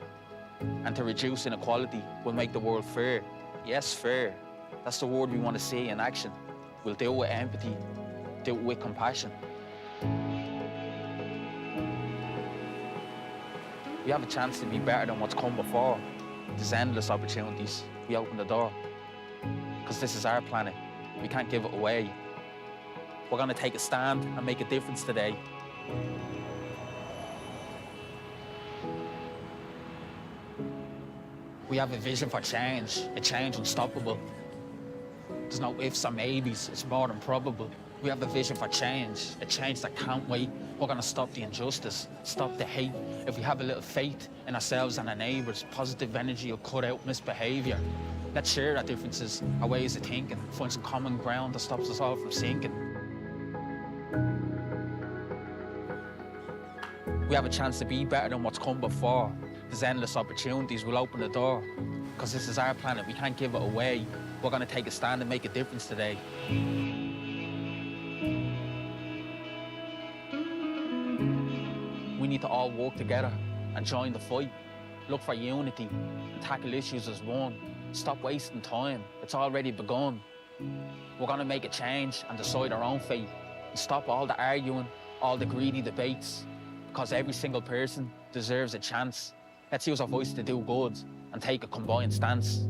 and to reduce inequality will make the world fair. Yes, fair. That's the word we want to see in action. We'll do it with empathy, do it with compassion. We have a chance to be better than what's come before. There's endless opportunities. We open the door. Because this is our planet. We can't give it away. We're going to take a stand and make a difference today. We have a vision for change, a change unstoppable. There's no ifs or maybes, it's more than probable. We have a vision for change, a change that can't wait. We're gonna stop the injustice, stop the hate. If we have a little faith in ourselves and our neighbours, positive energy will cut out misbehaviour. Let's share our differences, our ways of thinking, find some common ground that stops us all from sinking. We have a chance to be better than what's come before. There's endless opportunities, we'll open the door. Because this is our planet, we can't give it away. We're gonna take a stand and make a difference today. We need to all work together and join the fight. Look for unity and tackle issues as one. Stop wasting time, it's already begun. We're gonna make a change and decide our own fate. And stop all the arguing, all the greedy debates. Because every single person deserves a chance. Let's use our voice to do good and take a combined stance.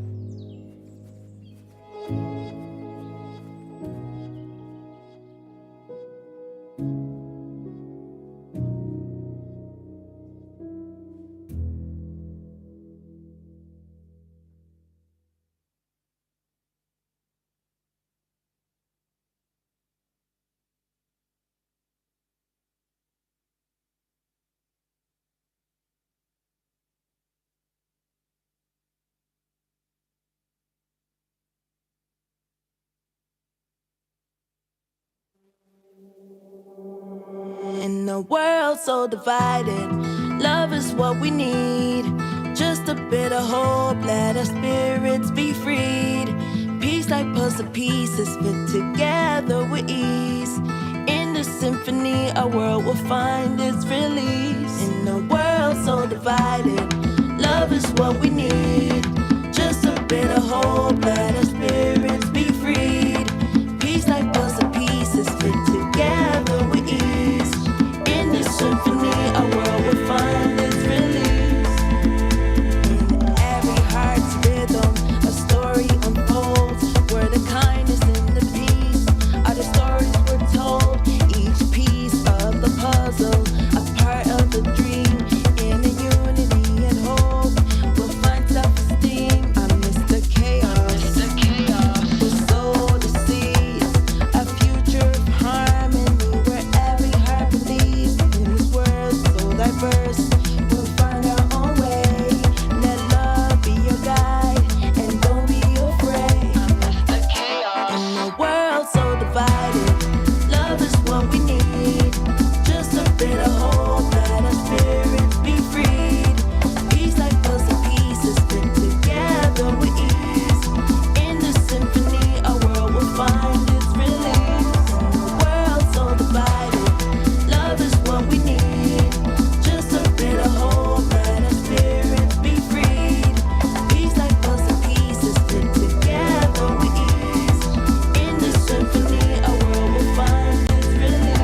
world so divided, love is what we need. Just a bit of hope, let our spirits be freed. Peace like puzzle pieces fit together with ease. In the symphony, our world will find its release. In a world so divided, love is what we need. Just a bit of hope, let our spirits be freed. Peace like puzzle pieces fit together with ease. In this symphony, our world will find its release. In every heart's rhythm, a story unfolds, where the kindness and the peace are the stories we're told. Each piece of the puzzle, a part of the dream. In a unity and hope, we'll find self-esteem. Amidst the chaos, we'll sow the seeds, a future of harmony where every heart believes. In this world so diverse, we'll find our own way. Let love be your guide, and don't be afraid. Amidst the chaos, in a world so divided, love is what we need. Just a bit of hope, let our spirits be freed. Peace like puzzle pieces fit together with ease. In the symphony, our world will find its release. In a world so divided, love is what we need. Just a bit of hope, let our spirits be freed. Peace like puzzle pieces fit together with ease. In the symphony, our world will find its release.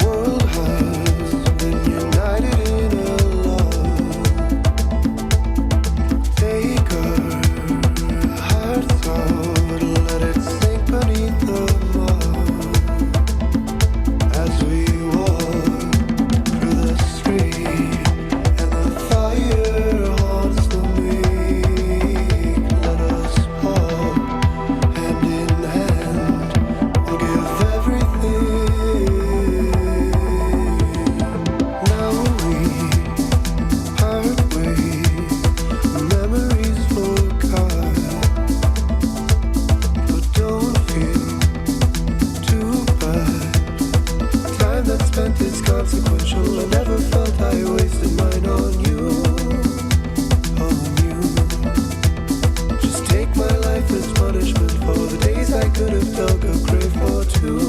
World has been united in a love. Take our hearts out, let it sink beneath the mud. As we walk through the street and the fire haunts the meek, let us walk hand in hand. We'll give everything. Now we part ways, memories forgot. But don't feel too bad. Time that's spent is consequential. I never felt I wasted mine on you. Just take my life as punishment for the days I could have dug a grave for two.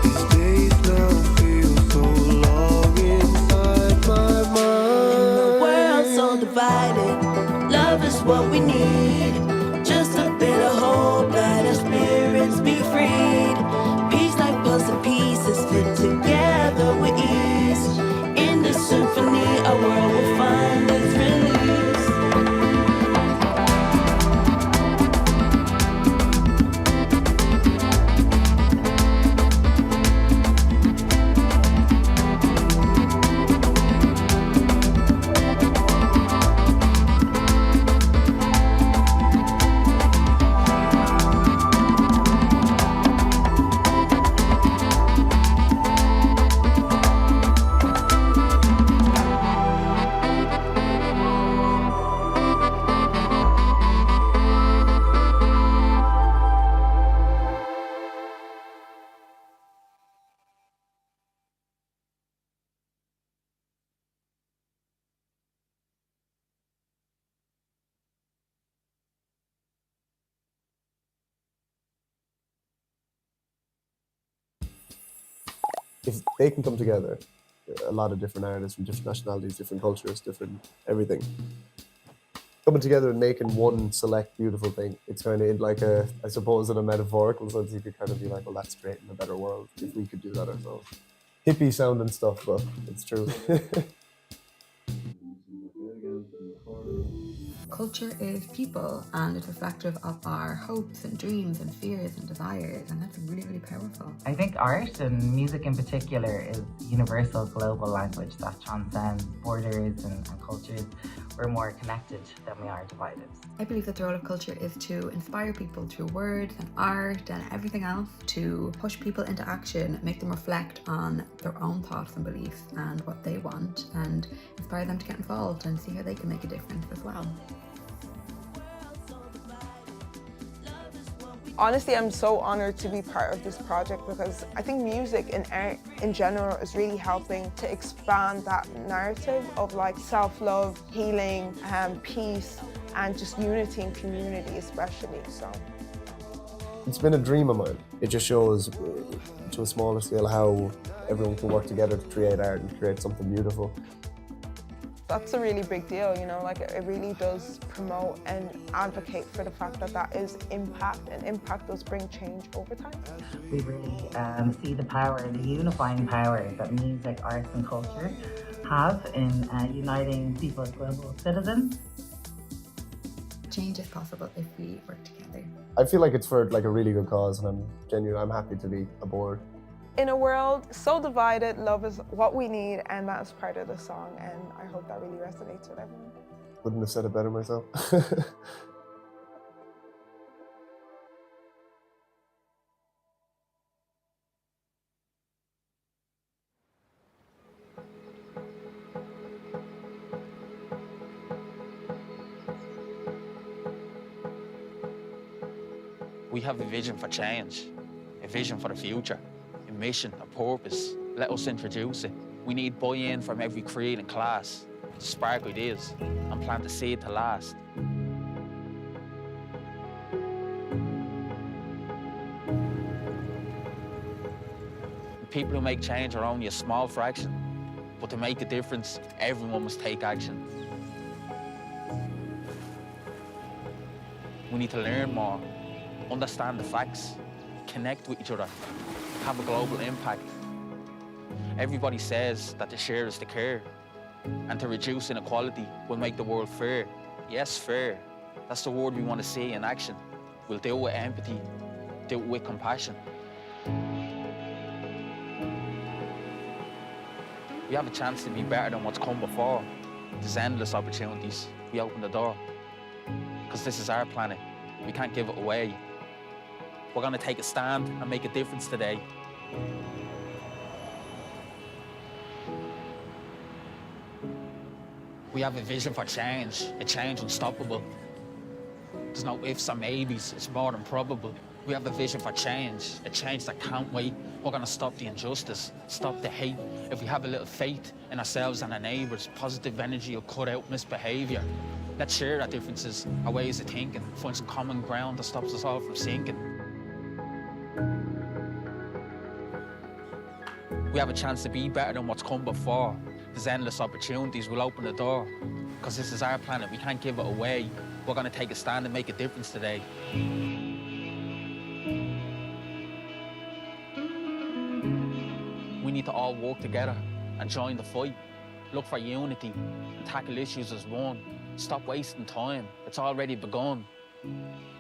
These days now feel so long inside my mind. In a world so divided, love is what we need. Just a bit of hope, let our spirits be freed. Peace like puzzle pieces fit together with ease. In this symphony, our world will find its release. If they can come together, a lot of different artists from different nationalities, different cultures, different everything, coming together and making one select beautiful thing. It's kind of like a, I suppose in a metaphorical sense, you could kind of be like, well, that's great in a better world if we could do that ourselves. Hippie sounding stuff, but it's true. Culture is people, and it's reflective of our hopes and dreams and fears and desires, and that's really, really powerful. I think art and music in particular is universal global language that transcends borders and cultures. We're more connected than we are divided. I believe that the role of culture is to inspire people through words and art and everything else, to push people into action, make them reflect on their own thoughts and beliefs and what they want, and inspire them to get involved and see how they can make a difference as well. Love is what we Honestly, I'm so honoured to be part of this project because I think music and art in general is really helping to expand that narrative of like self-love, healing, peace, and just unity and community especially. So it's been a dream of mine. It just shows to a smaller scale how everyone can work together to create art and create something beautiful. that's a really big deal, you know, like it really does promote and advocate for the fact that that is impact, and impact does bring change over time. We really see the power, the unifying power that music, arts and culture have in uniting people as global citizens. Change is possible if we work together. I feel like it's for like a really good cause, and I'm happy to be aboard. In a world so divided, love is what we need, and that's part of the song, and I hope that really resonates with everyone. Couldn't have said it better myself. We have a vision for change, a vision for the future, a mission, a purpose. Let us introduce it. We need buy-in from every creed and class to spark ideas and plant the seed to last. The people who make change are only a small fraction, but to make a difference, everyone must take action. We need to learn more, understand the facts, connect with each other, have a global impact. Everybody says that the share is the care, and to reduce inequality will make the world fair. Yes, fair. That's the word we want to see in action. We'll do it with empathy, do it with compassion. We have a chance to be better than what's come before. There's endless opportunities. We open the door. Because this is our planet. We can't give it away. We're going to take a stand and make a difference today. We have a vision for change, a change unstoppable. There's no ifs or maybes, it's more than probable. We have a vision for change, a change that can't wait. We're going to stop the injustice, stop the hate. If we have a little faith in ourselves and our neighbours, positive energy will cut out misbehaviour. Let's share our differences, our ways of thinking, find some common ground that stops us all from sinking. We have a chance to be better than what's come before. There's endless opportunities, we'll open the door. Because this is our planet, we can't give it away. We're going to take a stand and make a difference today. We need to all work together and join the fight. Look for unity and tackle issues as one. Stop wasting time, it's already begun.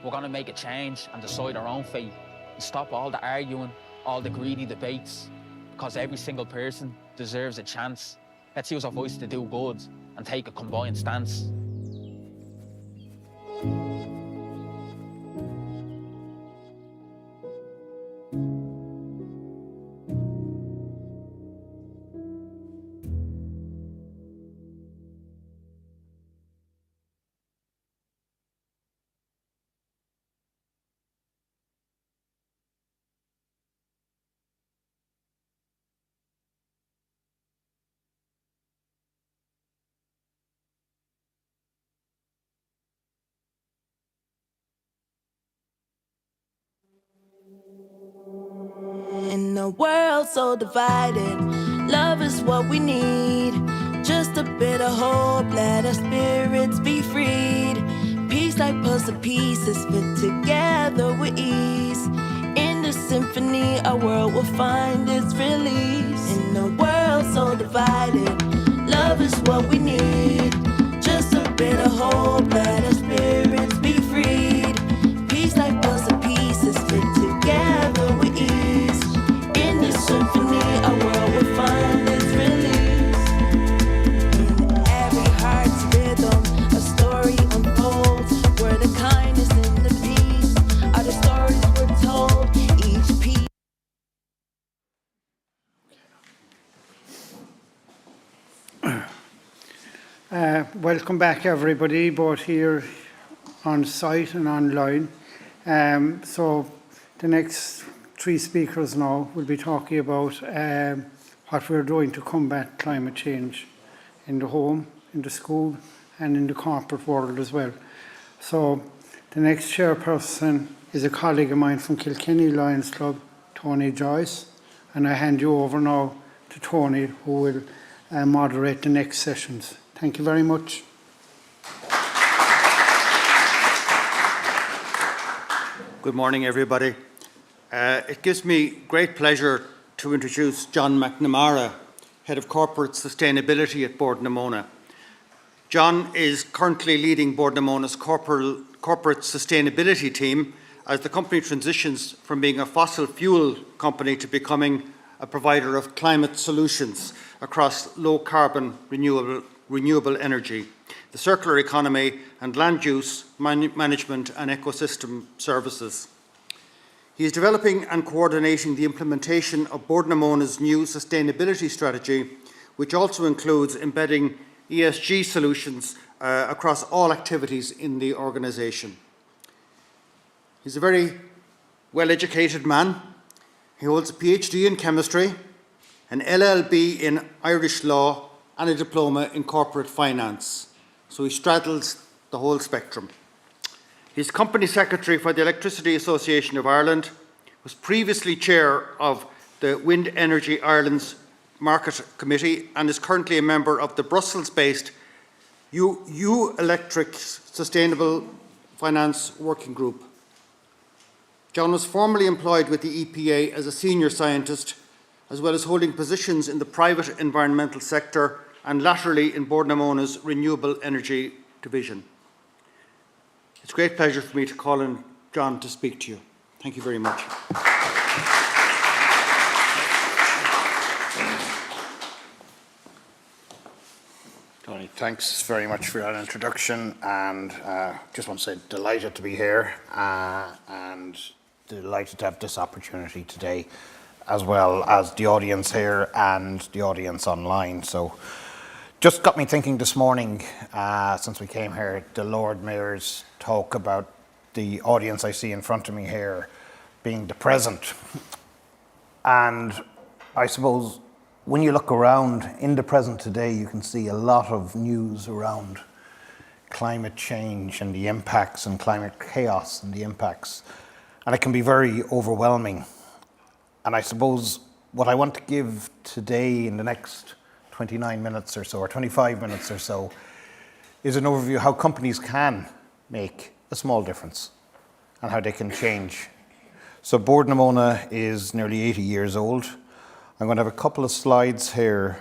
We're going to make a change and decide our own fate. And stop all the arguing, all the greedy debates. Because every single person deserves a chance. Let's use our voice to do good and take a combined stance. In a world so divided, love is what we need. Just a bit of hope, let our spirits be freed. Peace like puzzle pieces fit together with ease. In the symphony, our world will find its release. In a world so divided, love is what we need. Just a bit of hope, let our spirits be freed. Peace like puzzle pieces fit together with ease. In the symphony, our world will find its release. In every heart's rhythm, a story unfolds, where the kindness and the peace are the stories we're told. Each piece. Welcome back, everybody, both here on site and online. So the next three speakers now will be talking about what we're doing to combat climate change in the home, in the school, and in the corporate world as well. So the next chairperson is a colleague of mine from Kilkenny Lions Club, Tony Joyce, and I hand you over now to Tony, who will moderate the next sessions. Thank you very much. Good morning, everybody. It gives me great pleasure to introduce John McNamara, Head of Corporate Sustainability at Bord na Móna. John is currently leading Bord na Móna's corporate sustainability team as the company transitions from being a fossil fuel company to becoming a provider of climate solutions across low carbon renewable energy, the circular economy and land use management and ecosystem services. He is developing and coordinating the implementation of Bord na Móna's new sustainability strategy, which also includes embedding ESG solutions across all activities in the organisation. He's a very well-educated man. He holds a PhD in chemistry, an LLB in Irish law and a diploma in corporate finance. So he straddles the whole spectrum. He's Company Secretary for the Electricity Association of Ireland, was previously Chair of the Wind Energy Ireland's Market Committee and is currently a member of the Brussels-based Electric Sustainable Finance Working Group. John was formerly employed with the EPA as a senior scientist, as well as holding positions in the private environmental sector and latterly in Bord na Móna's renewable energy division. It's a great pleasure for me to call on John to speak to you. Thank you very much. Tony, thanks very much for that introduction, and just want to say delighted to be here and delighted to have this opportunity today, as well as the audience here and the audience online. So just got me thinking this morning, since we came here, the Lord Mayor's talk about the audience I see in front of me here being the present. And I suppose when you look around in the present today, you can see a lot of news around climate change and the impacts and climate chaos and the impacts. And it can be very overwhelming. And I suppose what I want to give today in the next 29 minutes or so, or 25 minutes or so, is an overview of how companies can make a small difference and how they can change. So Bord na Móna is nearly 80 years old. I'm going to have a couple of slides here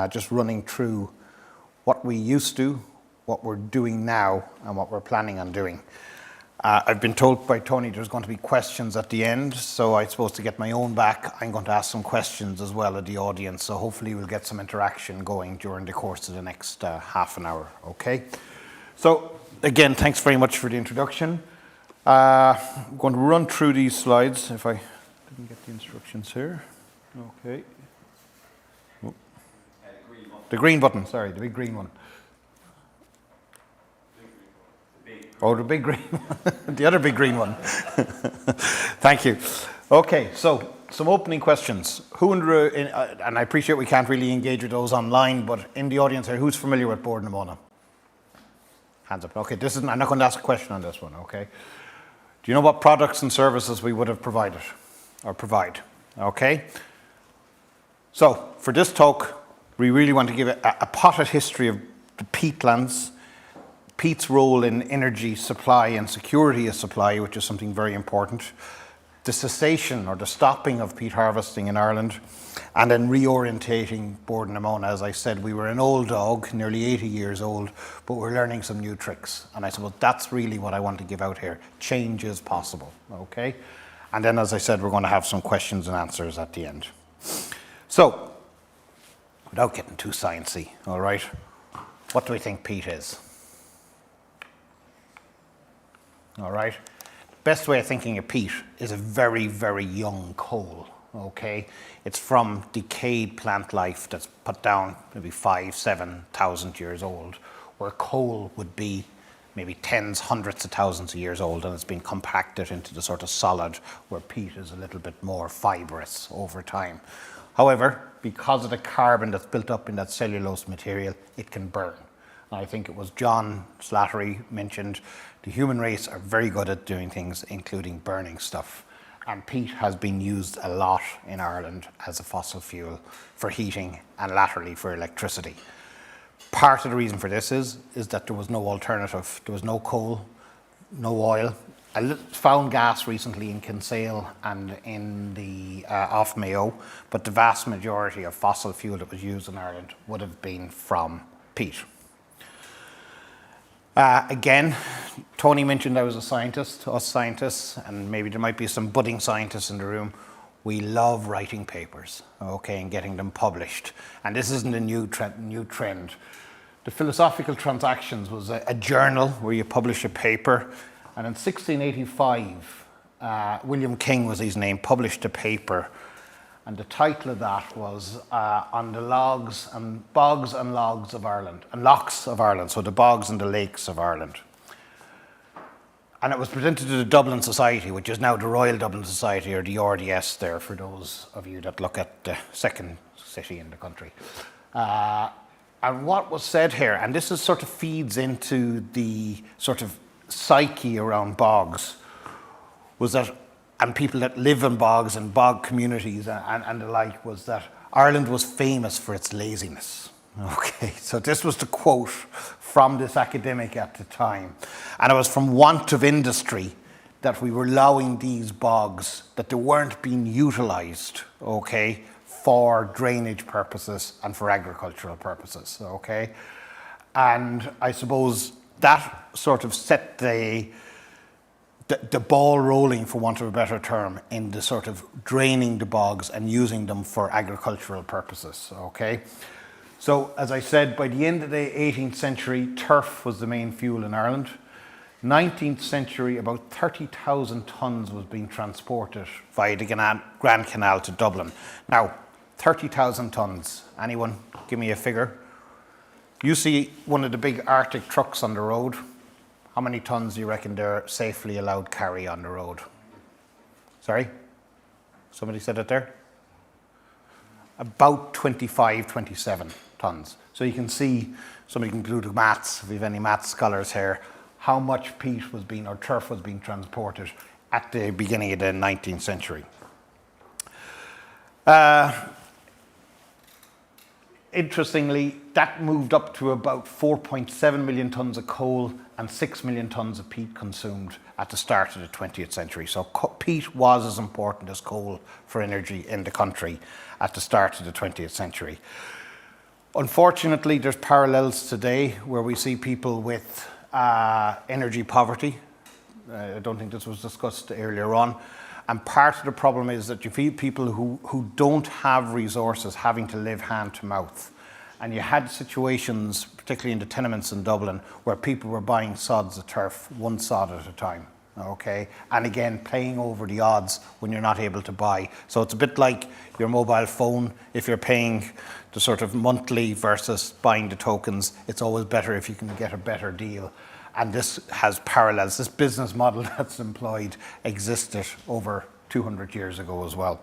just running through what we used to, what we're doing now, and what we're planning on doing. I've been told by Tony there's going to be questions at the end, so I suppose to get my own back, I'm going to ask some questions as well of the audience, so hopefully we'll get some interaction going during the course of the next half an hour, okay? So, again, thanks very much for the introduction. I'm going to run through these slides, if I didn't get the instructions here. Okay. Oh. The green button, sorry, the big green one. Oh, the big green one. The other big green one. Thank you. Okay, so some opening questions. And I appreciate we can't really engage with those online, but in the audience here, who's familiar with Bord na Móna? Hands up. Okay, I'm not going to ask a question on this one, okay? Do you know what products and services we would have provided or provide? Okay? So, for this talk, we really want to give a potted history of the peatlands, peat's role in energy supply and security of supply, which is something very important, the cessation or the stopping of peat harvesting in Ireland, and then reorientating Bord na Móna. As I said, we were an old dog, nearly 80 years old, but we're learning some new tricks. And I suppose that's really what I want to give out here. Change is possible, okay? And then, as I said, we're going to have some questions and answers at the end. So, without getting too sciencey, all right, what do we think peat is? All right, best way of thinking of peat is a very, very young coal, okay? It's from decayed plant life that's put down maybe 5,000 to 7,000 years old, where coal would be maybe tens, hundreds of thousands of years old, and it's been compacted into the sort of solid where peat is a little bit more fibrous over time. However, because of the carbon that's built up in that cellulose material, it can burn. And I think it was John Slattery mentioned the human race are very good at doing things, including burning stuff. And peat has been used a lot in Ireland as a fossil fuel for heating and latterly for electricity. Part of the reason for this is that there was no alternative. There was no coal, no oil. I found gas recently in Kinsale and in the off Mayo, but the vast majority of fossil fuel that was used in Ireland would have been from peat. Again, Tony mentioned I was a scientist, us scientists, and maybe there might be some budding scientists in the room. We love writing papers, okay, and getting them published. And this isn't a new trend. The Philosophical Transactions was a journal where you publish a paper, and in 1685, William King was his name, published a paper, and the title of that was on the bogs and logs of Ireland, and lochs of Ireland, so the bogs and the lakes of Ireland. And it was presented to the Dublin Society, which is now the Royal Dublin Society, or the RDS there, for those of you that look at the second city in the country. And what was said here, and this is sort of feeds into the sort of psyche around bogs, was that, and people that live in bogs and bog communities and the like, was that Ireland was famous for its laziness. Okay, so this was the quote from this academic at the time. And it was from want of industry that we were allowing these bogs, that they weren't being utilised, okay, for drainage purposes and for agricultural purposes, okay? And I suppose that sort of set the ball rolling, for want of a better term, in the sort of draining the bogs and using them for agricultural purposes, okay? So, as I said, by the end of the 18th century, turf was the main fuel in Ireland. 19th century, about 30,000 tonnes was being transported via the Grand Canal to Dublin. Now, 30,000 tonnes. Anyone give me a figure? You see one of the big Arctic trucks on the road. How many tonnes do you reckon they're safely allowed carry on the road? Sorry? Somebody said it there? About 25, 27 tonnes. So you can see, somebody can do the maths, if we have any maths scholars here, how much peat was being, or turf was being transported at the beginning of the 19th century. Interestingly, that moved up to about 4.7 million tonnes of coal and 6 million tonnes of peat consumed at the start of the 20th century. So peat was as important as coal for energy in the country at the start of the 20th century. Unfortunately, there's parallels today where we see people with energy poverty. I don't think this was discussed earlier on. And part of the problem is that you feel people who don't have resources having to live hand to mouth. And you had situations, particularly in the tenements in Dublin, where people were buying sods of turf, one sod at a time, okay? And again, playing over the odds when you're not able to buy. So it's a bit like your mobile phone. If you're paying the sort of monthly versus buying the tokens, it's always better if you can get a better deal. And this has parallels. This business model that's employed existed over 200 years ago as well.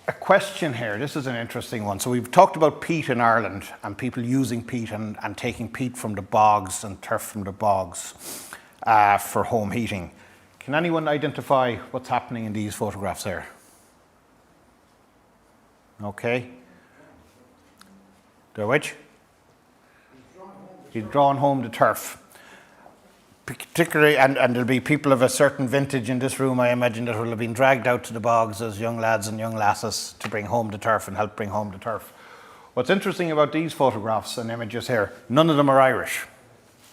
A question here, this is an interesting one. So we've talked about peat in Ireland and people using peat and taking peat from the bogs and turf from the bogs for home heating. Can anyone identify what's happening in these photographs here? Okay. They're which? He's drawn home the turf. Particularly, and there'll be people of a certain vintage in this room, I imagine, that will have been dragged out to the bogs as young lads and young lasses to bring home the turf and help bring home the turf. What's interesting about these photographs and images here, none of them are Irish.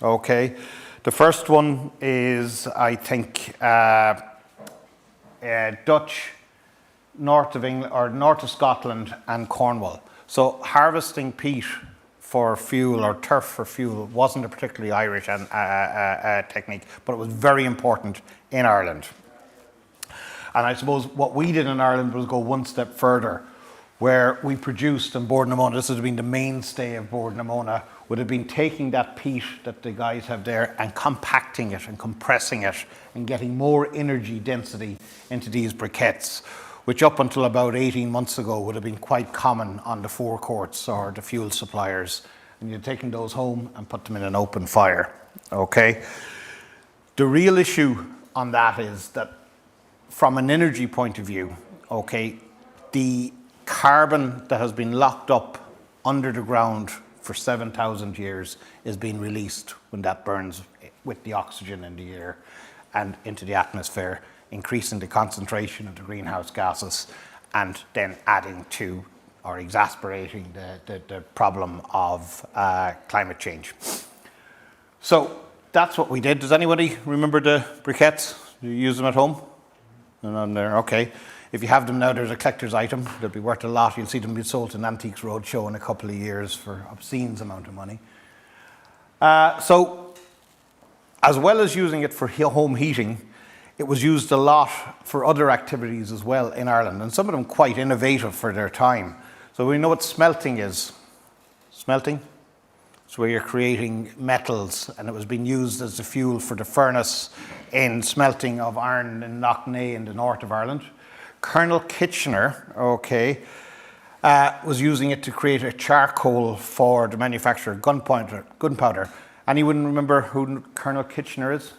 Okay. The first one is, I think, Dutch, north of England, or north of Scotland and Cornwall. So harvesting peat for fuel or turf for fuel wasn't a particularly Irish technique, but it was very important in Ireland. And I suppose what we did in Ireland was go one step further. where we produced in Bord na Móna, this has been the mainstay of Bord na Móna, would have been taking that peat that the guys have there and compacting it and compressing it and getting more energy density into these briquettes, which up until about 18 months ago would have been quite common on the forecourts or the fuel suppliers. And you're taking those home and put them in an open fire, okay? The real issue on that is that from an energy point of view, okay, the carbon that has been locked up under the ground for 7,000 years is being released when that burns with the oxygen in the air and into the atmosphere, increasing the concentration of the greenhouse gases and then adding to or exasperating the problem of climate change. So that's what we did. Does anybody remember the briquettes? Do you use them at home? None on there, okay. If you have them now, there's a collector's item. They'll be worth a lot. You'll see them be sold in Antiques Roadshow in a couple of years for obscene amount of money. So, as well as using it for home heating, it was used a lot for other activities as well in Ireland, and some of them quite innovative for their time. So we know what smelting is. Smelting? It's where you're creating metals, and it was being used as the fuel for the furnace in smelting of iron in Knockney in the north of Ireland. Colonel Kitchener, okay, was using it to create a charcoal for the manufacture of gunpowder. Anyone remember who Colonel Kitchener is?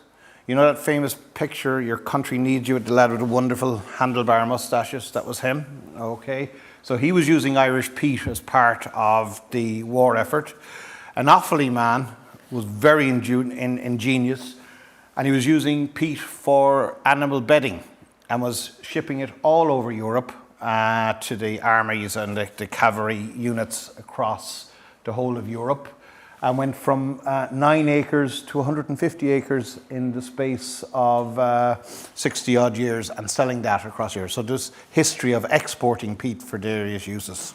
You know that famous picture, Your Country Needs You, with the lad with the wonderful handlebar moustaches? That was him, okay. So he was using Irish peat as part of the war effort. An Offaly man was very ingenious, and he was using peat for animal bedding and was shipping it all over Europe to the armies and the cavalry units across the whole of Europe, and went from 9 acres to 150 acres in the space of 60 odd years, and selling that across Europe. So there's history of exporting peat for various uses.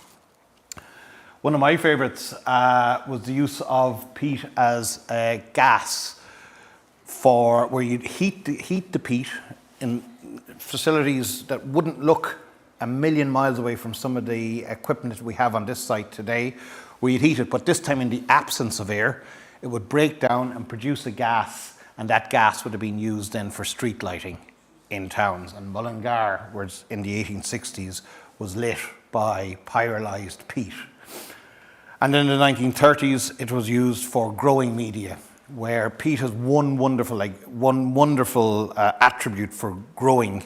One of my favourites was the use of peat as a gas for where you'd heat the peat in facilities that wouldn't look a million miles away from some of the equipment that we have on this site today, where you'd heat it, but this time in the absence of air, it would break down and produce a gas, and that gas would have been used then for street lighting in towns. And Mullingar, where it's in the 1860s, was lit by pyrolyzed peat. And then in the 1930s, it was used for growing media, where peat has one wonderful attribute for growing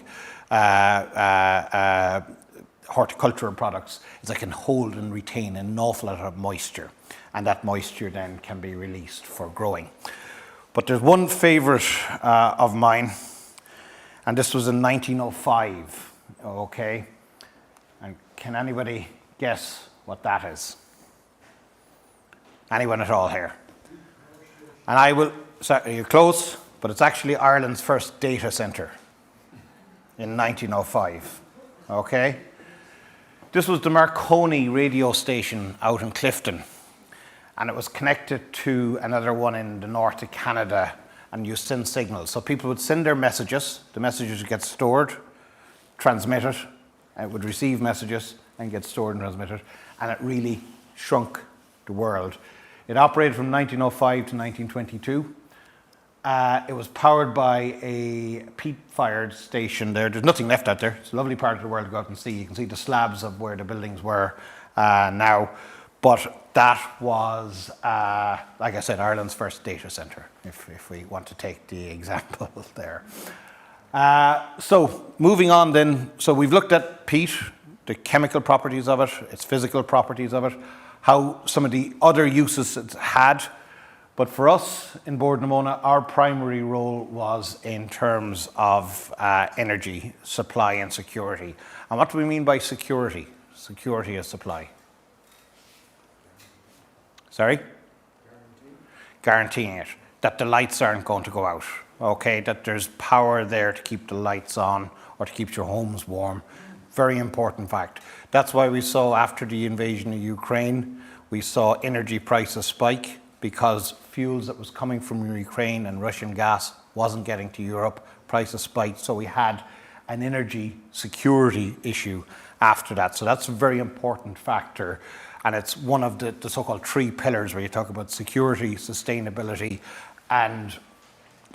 horticultural products, is it can hold and retain an awful lot of moisture, and that moisture then can be released for growing. But there's one favourite of mine, and this was in 1905, okay? And can anybody guess what that is? Anyone at all here? And I will, sorry, you're close, but it's actually Ireland's first data centre in 1905, okay? This was the Marconi radio station out in Clifton, and it was connected to another one in the north of Canada, and you send signals. So people would send their messages, the messages would get stored, transmitted, and it would receive messages and get stored and transmitted, and it really shrunk the world. It operated from 1905 to 1922. It was powered by a peat-fired station there. There's nothing left out there. It's a lovely part of the world to go out and see. You can see the slabs of where the buildings were now. But that was, like I said, Ireland's first data centre, if we want to take the example there. So moving on then, so we've looked at peat, the chemical properties of it, its physical properties of it, how some of the other uses it's had. But for us in Bord na Móna, our primary role was in terms of energy supply and security. And what do we mean by security? Security of supply. Sorry? Guaranteeing it. That the lights aren't going to go out. Okay, that there's power there to keep the lights on or to keep your homes warm. Very important fact. That's why we saw after the invasion of Ukraine, we saw energy prices spike, because fuels that was coming from Ukraine and Russian gas wasn't getting to Europe, prices spiked. So we had an energy security issue after that. So that's a very important factor. And it's one of the so-called 3 pillars where you talk about security, sustainability, and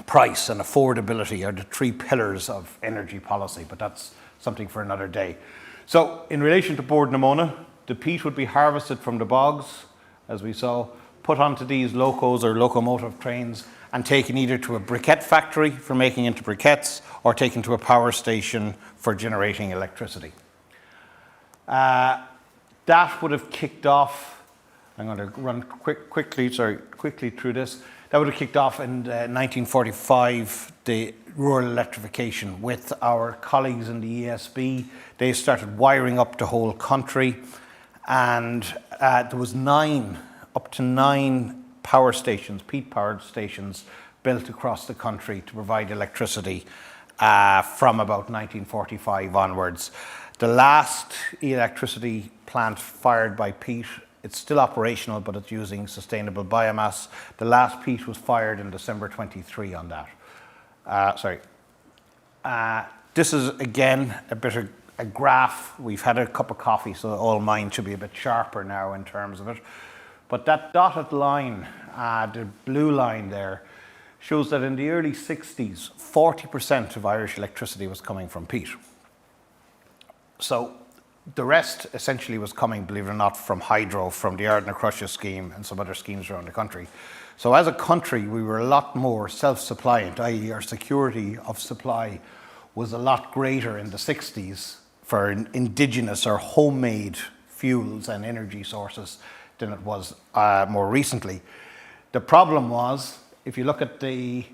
price and affordability are the 3 pillars of energy policy, but that's something for another day. So in relation to Bord na Móna, the peat would be harvested from the bogs, as we saw, put onto these locos or locomotive trains and taken either to a briquette factory for making into briquettes or taken to a power station for generating electricity. That would have kicked off, I'm going to run quickly through this. That would have kicked off in 1945, the rural electrification with our colleagues in the ESB. They started wiring up the whole country, and there was up to 9 power stations, peat powered stations, built across the country to provide electricity from about 1945 onwards. The last electricity plant fired by peat, it's still operational, but it's using sustainable biomass. The last peat was fired in December 23 on that. This is, again, a graph. We've had a cup of coffee, so all mine should be a bit sharper now in terms of it. But that dotted line, the blue line there, shows that in the early 60s, 40% of Irish electricity was coming from peat. So the rest essentially was coming, believe it or not, from hydro, from the Ardna Crusher scheme and some other schemes around the country. So as a country, we were a lot more self-suppliant, i.e. our security of supply was a lot greater in the 60s for indigenous or homemade fuels and energy sources than it was more recently. The problem was, if you look at the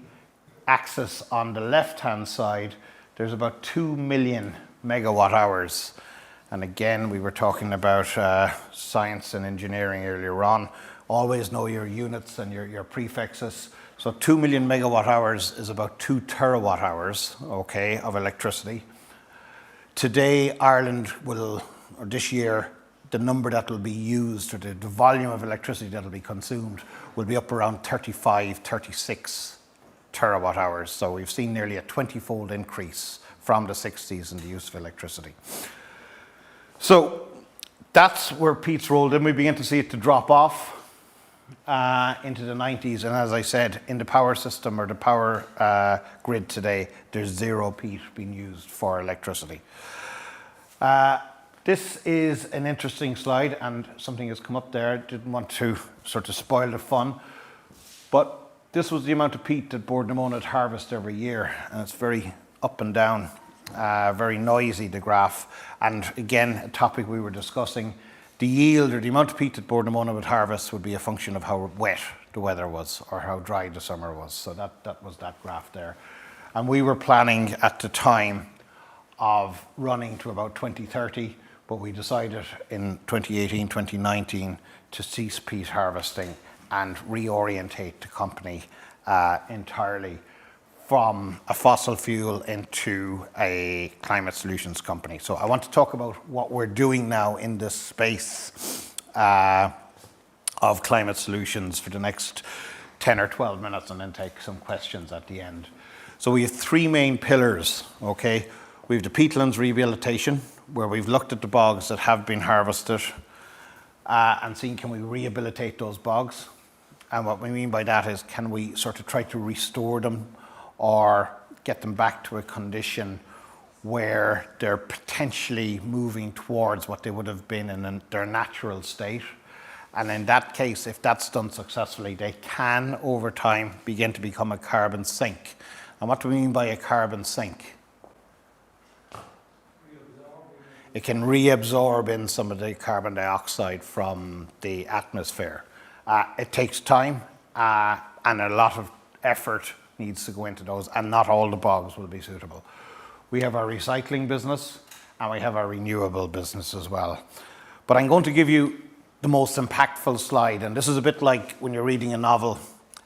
axis on the left-hand side, there's about 2 million megawatt hours. And again, we were talking about science and engineering earlier on. Always know your units and your prefixes. So 2 million megawatt hours is about 2 terawatt hours, okay, of electricity. Today, Ireland will, or this year, the number that will be used, or the volume of electricity that will be consumed, will be up around 35, 36 terawatt hours. So we've seen nearly a 20-fold increase from the 60s in the use of electricity. So that's where peat's rolled in. We begin to see it to drop off into the 90s. And as I said, in the power system or the power grid today, there's 0 peat being used for electricity. This is an interesting slide, and something has come up there. I didn't want to sort of spoil the fun, but this was the amount of peat that Bord na Móna would harvest every year, and it's very up and down, very noisy, the graph. And again, a topic we were discussing, the yield or the amount of peat that Bord na Móna would harvest would be a function of how wet the weather was or how dry the summer was. So that was that graph there. And we were planning at the time of running to about 2030, but we decided in 2018, 2019 to cease peat harvesting and reorientate the company entirely from a fossil fuel into a climate solutions company. So I want to talk about what we're doing now in this space of climate solutions for the next 10 or 12 minutes, and then take some questions at the end. So we have 3 main pillars, okay? We have the peatlands rehabilitation, where we've looked at the bogs that have been harvested and seen, can we rehabilitate those bogs? And what we mean by that is, can we sort of try to restore them or get them back to a condition where they're potentially moving towards what they would have been in their natural state. And in that case, if that's done successfully, they can, over time, begin to become a carbon sink. And what do we mean by a carbon sink? It can reabsorb in some of the carbon dioxide from the atmosphere. It takes time and a lot of effort needs to go into those, and not all the bogs will be suitable. We have our recycling business and we have our renewable business as well. But I'm going to give you the most impactful slide, and this is a bit like when you're reading a novel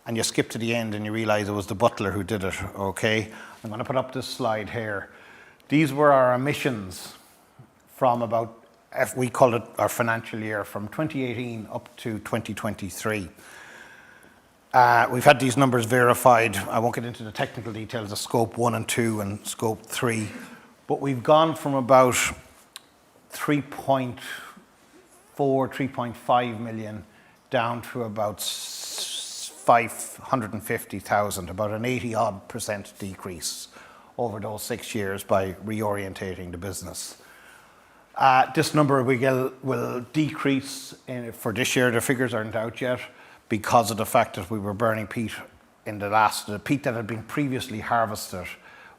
and you skip to the end and you realize it was the butler who did it, okay? I'm going to put up this slide here. These were our emissions from about, we call it our financial year, from 2018 up to 2023. We've had these numbers verified. I won't get into the technical details of scope 1 and 2 and scope 3, But we've gone from about 3.4, 3.5 million down to about 550,000, about an 80-odd% decrease over those 6 years by reorientating the business. This number will decrease for this year. The figures aren't out yet because of the fact that we were burning peat the peat that had been previously harvested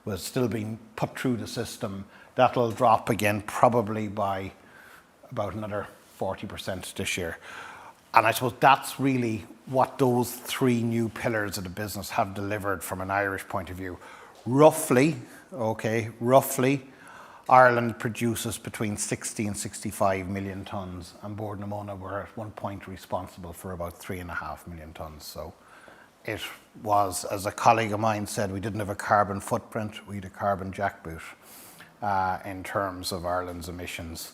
was still being put through the system. That'll drop again probably by about another 40% this year. And I suppose that's really what those three new pillars of the business have delivered from an Irish point of view. Roughly, Ireland produces between 60 and 65 million tonnes, and Bord na Móna were at one point responsible for about 3.5 million tonnes. So it was, as a colleague of mine said, we didn't have a carbon footprint, we had a carbon jackboot in terms of Ireland's emissions.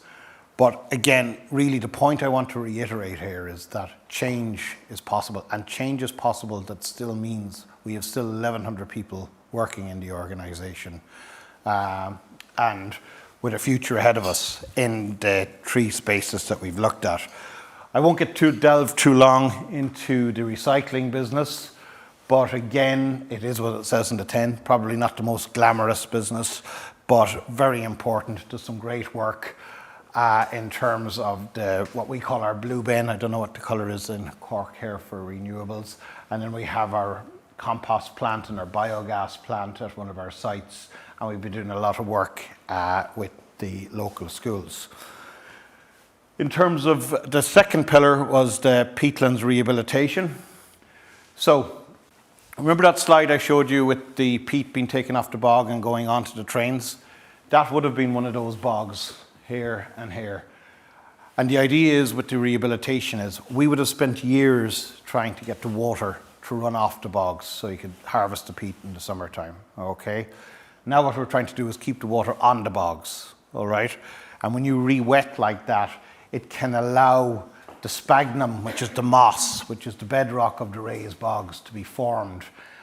But again, really the point I want to reiterate here is that change is possible, and change is possible that still means we have still 1,100 people working in the organisation and with a future ahead of us in the three spaces that we've looked at. I won't delve too long into the recycling business, but again, it is what it says in the tin, probably not the most glamorous business, but very important. Does some great work in terms of what we call our blue bin. I don't know what the colour is in Cork here for renewables. And then we have our compost plant and our biogas plant at one of our sites. And we've been doing a lot of work with the local schools. In terms of the second pillar was the peatlands rehabilitation. So remember that slide I showed you with the peat being taken off the bog and going onto the trains? That would have been one of those bogs here and here. And the idea is with the rehabilitation is we would have spent years trying to get the water to run off the bogs so you could harvest the peat in the summertime, okay? Now what we're trying to do is keep the water on the bogs, all right? And when you re-wet like that, it can allow the sphagnum, which is the moss, which is the bedrock of the raised bogs, to be formed.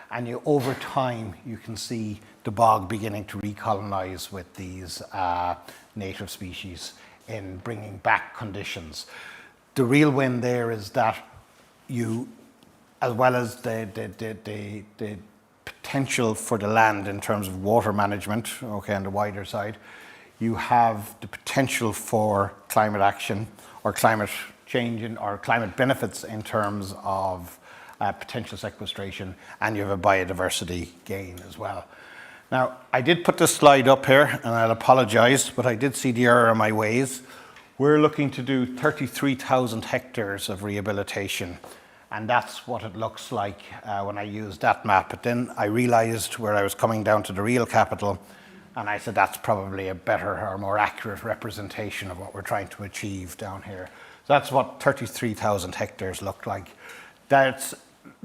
And over time, you can see the bog beginning to recolonize with these native species in bringing back conditions. The real win there is that you, as well as the potential for the land in terms of water management, okay, on the wider side, you have the potential for climate action or climate change or climate benefits in terms of potential sequestration, and you have a biodiversity gain as well. Now, I did put this slide up here, and I'll apologise, but I did see the error in my ways. We're looking to do 33,000 hectares of rehabilitation, and that's what it looks like when I used that map. But then I realised where I was coming down to the real capital, and I said that's probably a better or more accurate representation of what we're trying to achieve down here. So that's what 33,000 hectares look like. That's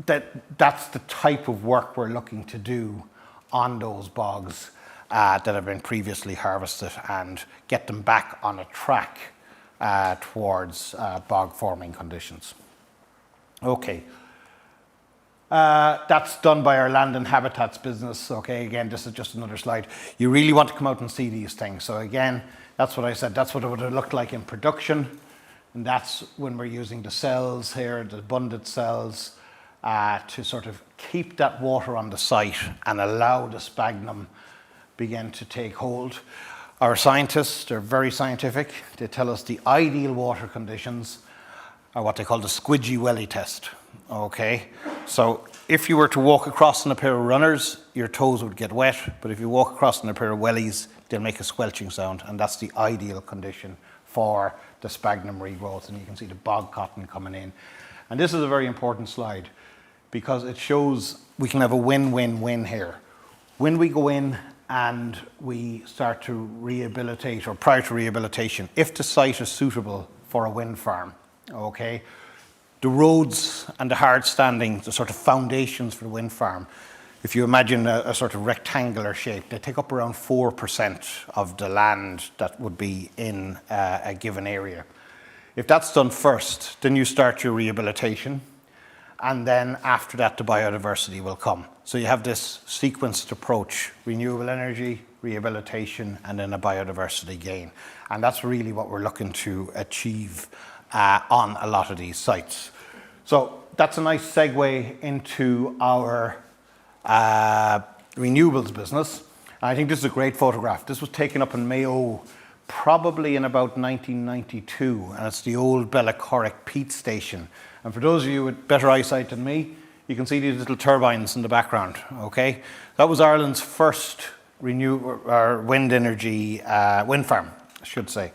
the type of work we're looking to do on those bogs that have been previously harvested and get them back on a track towards bog forming conditions. Okay. That's done by our land and habitats business. Okay, again, this is just another slide. You really want to come out and see these things. So again, that's what I said. That's what it would have looked like in production. And that's when we're using the cells here, the abundant cells, to sort of keep that water on the site and allow the sphagnum begin to take hold. Our scientists are very scientific. They tell us the ideal water conditions are what they call the squidgy welly test. Okay, so if you were to walk across in a pair of runners, your toes would get wet, but if you walk across in a pair of wellies, they'll make a squelching sound, and that's the ideal condition for the sphagnum regrowth. And you can see the bog cotton coming in. And this is a very important slide because it shows we can have a win-win-win here. When we go in and we start to rehabilitate, or prior to rehabilitation, if the site is suitable for a wind farm, okay, the roads and the hard standing, the sort of foundations for the wind farm, if you imagine a sort of rectangular shape, they take up around 4% of the land that would be in a given area. If that's done first, then you start your rehabilitation. and then after that the biodiversity will come. So you have this sequenced approach: renewable energy, rehabilitation, and then a biodiversity gain. And that's really what we're looking to achieve on a lot of these sites. So that's a nice segue into our renewables business. I think this is a great photograph. This was taken up in Mayo probably in about 1992, and it's the old Bellacorrick peat station. And for those of you with better eyesight than me, you can see these little turbines in the background, okay? That was Ireland's first wind energy, wind farm, I should say.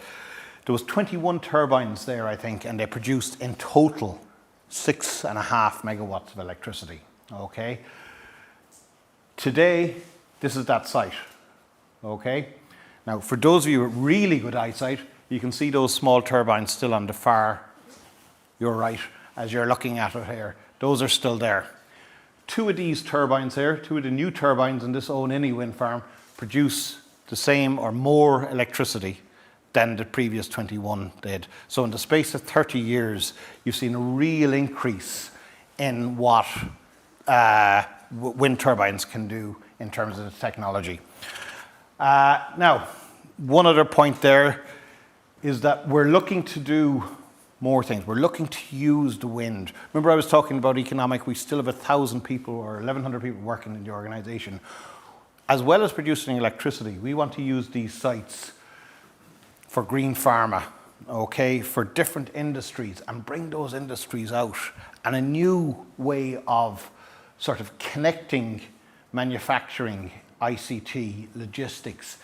There was 21 turbines there, I think, and they produced in total 6.5 megawatts of electricity, okay? Today, this is that site, okay? Now, for those of you with really good eyesight, you can see those small turbines still on the far, your right, as you're looking at it here. Those are still there. 2 of these turbines here, 2 of the new turbines in this O'Niny wind farm, produce the same or more electricity than the previous 21 did. So in the space of 30 years, you've seen a real increase in what wind turbines can do in terms of the technology. Now, one other point there is that we're looking to do more things. We're looking to use the wind. Remember I was talking about economic, we still have 1,000 people or 1,100 people working in the organisation. As well as producing electricity, we want to use these sites for green pharma, okay, for different industries, and bring those industries out, and a new way of sort of connecting manufacturing, ICT, logistics,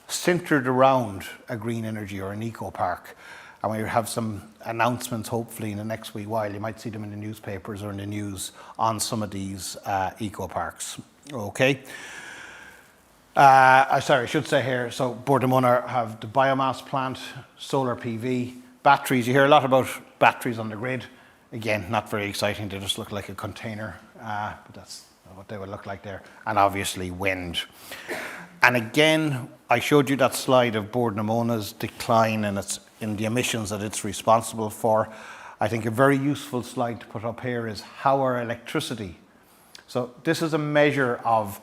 centred around a green energy or an eco park. And we have some announcements hopefully in the next wee while. You might see them in the newspapers or in the news on some of these eco parks. Okay. Sorry, I should say here, so Bordemona have the biomass plant, solar PV, batteries. You hear a lot about batteries on the grid. Again, not very exciting. They just look like a container, but that's what they would look like there. And obviously wind. And again, I showed you that slide of Bordnamona's decline in the emissions that it's responsible for. I think a very useful slide to put up here is how our electricity. So this is a measure of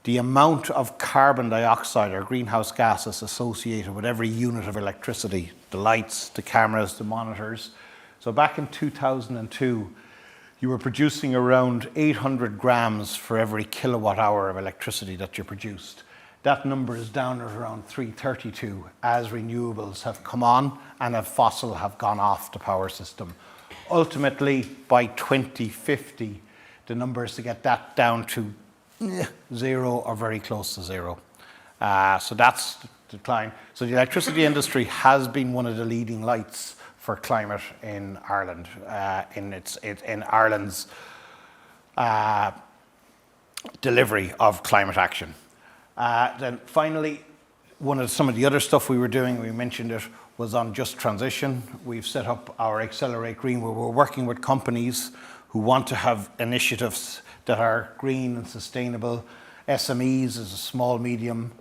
the amount of carbon dioxide or greenhouse gases associated with every unit of electricity, the lights, the cameras, the monitors. So back in 2002, you were producing around 800 grams for every kilowatt hour of electricity that you produced. That number is down at around 332 as renewables have come on and as fossil have gone off the power system. Ultimately, by 2050, the number is to get that down to 0 or very close to 0. So that's the decline. So the electricity industry has been one of the leading lights for climate in Ireland, in Ireland's delivery of climate action. Then finally, some of the other stuff we were doing, we mentioned it, was on just transition. We've set up our Accelerate Green, where we're working with companies who want to have initiatives that are green and sustainable. SMEs is a small, medium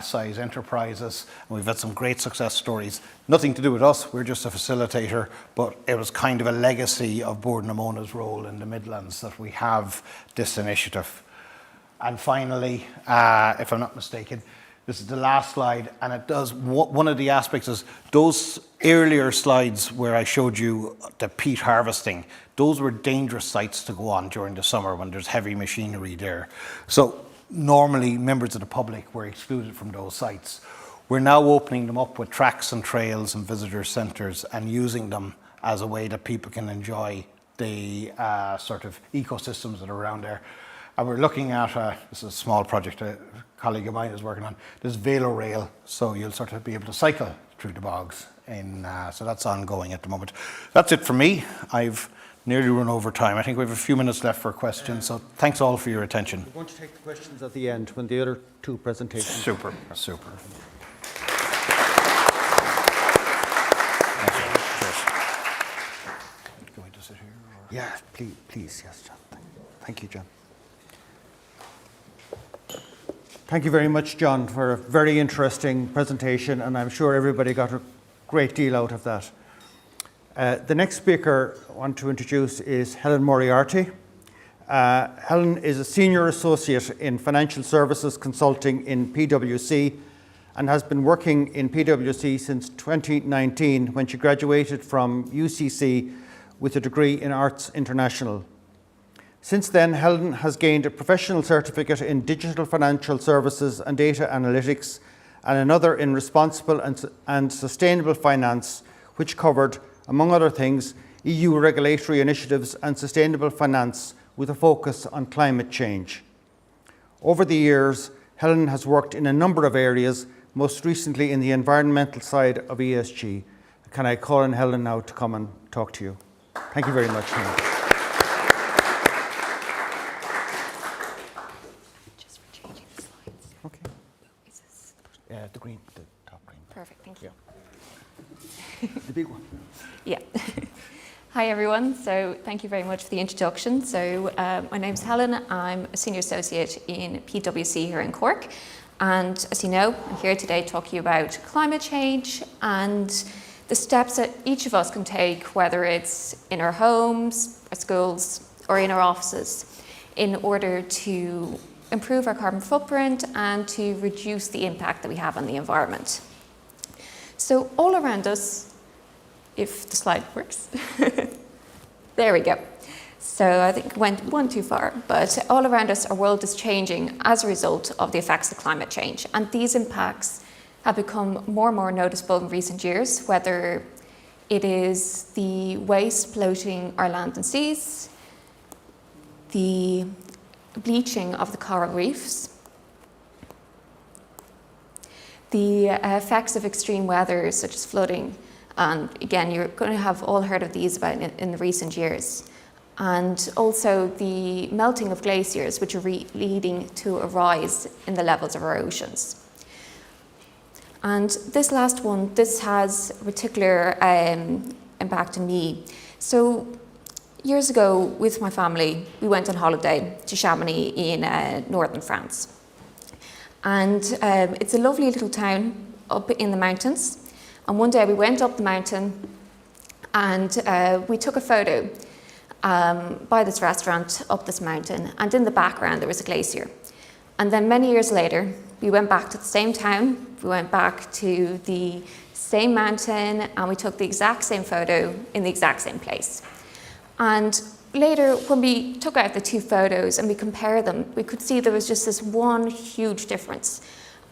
size enterprises. And we've had some great success stories. Nothing to do with us, we're just a facilitator, but it was kind of a legacy of Bordnamona's role in the Midlands that we have this initiative. And finally, if I'm not mistaken, this is the last slide, and it does, one of the aspects is those earlier slides where I showed you the peat harvesting, those were dangerous sites to go on during the summer when there's heavy machinery there. So normally members of the public were excluded from those sites. We're now opening them up with tracks and trails and visitor centres and using them as a way that people can enjoy the sort of ecosystems that are around there. And we're looking at, this is a small project a colleague of mine is working on, this Velo Rail, so you'll sort of be able to cycle through the bogs. So that's ongoing at the moment. That's it for me. I've nearly run over time. I think we have a few minutes left for questions, so thanks all for your attention. We're going to take the questions at the end when the other two presentations. Super, super. Going to sit here? Or? Yeah, please, yes, John. Thank you, John. Thank you very much, John, for a very interesting presentation, and I'm sure everybody got a great deal out of that. The next speaker I want to introduce is Helen Moriarty. Helen is a Senior Associate in Financial Services Consulting in PwC and has been working in PwC since 2019 when she graduated from UCC with a degree in Arts International. Since then, Helen has gained a professional certificate in Digital Financial Services and Data Analytics and another in Responsible and Sustainable Finance, which covered, among other things, EU regulatory initiatives and sustainable finance with a focus on climate change. Over the years, Helen has worked in a number of areas, most recently in the environmental side of ESG. Can I call on Helen now to come and talk to you? Thank you very much, Helen. Just for changing the slides. Okay. Is this The green, the top green. perfect? Thank you. The big one. Yeah. Hi everyone, so thank you very much for the introduction. So my name's Helen, I'm a Senior Associate in PwC here in Cork, and as you know, I'm here today talking about climate change and the steps that each of us can take, whether it's in our homes, our schools, or in our offices, in order to improve our carbon footprint and to reduce the impact that we have on the environment. So all around us, if the slide works, there we go. So I think it went one too far, but all around us, our world is changing as a result of the effects of climate change. And these impacts have become more and more noticeable in recent years, whether it is the waste polluting our land and seas, the bleaching of the coral reefs, the effects of extreme weather such as flooding, and again, you're going to have all heard of these about in the recent years. And also the melting of glaciers, which are leading to a rise in the levels of our oceans. And this last one, this has a particular impact on me. So years ago, with my family, we went on holiday to Chamonix in northern France. And it's a lovely little town up in the mountains. And one day we went up the mountain and we took a photo by this restaurant up this mountain, and in the background there was a glacier. And then many years later, we went back to the same town, we went back to the same mountain, and we took the exact same photo in the exact same place. And later, when we took out the two photos and we compared them, we could see there was just this one huge difference.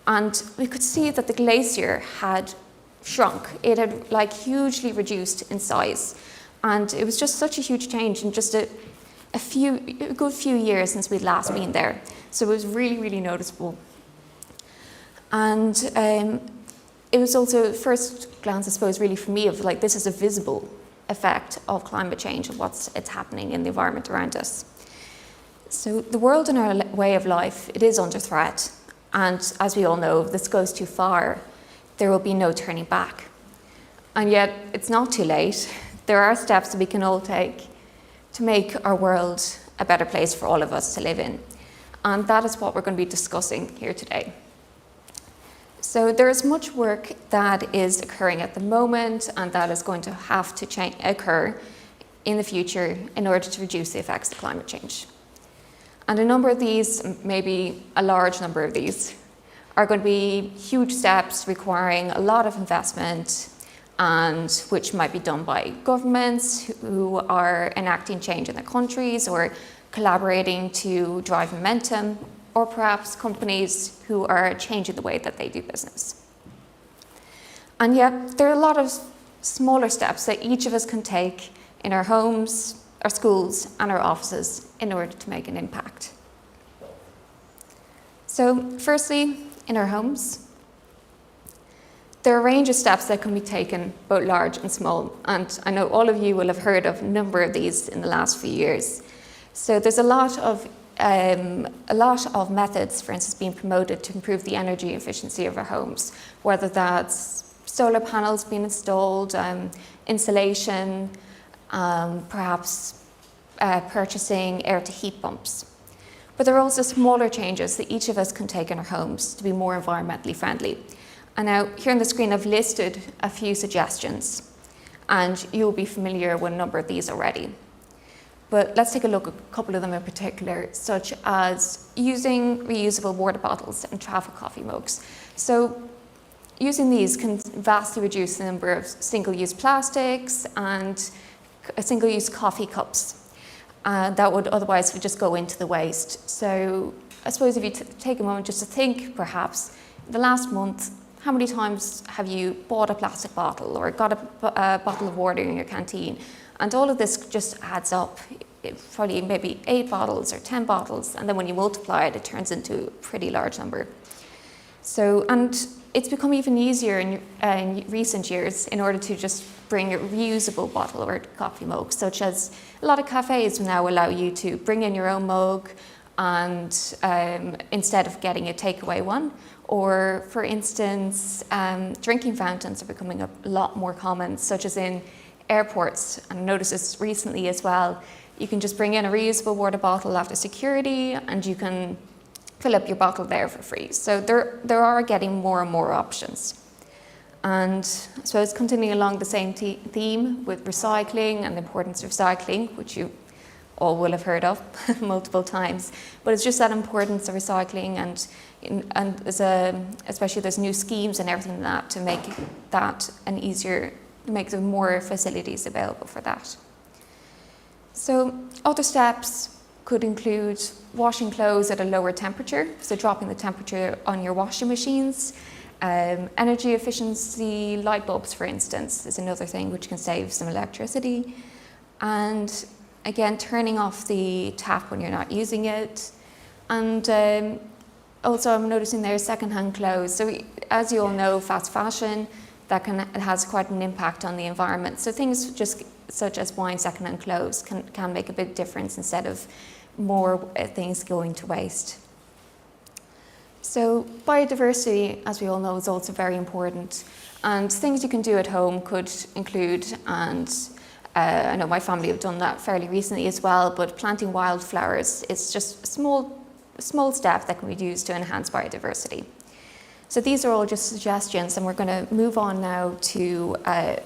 And we could see that the glacier had shrunk. It had like hugely reduced in size. And it was just such a huge change in just a good few years since we'd last been there. So it was really, really noticeable. And it was also, first glance, I suppose, really for me, of like, this is a visible effect of climate change and it's happening in the environment around us. So the world and our way of life, it is under threat. And as we all know, if this goes too far, there will be no turning back. And yet, it's not too late. There are steps that we can all take to make our world a better place for all of us to live in. And that is what we're going to be discussing here today. So there is much work that is occurring at the moment and that is going to have to occur in the future in order to reduce the effects of climate change. And a number of these, maybe a large number of these, are going to be huge steps requiring a lot of investment, and which might be done by governments who are enacting change in their countries or collaborating to drive momentum, or perhaps companies who are changing the way that they do business. And yet, there are a lot of smaller steps that each of us can take in our homes, our schools, and our offices in order to make an impact. So, firstly, in our homes, there are a range of steps that can be taken, both large and small, and I know all of you will have heard of a number of these in the last few years. So there's a lot of methods, for instance, being promoted to improve the energy efficiency of our homes, whether that's solar panels being installed, insulation, perhaps purchasing air-to-heat pumps. But there are also smaller changes that each of us can take in our homes to be more environmentally friendly. And now, here on the screen, I've listed a few suggestions. and you'll be familiar with a number of these already. But let's take a look at a couple of them in particular, such as using reusable water bottles and travel coffee mugs. So using these can vastly reduce the number of single-use plastics and single-use coffee cups that would otherwise just go into the waste. So I suppose if you take a moment just to think, perhaps, the last month, how many times have you bought a plastic bottle or got a bottle of water in your canteen? And all of this just adds up, probably maybe 8 bottles or 10 bottles, and then when you multiply it, it turns into a pretty large number. So, and it's become even easier in recent years in order to just bring a reusable bottle or coffee mug, such as a lot of cafes now allow you to bring in your own mug and instead of getting a takeaway one. Or for instance, drinking fountains are becoming a lot more common, such as in airports, and I noticed this recently as well. You can just bring in a reusable water bottle after security and you can fill up your bottle there for free. So there are getting more and more options. And so it's continuing along the same theme with recycling and the importance of recycling, which you all will have heard of multiple times. But it's just that importance of recycling, and especially there's new schemes and everything like that to make that an easier, make there more facilities available for that. So other steps could include washing clothes at a lower temperature, so dropping the temperature on your washing machines. Energy efficiency light bulbs, for instance, is another thing which can save some electricity. And again, turning off the tap when you're not using it. And also I'm noticing there second-hand clothes. So as you all know, fast fashion, it has quite an impact on the environment. So things just such as buying second-hand clothes can make a big difference instead of more things going to waste. So biodiversity, as we all know, is also very important. And things you can do at home could include, and I know my family have done that fairly recently as well, but planting wildflowers is just a small step that can be used to enhance biodiversity. So these are all just suggestions, and we're going to move on now to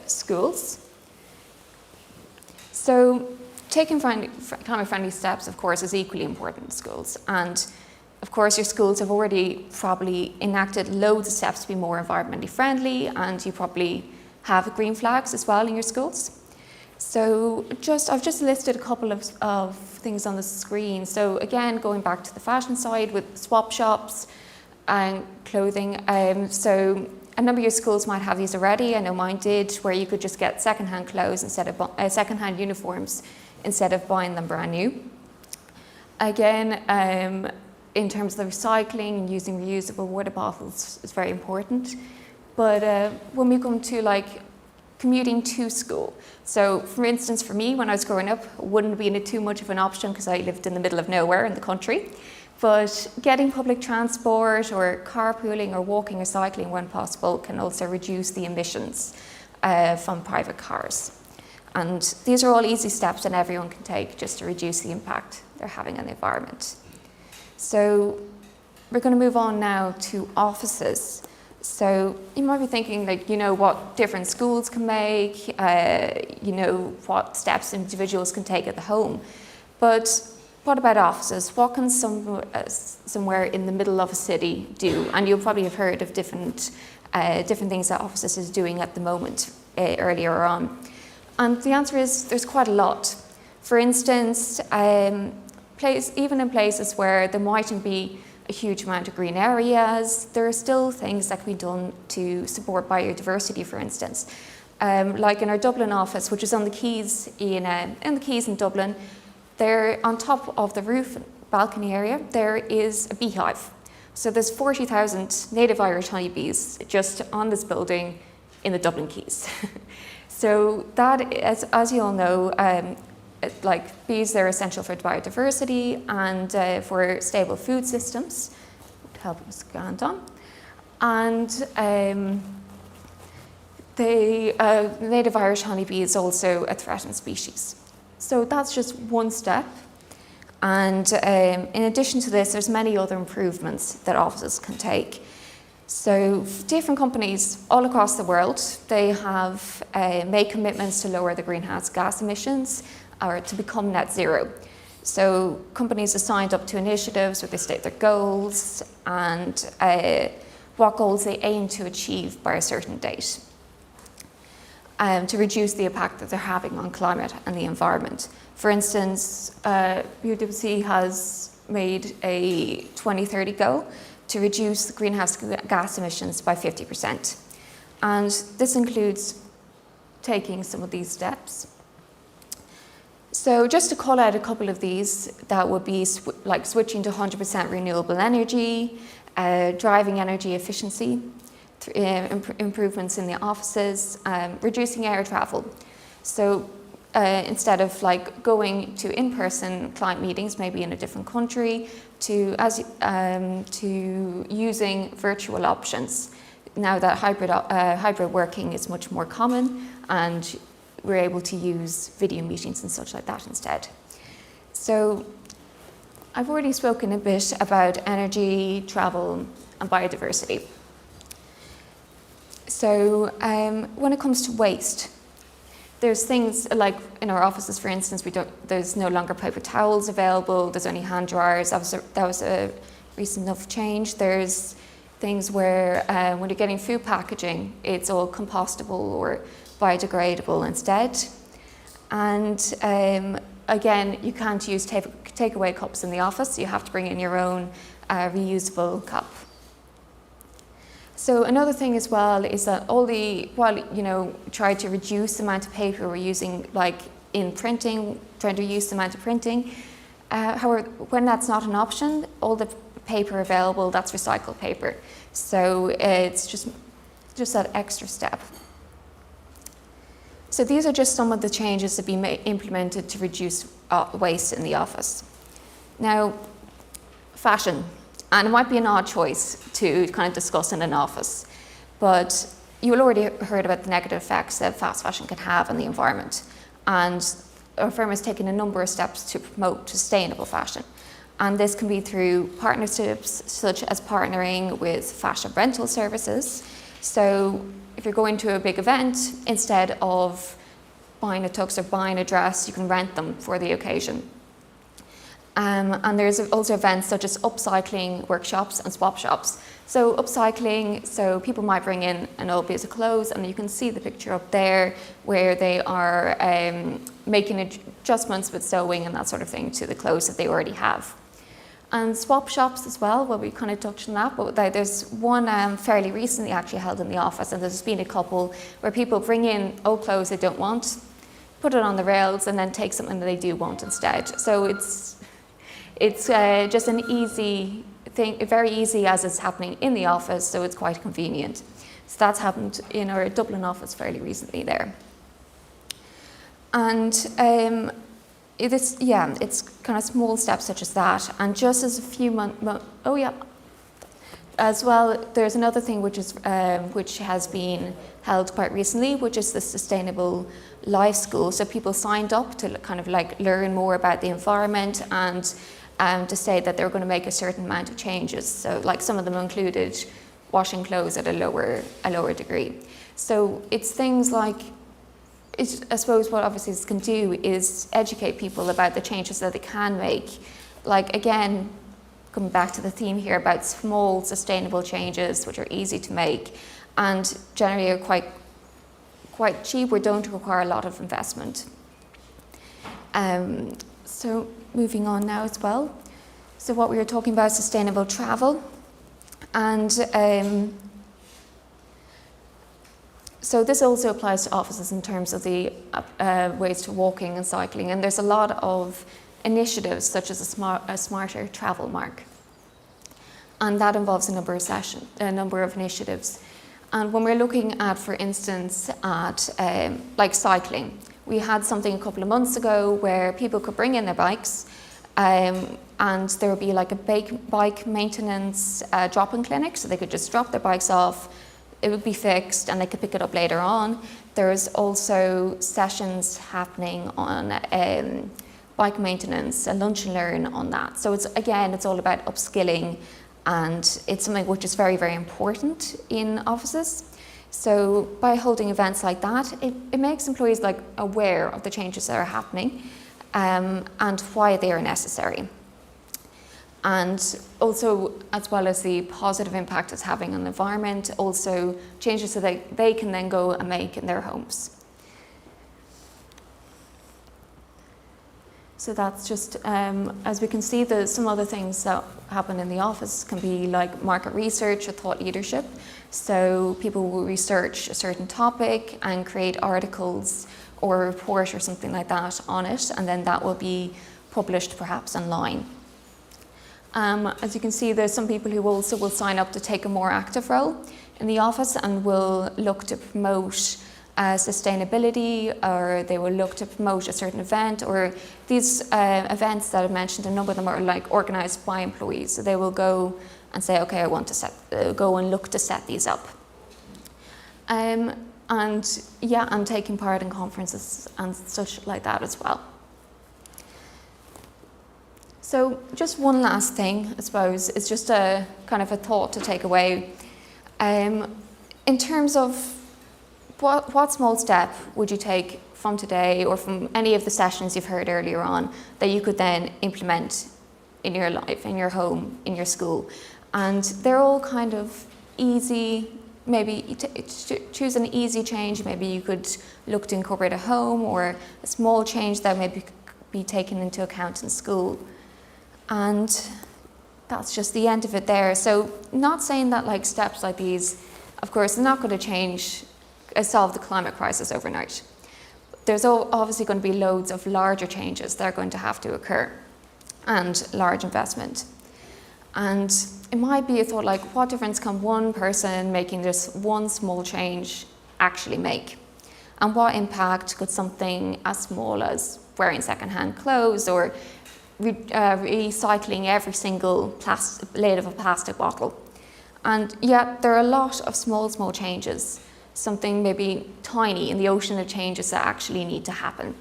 schools. So taking climate-friendly steps, of course, is equally important in schools. And of course, your schools have already probably enacted loads of steps to be more environmentally friendly, and you probably have green flags as well in your schools. So I've just listed a couple of things on the screen. So again, going back to the fashion side with swap shops and clothing. So a number of your schools might have these already. I know mine did, where you could just get second-hand clothes instead of second-hand uniforms instead of buying them brand new. Again, in terms of the recycling and using reusable water bottles is very important. But when we come to like commuting to school, so for instance, for me, when I was growing up, it wouldn't have been too much of an option because I lived in the middle of nowhere in the country. But getting public transport or carpooling or walking or cycling when possible can also reduce the emissions from private cars. And these are all easy steps that everyone can take just to reduce the impact they're having on the environment. So we're going to move on now to offices. So you might be thinking, like, you know, what different schools can make, you know, what steps individuals can take at the home. But what about offices? What can somewhere in the middle of a city do? And you'll probably have heard of different things that offices is doing at the moment earlier on. And the answer is there's quite a lot. For instance, even in places where there mightn't be a huge amount of green areas, there are still things that can be done to support biodiversity, for instance. Like in our Dublin office, which is on the quays in the quays in Dublin, there on top of the roof balcony area, there is a beehive. So there's 40,000 native Irish honeybees just on this building in the Dublin quays. So that, as you all know, like bees, they're essential for biodiversity and for stable food systems. To help us go on. And the native Irish honeybee is also a threatened species. So that's just one step. And in addition to this, there's many other improvements that offices can take. So different companies all across the world, they have made commitments to lower the greenhouse gas emissions or to become net zero. So companies have signed up to initiatives where they state their goals and what goals they aim to achieve by a certain date to reduce the impact that they're having on climate and the environment. For instance, PwC has made a 2030 goal to reduce the greenhouse gas emissions by 50%. And this includes taking some of these steps. So just to call out a couple of these, that would be like switching to 100% renewable energy, driving energy efficiency, improvements in the offices, reducing air travel. So instead of like going to in-person client meetings, maybe in a different country, to using virtual options. Now that hybrid working is much more common, and we're able to use video meetings and such like that instead. So I've already spoken a bit about energy, travel, and biodiversity. So when it comes to waste, there's things like in our offices, for instance, there's no longer paper towels available, there's only hand dryers. That was a recent enough change. There's things where when you're getting food packaging, it's all compostable or biodegradable instead. And again, you can't use takeaway cups in the office, you have to bring in your own reusable cup. So another thing as well is that while try to reduce the amount of paper we're using, like in printing, trying to reduce the amount of printing, however, when that's not an option, all the paper available, that's recycled paper. So it's just that extra step. So these are just some of the changes that have been implemented to reduce waste in the office. Now, fashion. And it might be an odd choice to kind of discuss in an office, but you will already heard about the negative effects that fast fashion can have on the environment. And our firm has taken a number of steps to promote sustainable fashion. And this can be through partnerships such as partnering with fashion rental services. So if you're going to a big event, instead of buying a tux or buying a dress, you can rent them for the occasion. And there's also events such as upcycling workshops and swap shops. So upcycling, so people might bring in an old piece of clothes, and you can see the picture up there where they are making adjustments with sewing and that sort of thing to the clothes that they already have. And swap shops as well, well, we kind of touched on that, but there's one fairly recently actually held in the office, and there's been a couple where people bring in old clothes they don't want, put it on the rails, and then take something that they do want instead. So it's just an easy thing, very easy as it's happening in the office, so it's quite convenient. So that's happened in our Dublin office fairly recently there. And it's kind of small steps such as that. And just as a few as well, there's another thing which has been held quite recently, which is the Sustainable Life School. So people signed up to kind of like learn more about the environment and to say that they were going to make a certain amount of changes. So like some of them included washing clothes at a lower degree. So it's things like, I suppose what offices can do is educate people about the changes that they can make. Like again, coming back to the theme here about small sustainable changes which are easy to make and generally are quite cheap or don't require a lot of investment. So moving on now as well. So what we were talking about, sustainable travel. And so this also applies to offices in terms of the ways to walking and cycling. And there's a lot of initiatives such as a smarter travel mark. And that involves a number of initiatives. And when we're looking at, for instance, at like cycling, we had something a couple of months ago where people could bring in their bikes and there would be like a bike maintenance drop-in clinic, so they could just drop their bikes off, it would be fixed and they could pick it up later on. There's also sessions happening on bike maintenance, a lunch and learn on that. So it's all about upskilling and it's something which is very, very important in offices. So by holding events like that, it makes employees like aware of the changes that are happening and why they are necessary. And also, as well as the positive impact it's having on the environment, also changes so that they can then go and make in their homes. So that's just, as we can see, some other things that happen in the office can be like market research or thought leadership. So people will research a certain topic and create articles or a report or something like that on it, and then that will be published perhaps online. As you can see, there's some people who also will sign up to take a more active role in the office and will look to promote sustainability, or they will look to promote a certain event, or these events that I've mentioned, a number of them are like organised by employees. So they will go and say, okay, I want to go and look to set these up. And yeah, I'm taking part in conferences and such like that as well. So just one last thing, I suppose, it's just a kind of a thought to take away. In terms of what small step would you take from today or from any of the sessions you've heard earlier on that you could then implement in your life, in your home, in your school? And they're all kind of easy. Maybe choose an easy change. Maybe you could look to incorporate a home, or a small change that maybe could be taken into account in school. And that's just the end of it there. So not saying that like steps like these, of course, are not going to solve the climate crisis overnight. There's obviously going to be loads of larger changes that are going to have to occur, and large investment. And it might be a thought like, what difference can one person making just one small change actually make? And what impact could something as small as wearing secondhand clothes, or recycling every single lid of a plastic bottle? And yet there are a lot of small changes, something maybe tiny in the ocean of changes that actually need to happen.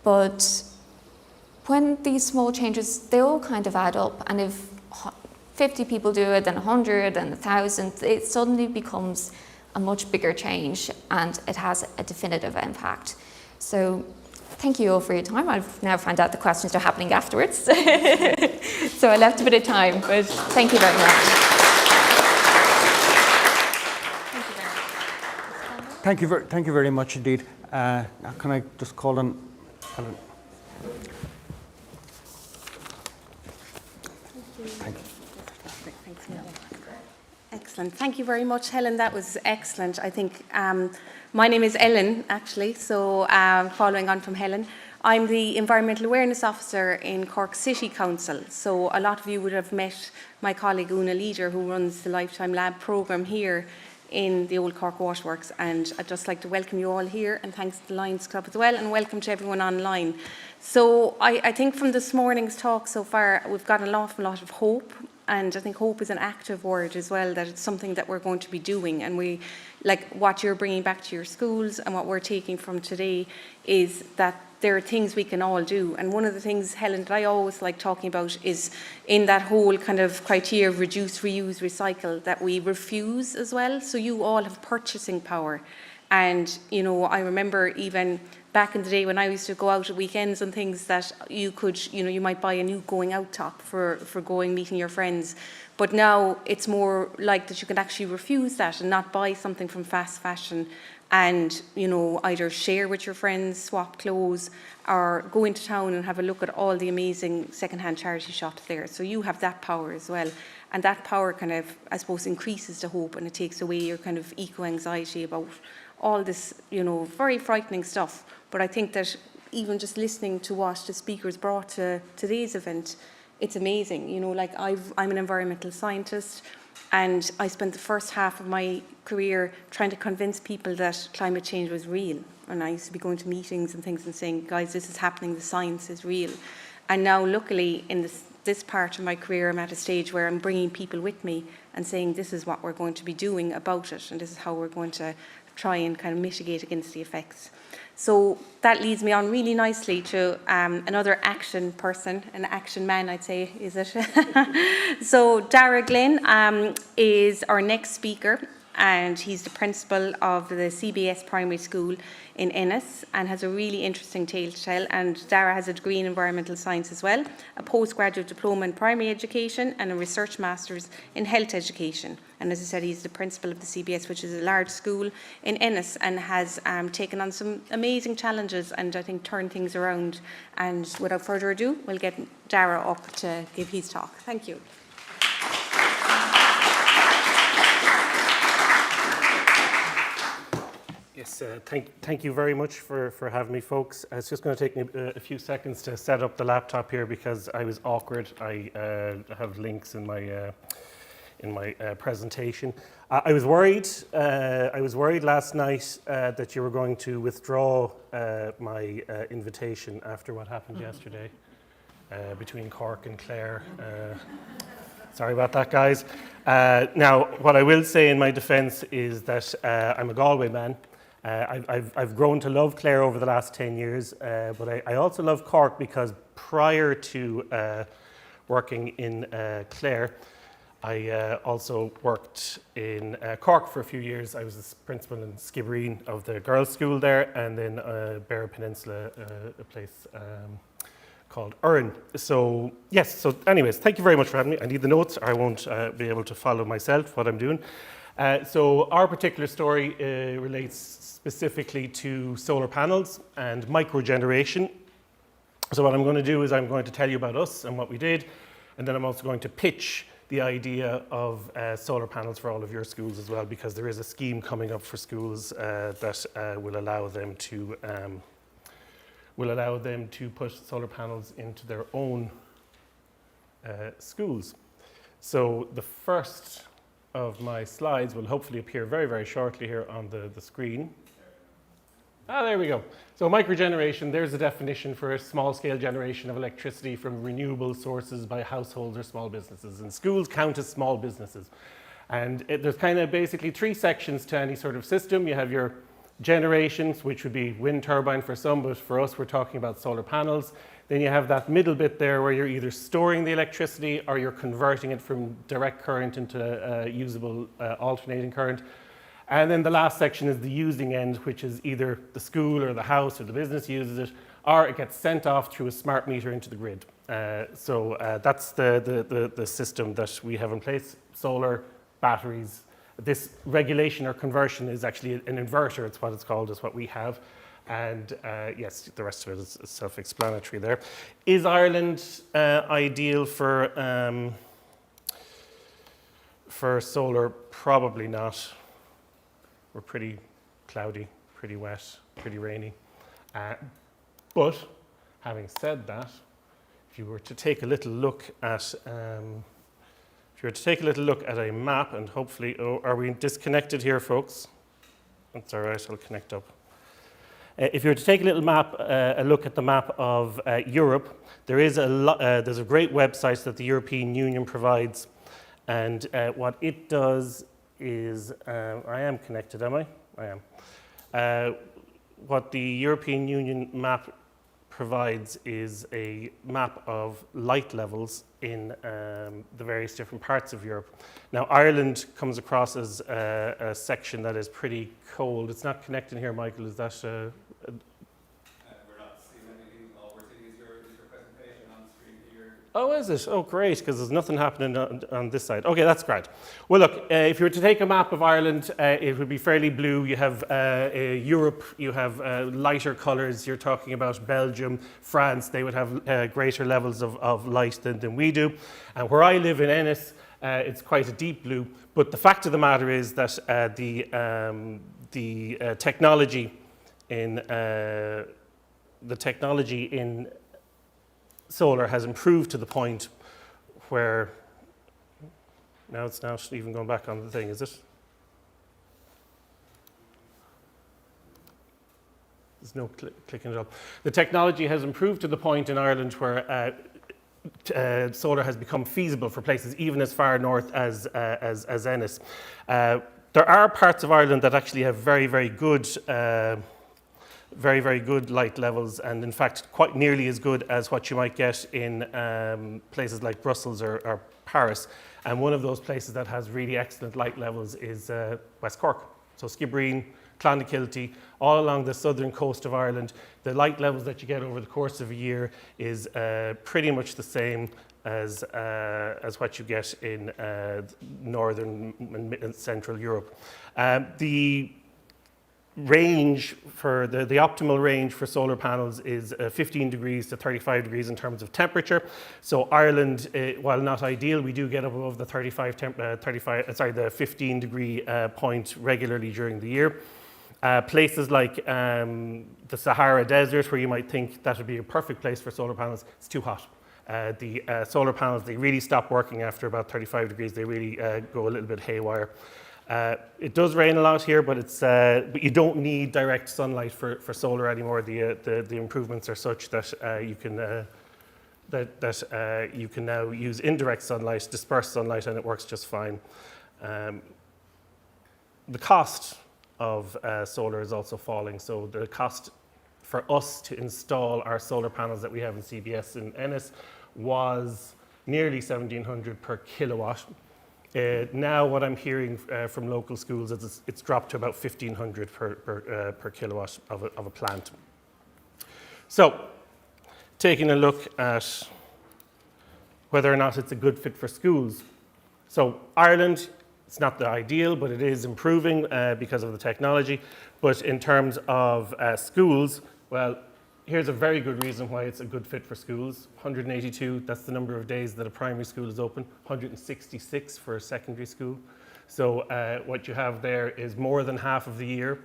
But when these small changes, they all kind of add up, and if 50 people do it, then 100, and 1,000, it suddenly becomes a much bigger change, and it has a definitive impact. So thank you all for your time. I've now found out the questions are happening afterwards. So I left a bit of time, but thank you very much. Thank you very much indeed. Now can I just call on Helen? Thank you. Thanks, excellent. Thank you very much, Helen. That was excellent. I think my name is Ellen, actually, so following on from Helen. I'm the Environmental Awareness Officer in Cork City Council. So a lot of you would have met my colleague Una Leader, who runs the Lifetime Lab programme here in the Old Cork Waterworks, and I'd just like to welcome you all here, and thanks to the Lions Club as well, and welcome to everyone online. So I think from this morning's talk so far, we've got an awful lot of hope, and I think hope is an active word as well, that it's something that we're going to be doing, and we, like what you're bringing back to your schools and what we're taking from today is that there are things we can all do. And one of the things, Helen, that I always like talking about is in that whole kind of criteria of reduce, reuse, recycle, that we refuse as well. So you all have purchasing power. And, you know, I remember even back in the day when I used to go out at weekends and things that you could, you know, you might buy a new going out top for going meeting your friends. But now it's more like that you can actually refuse that and not buy something from fast fashion, and, you know, either share with your friends, swap clothes, or go into town and have a look at all the amazing second-hand charity shops there. So you have that power as well. And that power kind of, I suppose, increases the hope, and it takes away your kind of eco-anxiety about all this, you know, very frightening stuff. But I think that even just listening to what the speakers brought to today's event, it's amazing. You know, like I'm an environmental scientist, and I spent the first half of my career trying to convince people that climate change was real. And I used to be going to meetings and things and saying, guys, this is happening, the science is real. And now, luckily, in this part of my career, I'm at a stage where I'm bringing people with me and saying, this is what we're going to be doing about it, and this is how we're going to try and kind of mitigate against the effects. So that leads me on really nicely to another action person, an action man, I'd say, is it? So Dara Glynn is our next speaker, and he's the principal of the CBS Primary School in Ennis and has a really interesting tale to tell. And Dara has a degree in environmental science as well, a postgraduate diploma in primary education and a research master's in health education. And as I said, he's the principal of the CBS, which is a large school in Ennis, and has taken on some amazing challenges and I think turned things around. And without further ado, we'll get Dara up to give his talk. Thank you. Yes, thank you very much for having me, folks. It's just going to take me a few seconds to set up the laptop here because I was awkward. I have links in my presentation. I was worried. I was worried last night that you were going to withdraw my invitation after what happened yesterday between Cork and Clare. Sorry about that, guys. Now, what I will say in my defence is that I'm a Galway man. I've grown to love Clare over the last 10 years, but I also love Cork because prior to working in Clare, I also worked in Cork for a few years. I was the principal in Skibbereen of the girls' school there, and then Beara Peninsula, a place called Urran. So yes, so anyways, thank you very much for having me. I need the notes or I won't be able to follow myself what I'm doing. So our particular story relates specifically to solar panels and microgeneration. So what I'm going to do is I'm going to tell you about us and what we did, and then I'm also going to pitch the idea of solar panels for all of your schools as well, because there is a scheme coming up for schools that will allow them to put solar panels into their own schools. So the first of my slides will hopefully appear very, very shortly here on the screen. There we go. So microgeneration, there's a definition for a small-scale generation of electricity from renewable sources by households or small businesses. And schools count as small businesses. And there's kind of basically three sections to any sort of system. You have your generations, which would be wind turbine for some, but for us, we're talking about solar panels. Then you have that middle bit there where you're either storing the electricity or you're converting it from direct current into usable alternating current. And then the last section is the using end, which is either the school or the house or the business uses it, or it gets sent off through a smart meter into the grid. So that's the system that we have in place: solar, batteries. This regulation or conversion is actually an inverter. It's what it's called. It's what we have. And yes, the rest of it is self-explanatory there. Is Ireland ideal for solar? Probably not. We're pretty cloudy, pretty wet, pretty rainy. But having said that, if you were to take a little look at a map, and hopefully, are we disconnected here, folks? That's all right. I'll connect up. If you were to take a look at the map of Europe, there's a great website that the European Union provides, and what it does is, I am connected, am I? I am. What the European Union map provides is a map of light levels in the various different parts of Europe. Now, Ireland comes across as a section that is pretty cold. It's not connecting here, Michael. Is that? We're not seeing anything. All we're seeing is your presentation on the screen here. Oh, is it? Oh, great, because there's nothing happening on this side. Okay, that's great. Well, look, if you were to take a map of Ireland, it would be fairly blue. You have Europe, you have lighter colours. You're talking about Belgium, France. They would have greater levels of light than we do. And where I live in Ennis, it's quite a deep blue. But the fact of the matter is that the technology in solar has improved to the point where now it's not even going back on the thing, is it? There's no clicking it up. The technology has improved to the point in Ireland where solar has become feasible for places even as far north as Ennis. There are parts of Ireland that actually have very, very good very, very good light levels, and in fact quite nearly as good as what you might get in places like Brussels or Paris. And one of those places that has really excellent light levels is West Cork. So Skibbereen, Clonakilty, all along the southern coast of Ireland, the light levels that you get over the course of a year is pretty much the same as what you get in northern and central Europe. The range for the optimal range for solar panels is 15 degrees to 35 degrees in terms of temperature. So Ireland, while not ideal, we do get up above the 15 degree point regularly during the year. Places like the Sahara Desert, where you might think that would be a perfect place for solar panels, it's too hot. The solar panels, they really stop working after about 35 degrees. They really go a little bit haywire. It does rain a lot here, but but you don't need direct sunlight for solar anymore. The improvements are such that you can now use indirect sunlight, dispersed sunlight, and it works just fine. The cost of solar is also falling. So the cost for us to install our solar panels that we have in CBS in Ennis was nearly 1,700 per kilowatt. Now what I'm hearing from local schools is it's dropped to about 1,500 per kilowatt of a plant. So taking a look at whether or not it's a good fit for schools. So Ireland, it's not the ideal, but it is improving because of the technology. But in terms of schools, well, here's a very good reason why it's a good fit for schools. 182, that's the number of days that a primary school is open. 166 for a secondary school. So what you have there is more than half of the year.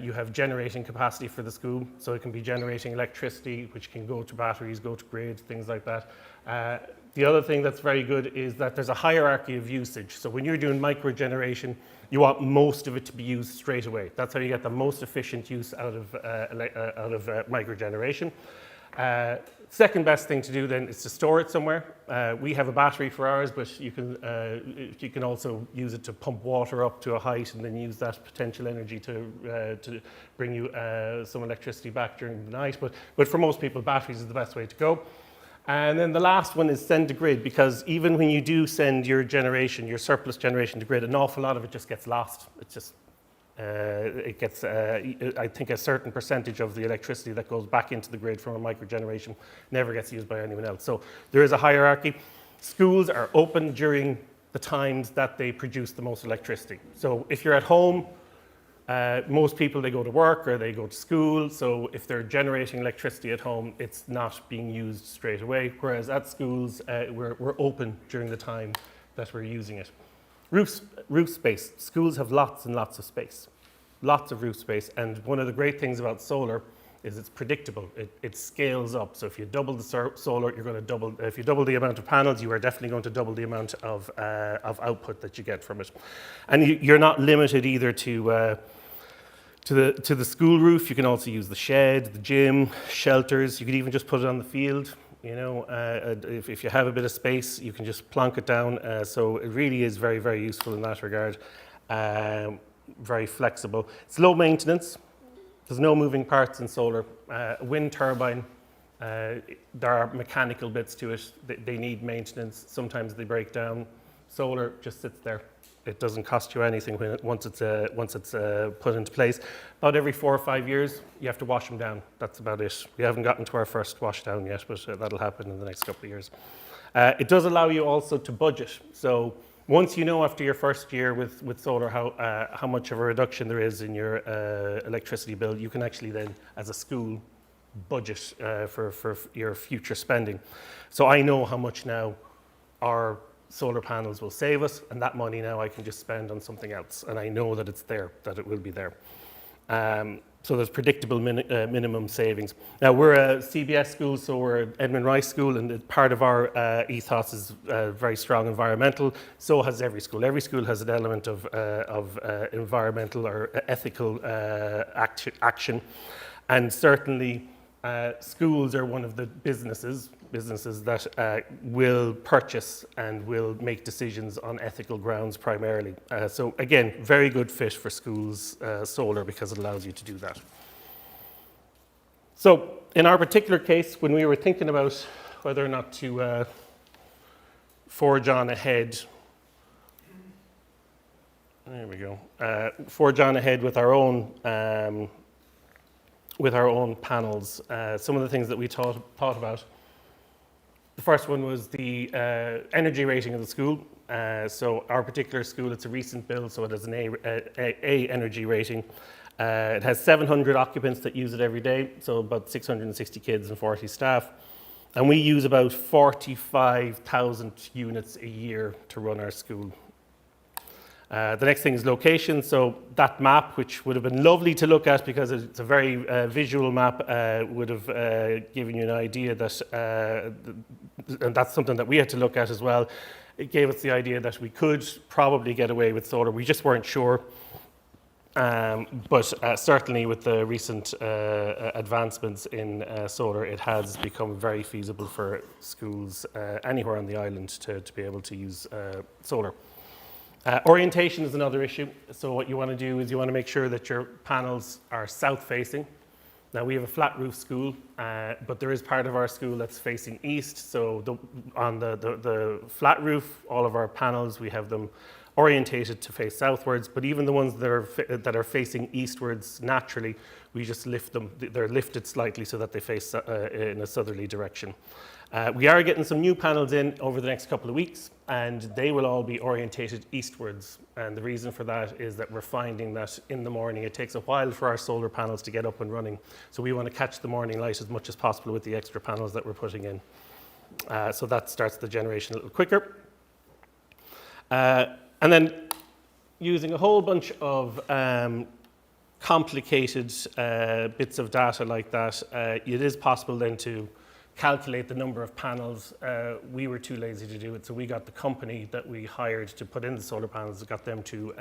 You have generating capacity for the school. So it can be generating electricity, which can go to batteries, go to grid, things like that. The other thing that's very good is that there's a hierarchy of usage. So when you're doing microgeneration, you want most of it to be used straight away. That's how you get the most efficient use out of microgeneration. Second best thing to do then is to store it somewhere. We have a battery for ours, but you can also use it to pump water up to a height and then use that potential energy to bring you some electricity back during the night. But for most people, batteries is the best way to go. And then the last one is send to grid, because even when you do send your generation, your surplus generation to grid, an awful lot of it just gets lost. It just, it gets, I think a certain percentage of the electricity that goes back into the grid from a microgeneration never gets used by anyone else. So there is a hierarchy. Schools are open during the times that they produce the most electricity. So if you're at home, most people, they go to work or they go to school, so if they're generating electricity at home, it's not being used straight away, whereas at schools, we're open during the time that we're using it. Roof space. Schools have lots and lots of space, lots of roof space, and one of the great things about solar is it's predictable. It scales up, so if you double the solar, you're going to double. If you double the amount of panels, you are definitely going to double the amount of output that you get from it. And you're not limited either to the school roof. You can also use the shed, the gym, shelters. You could even just put it on the field. You know, if you have a bit of space, you can just plonk it down. So it really is very, very useful in that regard. Very flexible. It's low maintenance. There's no moving parts in solar. A wind turbine, there are mechanical bits to it. They need maintenance. Sometimes they break down. Solar just sits there. It doesn't cost you anything once it's put into place. About every 4 or 5 years, you have to wash them down. That's about it. We haven't gotten to our first wash down yet, but that'll happen in the next couple of years. It does allow you also to budget. So once you know after your first year with solar how much of a reduction there is in your electricity bill, you can actually then, as a school, budget for your future spending. So I know how much now our solar panels will save us, and that money now I can just spend on something else, and I know that it's there, that it will be there. So there's predictable minimum savings. Now we're a CBS school, so we're an Edmund Rice school, and part of our ethos is very strong environmental. So has every school. Every school has an element of environmental or ethical action, and certainly schools are one of the businesses that will purchase and will make decisions on ethical grounds primarily. So again, very good fit for schools, solar, because it allows you to do that. So in our particular case, when we were thinking about whether or not to forge on ahead, there we go, forge on ahead with our own panels, some of the things that we thought about. The first one was the energy rating of the school. So our particular school, it's a recent build, so it has an A energy rating. It has 700 occupants that use it every day, so about 660 kids and 40 staff. And we use about 45,000 units a year to run our school. The next thing is location. So that map, which would have been lovely to look at because it's a very visual map, would have given you an idea that, and that's something that we had to look at as well. It gave us the idea that we could probably get away with solar. We just weren't sure. But certainly with the recent advancements in solar, it has become very feasible for schools anywhere on the island to be able to use solar. Orientation is another issue. So what you want to do is you want to make sure that your panels are south facing. Now we have a flat roof school, but there is part of our school that's facing east. So on the flat roof, all of our panels, we have them orientated to face southwards, but even the ones that are facing eastwards naturally, we just lift them. They're lifted slightly so that they face in a southerly direction. We are getting some new panels in over the next couple of weeks, and they will all be orientated eastwards. And the reason for that is that we're finding that in the morning it takes a while for our solar panels to get up and running. So we want to catch the morning light as much as possible with the extra panels that we're putting in. So that starts the generation a little quicker. And then using a whole bunch of complicated bits of data like that, it is possible then to calculate the number of panels. We were too lazy to do it, so we got the company that we hired to put in the solar panels, got them to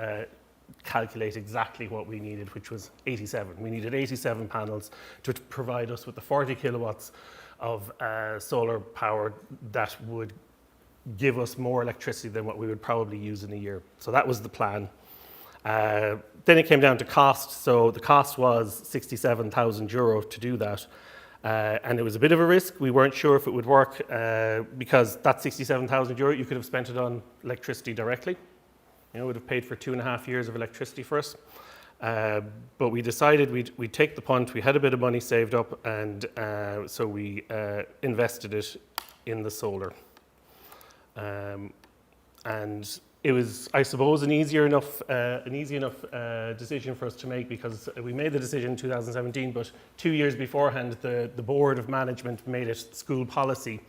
calculate exactly what we needed, which was 87. We needed 87 panels to provide us with the 40 kilowatts of solar power that would give us more electricity than what we would probably use in a year. So that was the plan. Then it came down to cost. So the cost was €67,000 to do that. And it was a bit of a risk. We weren't sure if it would work because that €67,000, you could have spent it on electricity directly. You know, it would have paid for 2.5 years of electricity for us. But we decided we'd take the punt. We had a bit of money saved up, and so we invested it in the solar. And it was, I suppose, an easy enough decision for us to make because we made the decision in 2017, but 2 years beforehand, the Board of Management made it school policy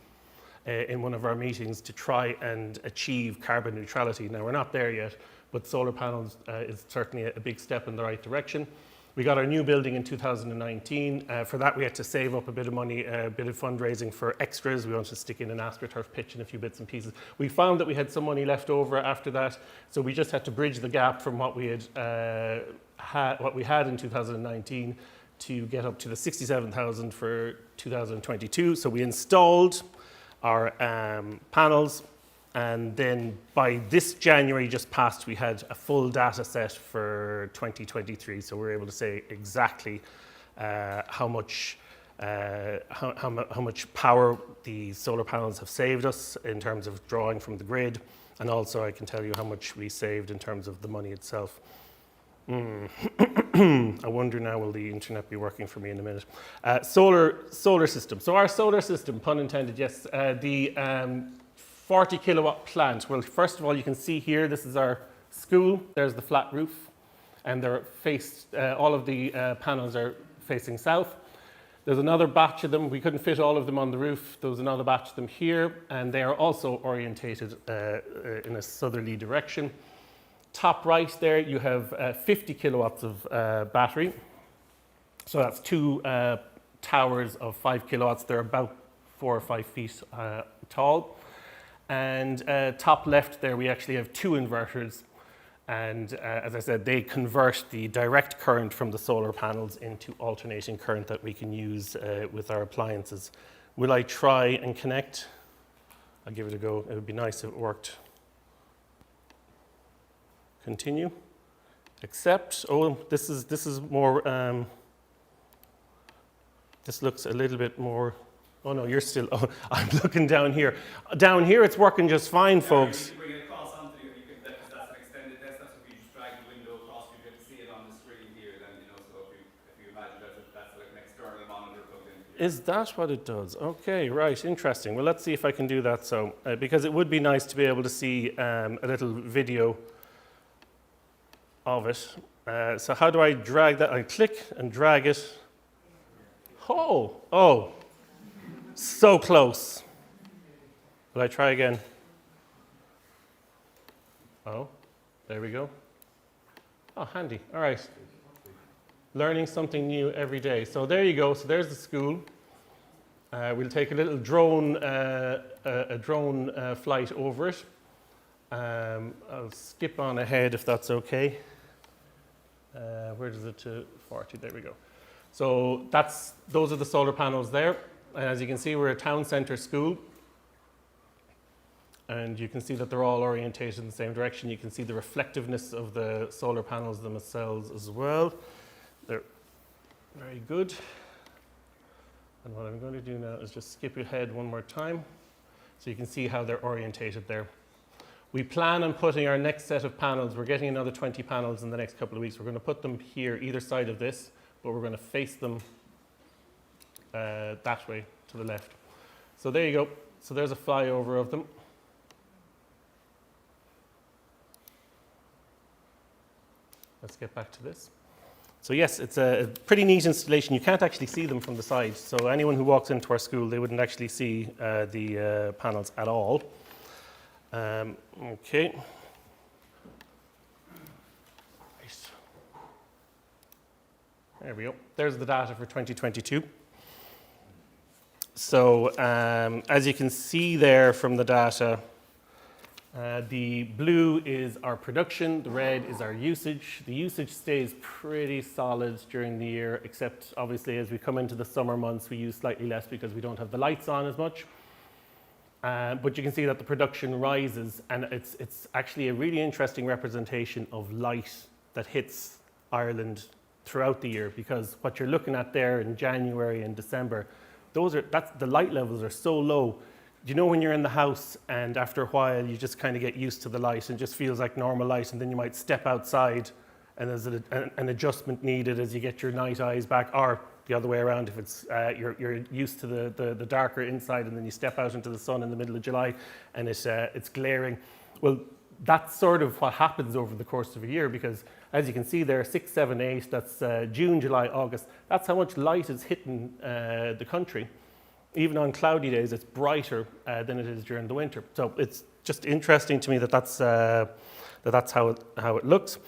in one of our meetings to try and achieve carbon neutrality. Now, we're not there yet, but solar panels is certainly a big step in the right direction. We got our new building in 2019. For that, we had to save up a bit of money, a bit of fundraising for extras. We wanted to stick in an AstroTurf pitch and a few bits and pieces. We found that we had some money left over after that, so we just had to bridge the gap from what we had in 2019 to get up to the 67,000 for 2022. So we installed our panels. And then by this January just passed, we had a full data set for 2023. So we were able to say exactly how much power the solar panels have saved us in terms of drawing from the grid. And also I can tell you how much we saved in terms of the money itself. I wonder now, will the internet be working for me in a minute? Solar system. So our solar system, pun intended, yes, the 40 kilowatt plant. Well, first of all, you can see here, this is our school. There's the flat roof, and they're all of the panels are facing south. There's another batch of them. We couldn't fit all of them on the roof. There was another batch of them here, and they are also orientated in a southerly direction. Top right there, you have 50 kilowatts of battery. So that's two towers of 5 kilowatts. They're about 4 or 5 feet tall. And top left there, we actually have 2 inverters. And as I said, they convert the direct current from the solar panels into alternating current that we can use with our appliances. Will I try and connect? I'll give it a go. It would be nice if it worked. Continue. Accept. Oh, this is more. This looks a little bit more, oh no, you're still, oh, I'm looking down here. Down here it's working just fine, folks. Bring it across onto you, that's an extended test. That's if you just drag the window across, you get to see it on the screen here. Then, so if you imagine that's like an external monitor plugged in. Is that what it does? Okay, right, interesting. Well, let's see if I can do that. So, because it would be nice to be able to see a little video of it. So how do I drag that? I click and drag it. Oh, so close. Will I try again? Oh, there we go. Oh, handy. All right. Learning something new every day. So there you go. So there's the school. We'll take a little drone, flight over it. I'll skip on ahead if that's okay. Where does it to 40? There we go. So those are the solar panels there. And as you can see, we're a town centre school. And you can see that they're all orientated in the same direction. You can see the reflectiveness of the solar panels themselves as well. They're very good. And what I'm going to do now is just skip ahead one more time so you can see how they're orientated there. We plan on putting our next set of panels, we're getting another 20 panels in the next couple of weeks. We're going to put them here either side of this, but we're going to face them that way to the left. So there you go. So there's a flyover of them. Let's get back to this. So yes, it's a pretty neat installation. You can't actually see them from the side. So anyone who walks into our school, they wouldn't actually see the panels at all. Okay. Right. There we go. There's the data for 2022. So as you can see there from the data, the blue is our production, the red is our usage. The usage stays pretty solid during the year, except obviously as we come into the summer months, we use slightly less because we don't have the lights on as much. But you can see that the production rises, and it's actually a really interesting representation of light that hits Ireland throughout the year, because what you're looking at there in January and December, the light levels are so low. Do you know when you're in the house and after a while you just kind of get used to the light and just feels like normal light, and then you might step outside and there's an adjustment needed as you get your night eyes back, or the other way around if it's you're used to the darker inside and then you step out into the sun in the middle of July and it's glaring. Well, that's sort of what happens over the course of a year, because as you can see there, 6, 7, 8, that's June, July, August, that's how much light is hitting the country. Even on cloudy days, it's brighter than it is during the winter. So it's just interesting to me that that's how it looks.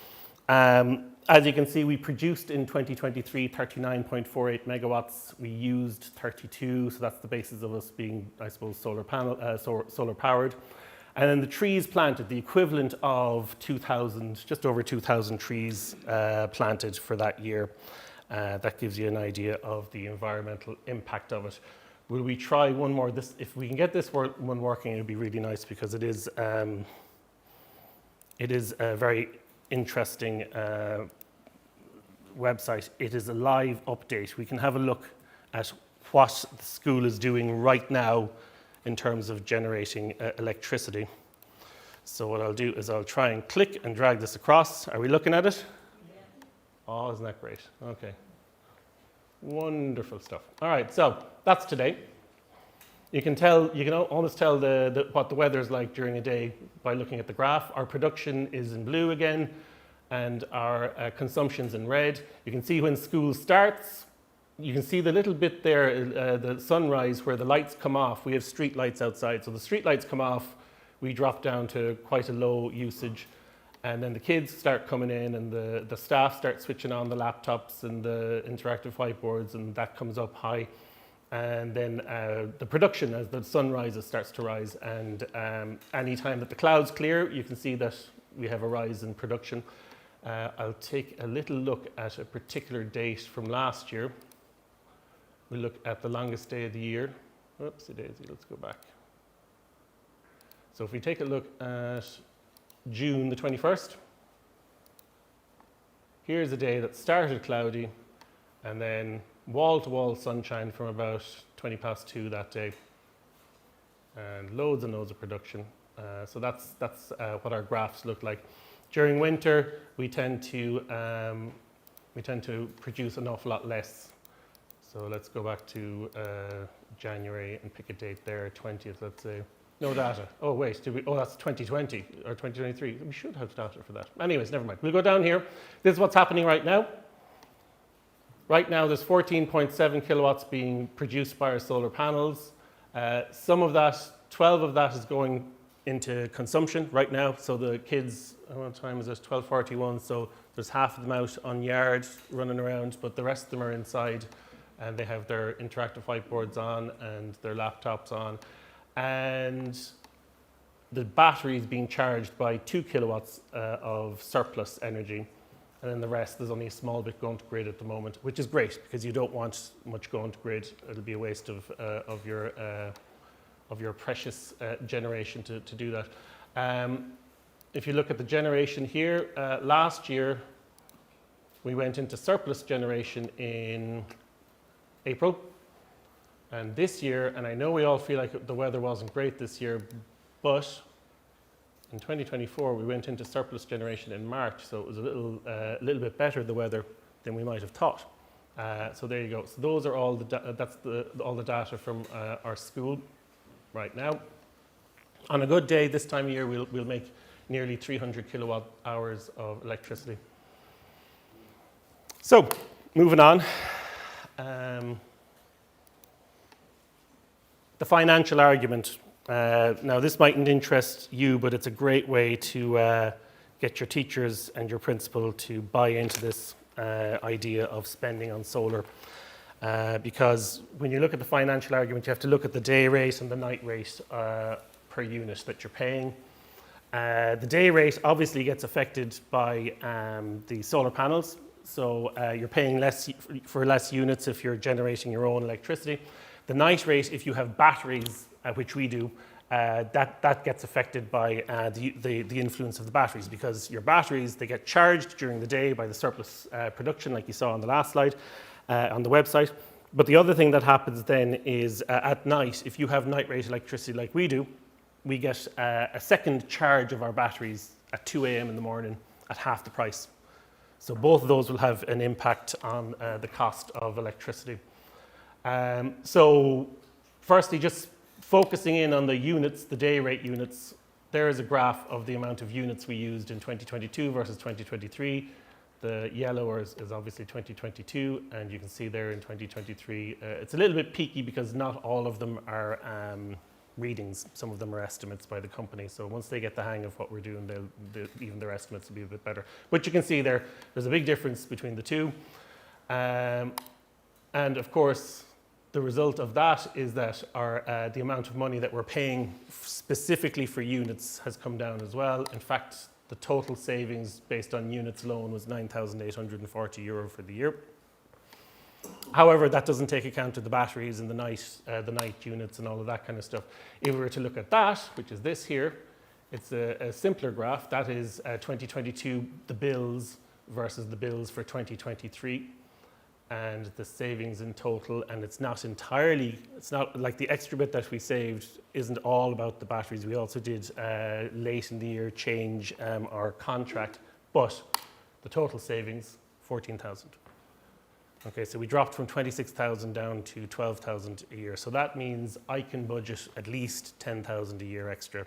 As you can see, we produced in 2023 39.48 megawatts. We used 32, so that's the basis of us being, I suppose, solar powered. And then the trees planted, the equivalent of 2,000, just over 2,000 trees planted for that year. That gives you an idea of the environmental impact of it. Will we try one more? If we can get this one working, it would be really nice, because it is a very interesting website. It is a live update. We can have a look at what the school is doing right now in terms of generating electricity. So what I'll do is I'll try and click and drag this across. Are we looking at it? Yeah. Oh, isn't that great? Okay. Wonderful stuff. All right, so that's today. You can almost tell what the weather's like during a day by looking at the graph. Our production is in blue again, and our consumption's in red. You can see when school starts. You can see the little bit there, the sunrise, where the lights come off. We have street lights outside, so the street lights come off. We drop down to quite a low usage. And then the kids start coming in, and the staff start switching on the laptops and the interactive whiteboards, and that comes up high. And then the production, as the sun rises, starts to rise. And any time that the clouds clear, you can see that we have a rise in production. I'll take a little look at a particular date from last year. We'll look at the longest day of the year. Oopsie daisy, let's go back. So if we take a look at June the 21st, here's a day that started cloudy and then wall-to-wall sunshine from about 20 past 2 that day, and loads and loads of production. So that's what our graphs look like. During winter, we tend to produce an awful lot less. So let's go back to January and pick a date there, 20th, let's say. No data. Oh, wait, that's 2020 or 2023. We should have data for that. Anyways, never mind. We'll go down here. This is what's happening right now. Right now, there's 14.7 kilowatts being produced by our solar panels. Some of that, 12 of that is going into consumption right now. So the kids, what time is it? 12:41. So there's half of them out on yard running around, but the rest of them are inside, and they have their interactive whiteboards on and their laptops on. And the battery is being charged by 2 kilowatts of surplus energy. And then the rest, there's only a small bit going to grid at the moment, which is great because you don't want much going to grid. It'll be a waste of your precious generation to do that. If you look at the generation here, last year we went into surplus generation in April. And this year, and I know we all feel like the weather wasn't great this year, but in 2024 we went into surplus generation in March, so it was a little bit better, the weather, than we might have thought. So there you go. So those are all all the data from our school right now. On a good day this time of year, we'll make nearly 300 kilowatt hours of electricity. So moving on. The financial argument. Now, this mightn't interest you, but it's a great way to get your teachers and your principal to buy into this idea of spending on solar. Because when you look at the financial argument, you have to look at the day rate and the night rate per unit that you're paying. The day rate obviously gets affected by the solar panels. So you're paying less for less units if you're generating your own electricity. The night rate, if you have batteries, which we do, that gets affected by the influence of the batteries, because your batteries, they get charged during the day by the surplus production, like you saw on the last slide on the website. But the other thing that happens then is at night, if you have night rate electricity like we do, we get a second charge of our batteries at 2 a.m. in the morning at half the price. So both of those will have an impact on the cost of electricity. So firstly, just focusing in on the units, the day rate units, there is a graph of the amount of units we used in 2022 versus 2023. The yellow is obviously 2022, and you can see there in 2023, it's a little bit peaky because not all of them are readings. Some of them are estimates by the company. So once they get the hang of what we're doing, even their estimates will be a bit better. But you can see there's a big difference between the two. And of course, the result of that is that the amount of money that we're paying specifically for units has come down as well. In fact, the total savings based on units alone was €9,840 for the year. However, that doesn't take account of the batteries and the night units and all of that kind of stuff. If we were to look at that, which is this here, it's a simpler graph. That is 2022, the bills versus the bills for 2023. And the savings in total, and it's not like the extra bit that we saved isn't all about the batteries. We also did late in the year change our contract, but the total savings, 14,000. Okay, so we dropped from 26,000 down to 12,000 a year. So that means I can budget at least 10,000 a year extra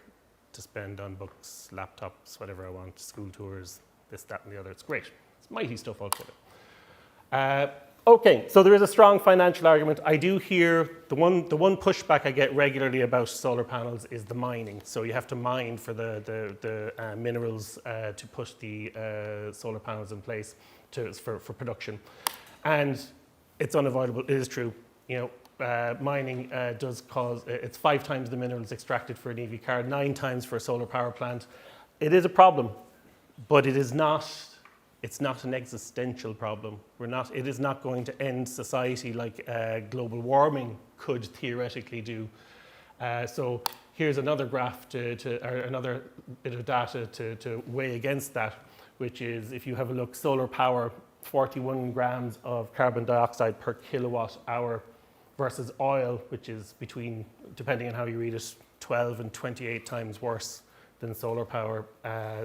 to spend on books, laptops, whatever I want, school tours, this, that, and the other. It's great. It's mighty stuff altogether. Okay, so there is a strong financial argument. I do hear the one pushback I get regularly about solar panels is the mining. So you have to mine for the minerals to put the solar panels in place for production. And it's unavoidable. It is true. You know, mining does cause, it's 5 times the minerals extracted for an EV car, 9 times for a solar power plant. It is a problem, but it's not an existential problem. It is not going to end society like global warming could theoretically do. So here's another graph or another bit of data to weigh against that, which is if you have a look, solar power 41 grams of carbon dioxide per kilowatt hour versus oil, which is between, depending on how you read it, 12 and 28 times worse than solar power.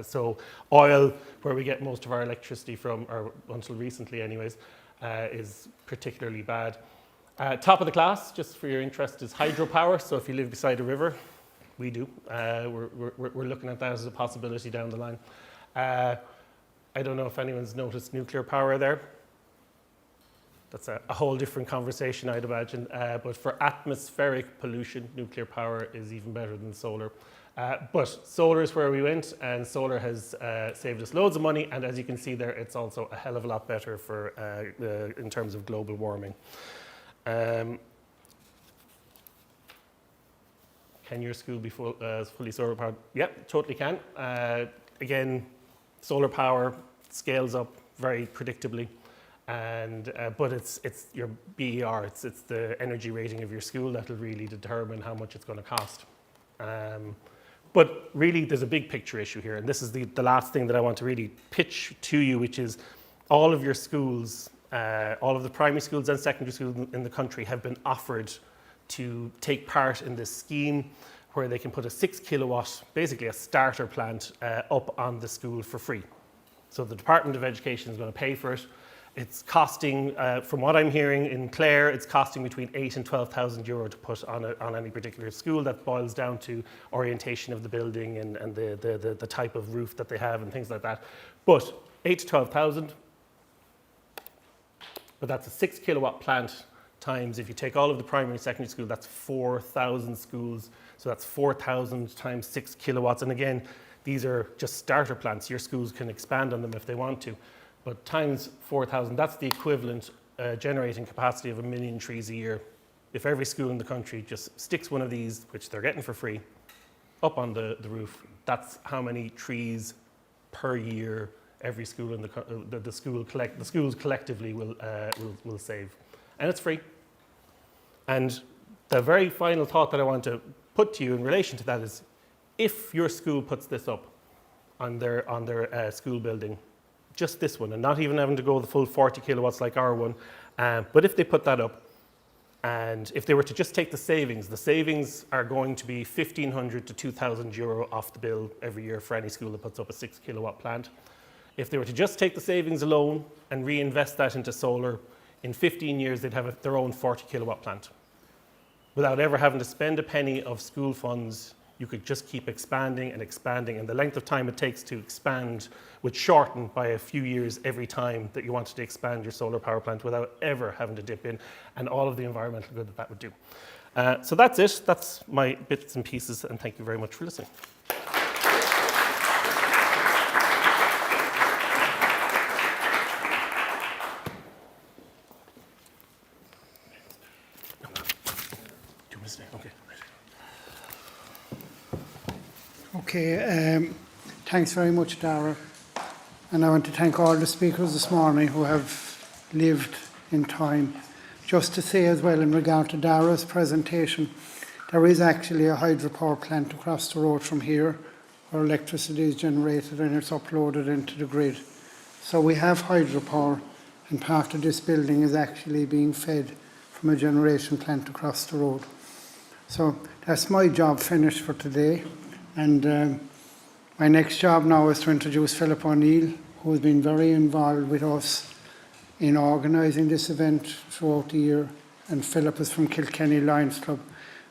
So oil, where we get most of our electricity from, or until recently anyways, is particularly bad. Top of the class, just for your interest, is hydropower. So if you live beside a river, we do. We're looking at that as a possibility down the line. I don't know if anyone's noticed nuclear power there. That's a whole different conversation, I'd imagine. But for atmospheric pollution, nuclear power is even better than solar. But solar is where we went, and solar has saved us loads of money. And as you can see there, it's also a hell of a lot better for in terms of global warming. Can your school be fully solar powered? Yep, totally can. Again, solar power scales up very predictably, and but it's your BER, it's the energy rating of your school that'll really determine how much it's going to cost. But really, there's a big picture issue here, and this is the last thing that I want to really pitch to you, which is all of your schools, all of the primary schools and secondary schools in the country have been offered to take part in this scheme where they can put a 6 kilowatt, basically a starter plant, up on the school for free. So the Department of Education is going to pay for it. It's costing, from what I'm hearing in Clare, it's costing between 8,000 and 12,000 euro to put on any particular school. That boils down to orientation of the building and the type of roof that they have and things like that. But 8,000 to 12,000, but that's a 6 kilowatt plant times, if you take all of the primary and secondary school, that's 4,000 schools. So that's 4,000 times 6 kilowatts. And again, these are just starter plants. Your schools can expand on them if they want to. But times 4,000, that's the equivalent generating capacity of 1 million trees a year. If every school in the country just sticks one of these, which they're getting for free, up on the roof, that's how many trees per year every school in the schools collectively will save. And it's free. And the very final thought that I want to put to you in relation to that is, if your school puts this up on their school building, just this one, and not even having to go the full 40 kilowatts like our one, but if they put that up, and if they were to just take the savings are going to be 1,500 to 2,000 euro off the bill every year for any school that puts up a 6 kilowatt plant. If they were to just take the savings alone and reinvest that into solar, in 15 years they'd have their own 40 kilowatt plant. Without ever having to spend a penny of school funds, you could just keep expanding and expanding, and the length of time it takes to expand would shorten by a few years every time that you wanted to expand your solar power plant without ever having to dip in, and all of the environmental good that would do. So that's it. That's my bits and pieces, and thank you very much for listening. Okay, thanks very much, Dara. And I want to thank all the speakers this morning who have lived in time. Just to say as well, in regard to Dara's presentation, there is actually a hydropower plant across the road from here where electricity is generated and it's uploaded into the grid. So we have hydropower, and part of this building is actually being fed from a generation plant across the road. So that's my job finished for today. And my next job now is to introduce Philip O'Neill, who has been very involved with us in organising this event throughout the year. And Philip is from Kilkenny Lions Club.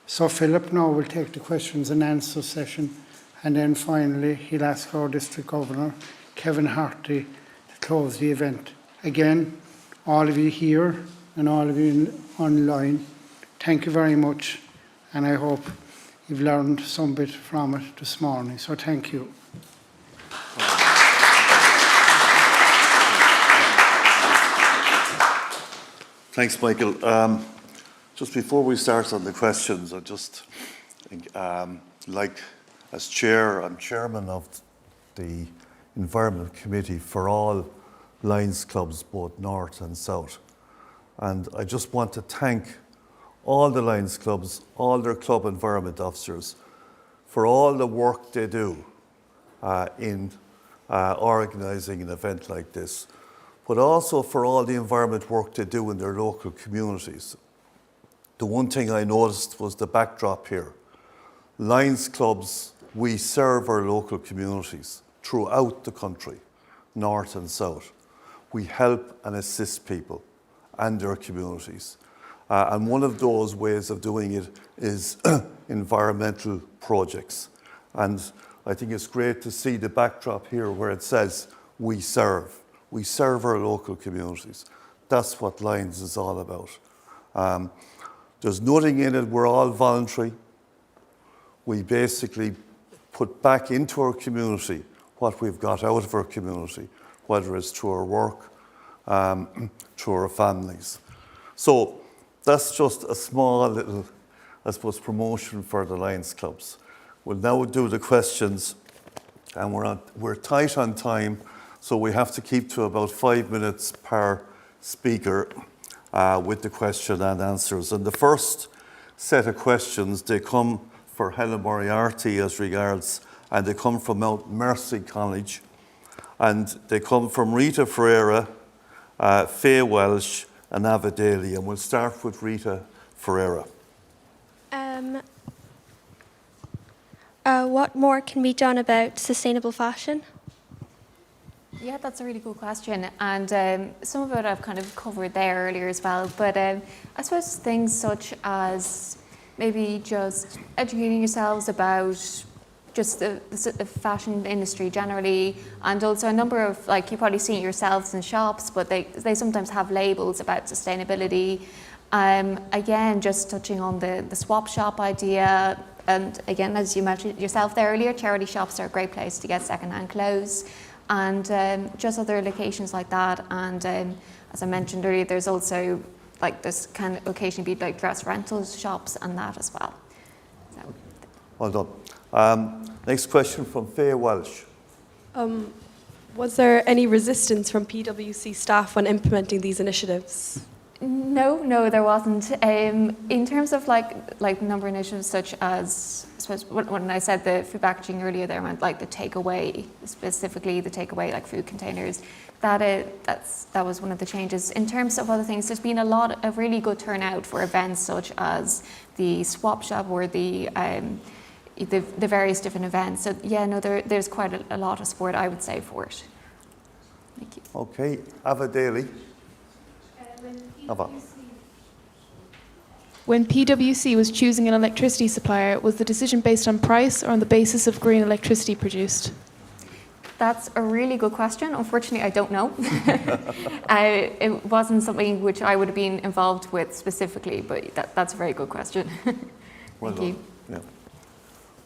So Philip now will take the questions and answer session. And then finally, he'll ask our District Governor, Kevin Harty, to close the event. Again, all of you here and all of you online, thank you very much. And I hope you've learned some bit from it this morning. So thank you. Thanks, Michael. Just before we start on the questions, I just think, like, as chair, I'm chairman of the Environment Committee for all Lions clubs, both North and South. And I just want to thank all the Lions clubs, all their club environment officers, for all the work they do in organising an event like this. but also for all the environment work they do in their local communities. The one thing I noticed was the backdrop here. Lions clubs, we serve our local communities throughout the country, north and south. We help and assist people and their communities. And one of those ways of doing it is environmental projects. And I think it's great to see the backdrop here where it says, we serve. We serve our local communities. That's what Lions is all about. There's nothing in it, we're all voluntary. We basically put back into our community what we've got out of our community, whether it's through our work, through our families. So that's just a small little, I suppose, promotion for the Lions clubs. We'll now do the questions, and we're tight on time, so we have to keep to about 5 minutes per speaker with the question and answers. And the first set of questions, they come for Helen Moriarty as regards, and they come from Mount Mercy College, and they come from Rita Ferreira, Faye Welsh, and Ava Daly. And we'll start with Rita Ferreira. What more can be done about sustainable fashion? Yeah, that's a really cool question, and some of it I've kind of covered there earlier as well, but I suppose things such as maybe just educating yourselves about just the fashion industry generally, and also a number of, like, you probably see it yourselves in shops, but they sometimes have labels about sustainability. Again, just touching on the swap shop idea, and again, as you mentioned yourself there earlier, charity shops are a great place to get second-hand clothes, and just other locations like that. And as I mentioned earlier, there's also, like, there's can occasionally be like dress rentals shops and that as well. So. Well done. Next question from Faye Welsh. Was there any resistance from PwC staff when implementing these initiatives? No, there wasn't. In terms of like number of initiatives such as, I suppose when I said the food packaging earlier, there meant like the takeaway, specifically the takeaway like food containers. That was one of the changes. In terms of other things, there's been a really good turnout for events such as the swap shop or the various different events. So yeah, no, there's quite a lot of support, I would say, for it. Thank you. Okay, Ava Daly. Ava. When PwC was choosing an electricity supplier, was the decision based on price or on the basis of green electricity produced? That's a really good question. Unfortunately, I don't know. It wasn't something which I would have been involved with specifically, but that's a very good question. Thank you. Yeah.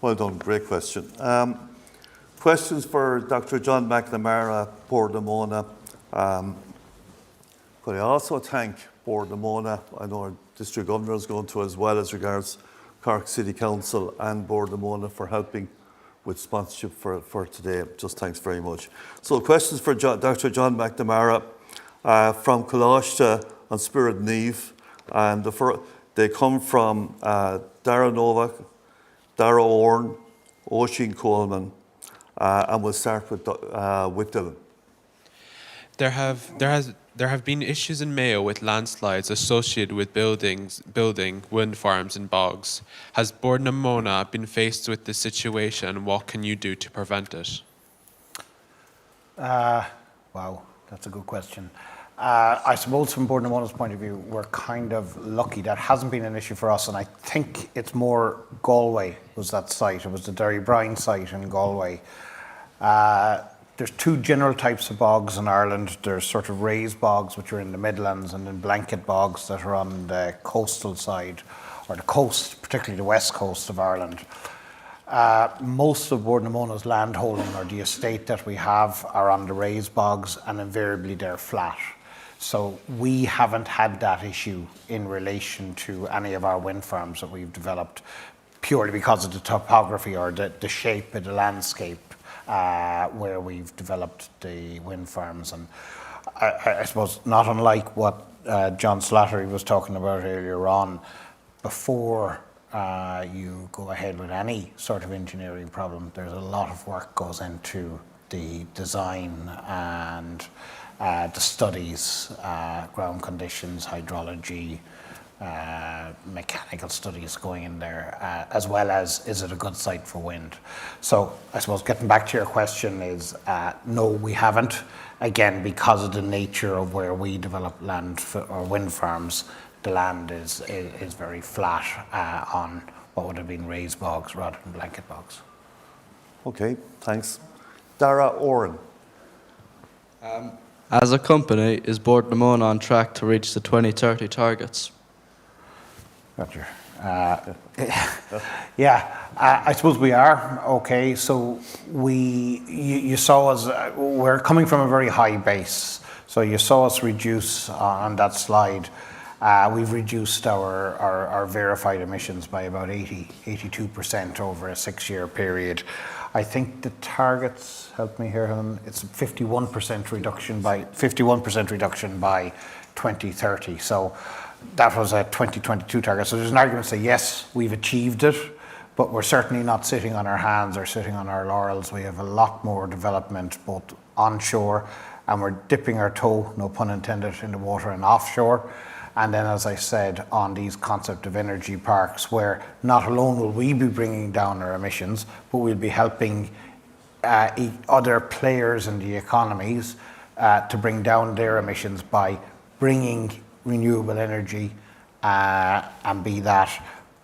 Well done, great question. Questions for Dr. John McNamara, Bord na Móna. Could I also thank Bord na Móna? I know our District Governor is going to, as well as regards Cork City Council and Bord na Móna for helping with sponsorship for today. Just thanks very much. So questions for Dr. John McNamara from Colashta on Spirit Neve, and they come from Dara Novak, Dara Orne, Oisin Coleman, and we'll start with Dylan. There have been issues in Mayo with landslides associated with building wind farms in bogs. Has Bord na Móna been faced with this situation, and what can you do to prevent it? Wow, that's a good question. I suppose from Bord na Móna's point of view, we're kind of lucky. That hasn't been an issue for us, and I think it's more Galway was that site. It was the Derry Bryan site in Galway. There's two general types of bogs in Ireland. There's sort of raised bogs, which are in the Midlands, and then blanket bogs that are on the coastal side, or the coast, particularly the west coast of Ireland. Most of Bord na Móna's land holding, or the estate that we have, are on the raised bogs, and invariably they're flat. So we haven't had that issue in relation to any of our wind farms that we've developed, purely because of the topography or the shape of the landscape where we've developed the wind farms. And I suppose not unlike what John Slattery was talking about earlier on, before you go ahead with any sort of engineering problem, there's a lot of work goes into the design and the studies, ground conditions, hydrology, mechanical studies going in there, as well as is it a good site for wind. So I suppose getting back to your question is, no, we haven't. Again, because of the nature of where we develop land or wind farms, the land is very flat on what would have been raised bogs rather than blanket bogs. Okay, thanks. Dara Oren. As a company, is Bord na Móna on track to reach the 2030 targets? Roger. I suppose we are. Okay, so you saw us, we're coming from a very high base. So you saw us reduce on that slide. We've reduced our verified emissions by about 82% over a 6-year period. I think the targets, help me here, Helen, it's 51% reduction by 2030. So that was a 2022 target. So there's an argument to say, yes, we've achieved it, but we're certainly not sitting on our hands or sitting on our laurels. We have a lot more development both onshore, and we're dipping our toe, no pun intended, in the water and offshore. And then, as I said, on these concept of energy parks, where not alone will we be bringing down our emissions, but we'll be helping other players in the economies to bring down their emissions by bringing renewable energy, and be that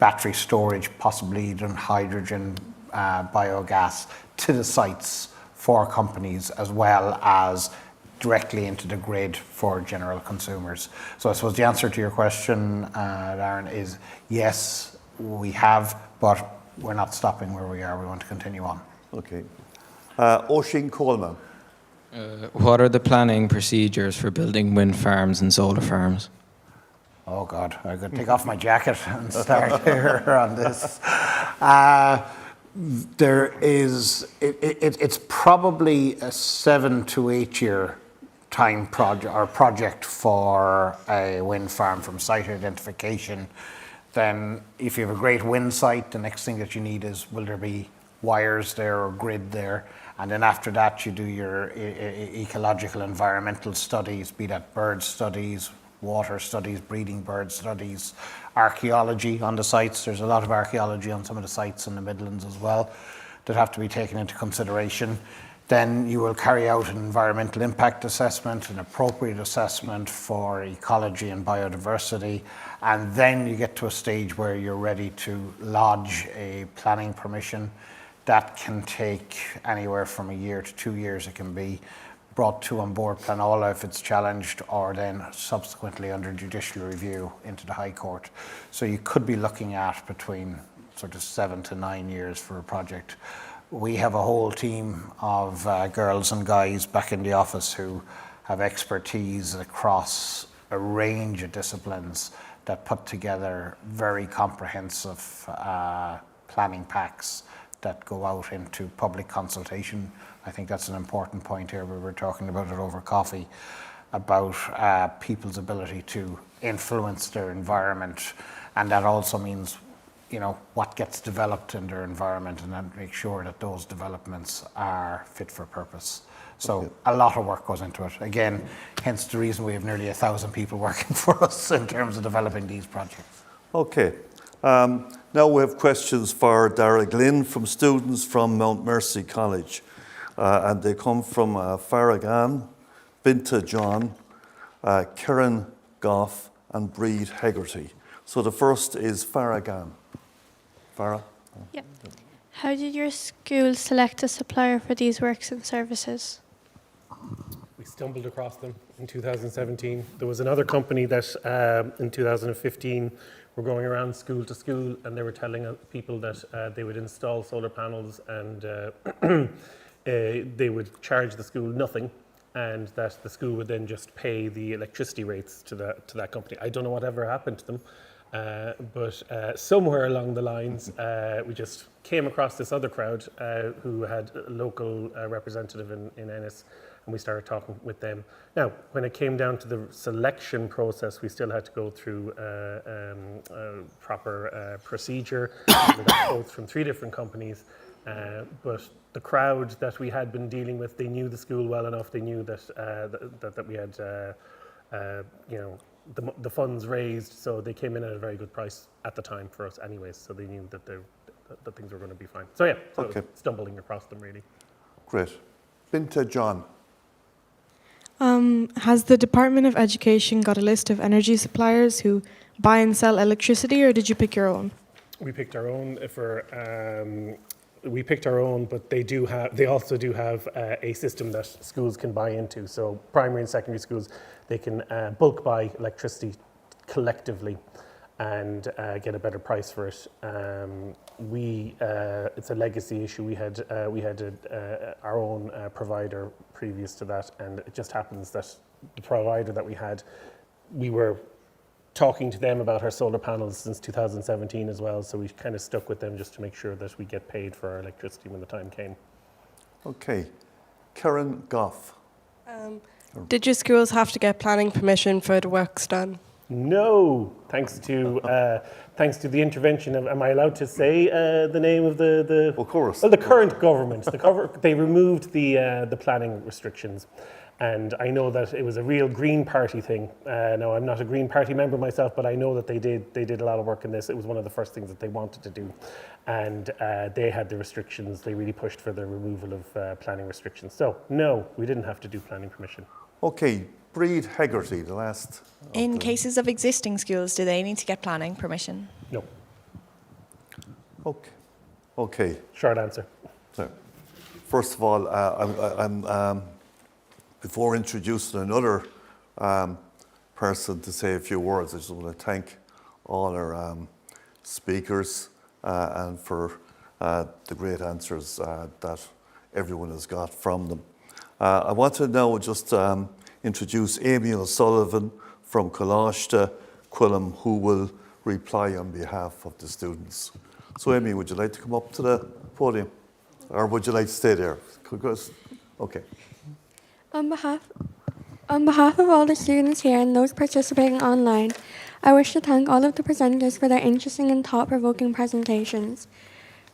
battery storage, possibly even hydrogen, biogas, to the sites for companies, as well as directly into the grid for general consumers. So I suppose the answer to your question, Darren, is yes, we have, but we're not stopping where we are. We want to continue on. Okay. Oisin Coleman. What are the planning procedures for building wind farms and solar farms? Oh God, I could take off my jacket and start here on this. It's probably a 7 to 8 year time project for a wind farm, from site identification. Then if you have a great wind site, the next thing that you need is, will there be wires there or grid there? And then after that, you do your ecological environmental studies, be that bird studies, water studies, breeding bird studies, archaeology on the sites. There's a lot of archaeology on some of the sites in the Midlands as well that have to be taken into consideration. Then you will carry out an environmental impact assessment, an appropriate assessment for ecology and biodiversity, and then you get to a stage where you're ready to lodge a planning permission. That can take anywhere from a year to 2 years. It can be brought to on board Planola if it's challenged, or then subsequently under judicial review into the High Court. So you could be looking at between sort of 7 to 9 years for a project. We have a whole team of girls and guys back in the office who have expertise across a range of disciplines that put together very comprehensive planning packs that go out into public consultation. I think that's an important point here. We were talking about it over coffee, about people's ability to influence their environment, and that also means, you know, what gets developed in their environment, and then make sure that those developments are fit for purpose. So okay. A lot of work goes into it. Again, hence the reason we have nearly 1,000 people working for us in terms of developing these projects. Okay. Now we have questions for Dara Glynn from students from Mount Mercy College. And they come from Farragan, Binta John, Kieran Goff, and Breed Hegarty. So the first is Farragan. Farah? Yep. How did your school select a supplier for these works and services? We stumbled across them in 2017. There was another company that in 2015 were going around school to school, and they were telling people that they would install solar panels and they would charge the school nothing, and that the school would then just pay the electricity rates to that company. I don't know whatever happened to them, but somewhere along the lines, we just came across this other crowd who had a local representative in Ennis, and we started talking with them. Now, when it came down to the selection process, we still had to go through a proper procedure. We got quotes from 3 different companies. But the crowd that we had been dealing with, they knew the school well enough. They knew that that we had, the funds raised, so they came in at a very good price at the time for us, anyways. So they knew that that things were going to be fine. So yeah, Okay. stumbling across them really. Great. Binta John. Has the Department of Education got a list of energy suppliers who buy and sell electricity, or did you pick your own? We picked our own but they also do have a system that schools can buy into. So primary and secondary schools, they can bulk buy electricity collectively and get a better price for it. It's a legacy issue. We had our own provider previous to that, and it just happens that the provider that we had, we were talking to them about our solar panels since 2017 as well, so we kind of stuck with them just to make sure that we get paid for our electricity when the time came. Okay. Karen Goff. Did your schools have to get planning permission for the works done? No, thanks to the intervention of, am I allowed to say the name of the of course. Well, the current government. They removed the planning restrictions. And I know that it was a real Green Party thing. Now, I'm not a Green Party member myself, but I know that they did a lot of work in this. It was one of the first things that they wanted to do. And they had the restrictions. They really pushed for the removal of planning restrictions. So, no, we didn't have to do planning permission. Okay, Breed Hegarty, the last. In cases of existing schools, do they need to get planning permission? No. Okay. Short answer. So, first of all, I'm before introducing another person to say a few words, I just want to thank all our speakers and for the great answers that everyone has got from them. I want to now just introduce Amy O'Sullivan from Coláiste, Quillam, who will reply on behalf of the students. So Amy, would you like to come up to the podium? Or would you like to stay there? Okay. On behalf of all the students here and those participating online, I wish to thank all of the presenters for their interesting and thought-provoking presentations.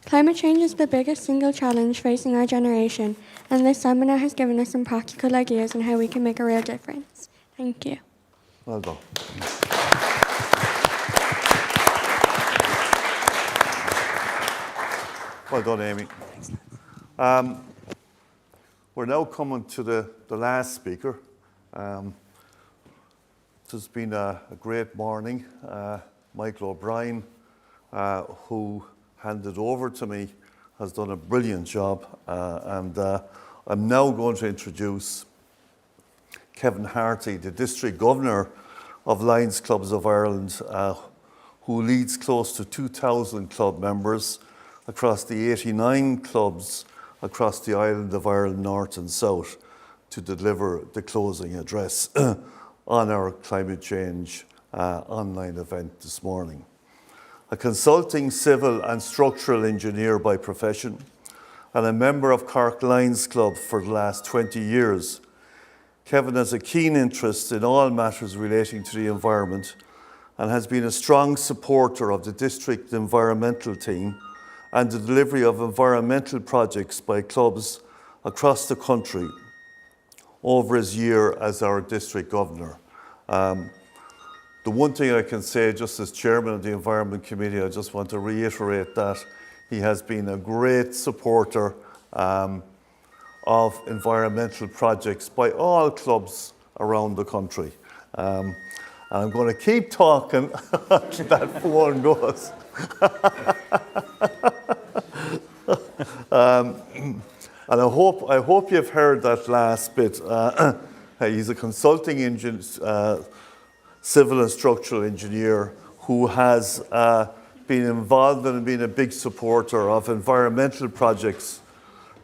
Climate change is the biggest single challenge facing our generation, and this seminar has given us some practical ideas on how we can make a real difference. Thank you. Well done. Well done, Amy. We're now coming to the last speaker. It's been a great morning. Michael O'Brien, who handed over to me, has done a brilliant job. And I'm now going to introduce Kevin Harty, the District Governor of Lions Clubs of Ireland, who leads close to 2,000 club members across the 89 clubs across the island of Ireland, north and south, to deliver the closing address on our climate change online event this morning. A consulting civil and structural engineer by profession and a member of Cork Lions Club for the last 20 years, Kevin has a keen interest in all matters relating to the environment and has been a strong supporter of the district environmental team and the delivery of environmental projects by clubs across the country over his year as our district governor. The one thing I can say, just as chairman of the Environment Committee, I just want to reiterate that he has been a great supporter of environmental projects by all clubs around the country. And I'm going to keep talking until that phone goes. And I hope you've heard that last bit. He's a consulting civil and structural engineer who has been involved and been a big supporter of environmental projects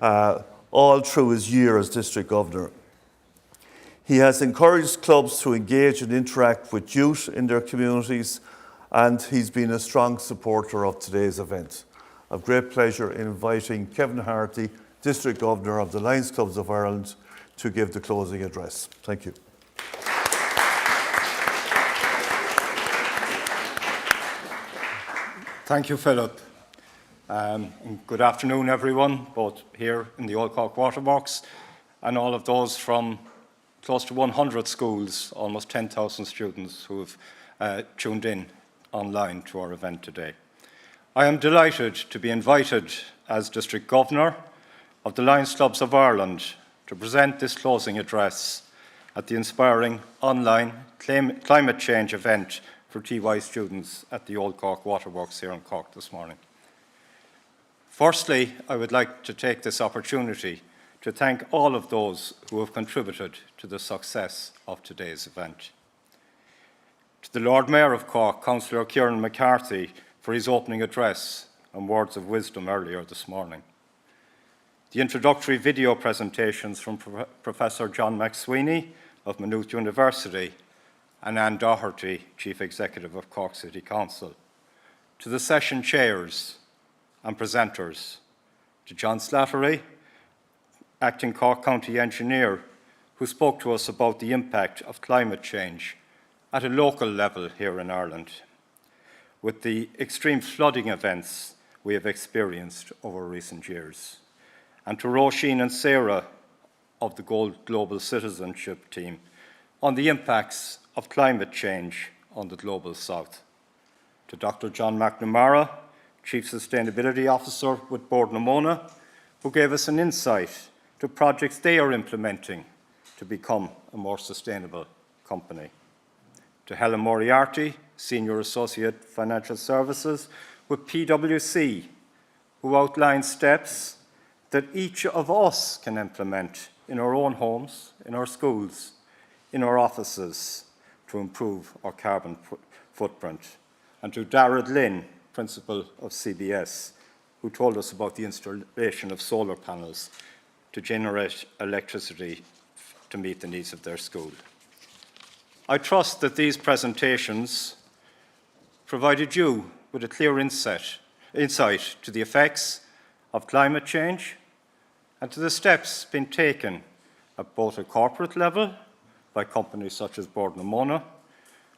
all through his year as district governor. He has encouraged clubs to engage and interact with youth in their communities, and he's been a strong supporter of today's event. I have great pleasure in inviting Kevin Harty, District Governor of the Lions Clubs of Ireland, to give the closing address. Thank you. Thank you, Philip. And good afternoon, everyone, both here in the Old Cork Waterworks and all of those from close to 100 schools, almost 10,000 students who have tuned in online to our event today. I am delighted to be invited as District Governor of the Lions Clubs of Ireland to present this closing address at the inspiring online climate change event for TY students at the Old Cork Waterworks here in Cork this morning. Firstly, I would like to take this opportunity to thank all of those who have contributed to the success of today's event. To the Lord Mayor of Cork, Councillor Kieran McCarthy, for his opening address and words of wisdom earlier this morning. The introductory video presentations from Professor John McSweeney of Maynooth University and Anne Doherty, Chief Executive of Cork City Council. To the session chairs and presenters, to John Slattery, Acting Cork County Engineer, who spoke to us about the impact of climate change at a local level here in Ireland, with the extreme flooding events we have experienced over recent years. And to Roisin and Sarah of the Global Citizenship Team on the impacts of climate change on the Global South. To Dr. John McNamara, Chief Sustainability Officer with Bord na Móna, who gave us an insight to projects they are implementing to become a more sustainable company. To Helen Moriarty, Senior Associate Financial Services with PwC, who outlined steps that each of us can implement in our own homes, in our schools, in our offices to improve our carbon footprint. And to Darragh Lynn, Principal of CBS, who told us about the installation of solar panels to generate electricity to meet the needs of their school. I trust that these presentations provided you with a clear insight to the effects of climate change and to the steps being taken at both a corporate level by companies such as Bord na Móna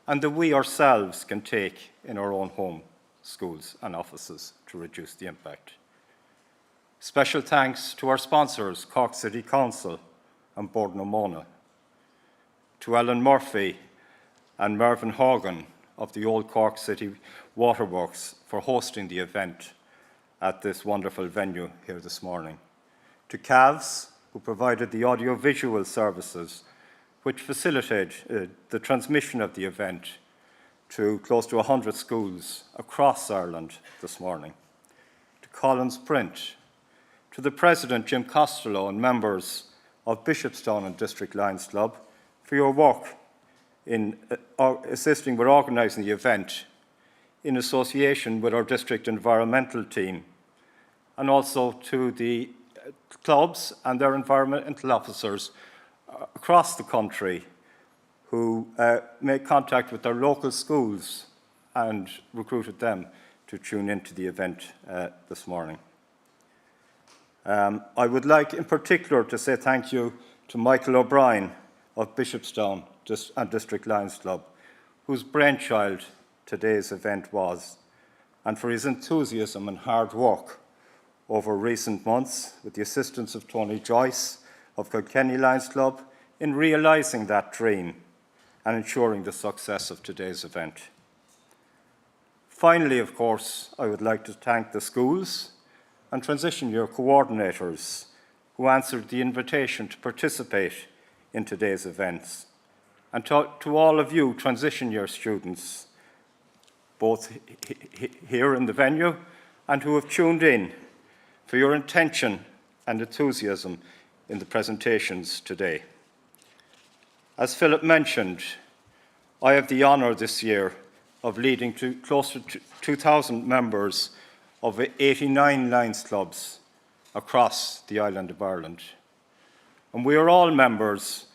and that we ourselves can take in our own home, schools and offices to reduce the impact. Special thanks to our sponsors, Cork City Council and Bord na Móna, to Ellen Murphy and Mervyn Horgan of the Old Cork City Waterworks for hosting the event at this wonderful venue here this morning, to CAVS, who provided the audio-visual services which facilitated the transmission of the event to close to 100 schools across Ireland this morning, to Collins Print, to the President, Jim Costello, and members of Bishopstown and District Lions Club for your work in assisting with organising the event in association with our district environmental team, and also to the clubs and their environmental officers across the country who made contact with their local schools and recruited them to tune into the event this morning. I would like in particular to say thank you to Michael O'Brien of Bishopstown and District Lions Club, whose brainchild today's event was, and for his enthusiasm and hard work over recent months with the assistance of Tony Joyce of Kilkenny Lions Club in realising that dream and ensuring the success of today's event. Finally, of course, I would like to thank the schools and transition year coordinators who answered the invitation to participate in today's events, and to all of you transition year students, both here in the venue and who have tuned in, for your intention and enthusiasm in the presentations today. As Philip mentioned, I have the honour this year of leading to close to 2,000 members of 89 Lions clubs across the island of Ireland. And we are all members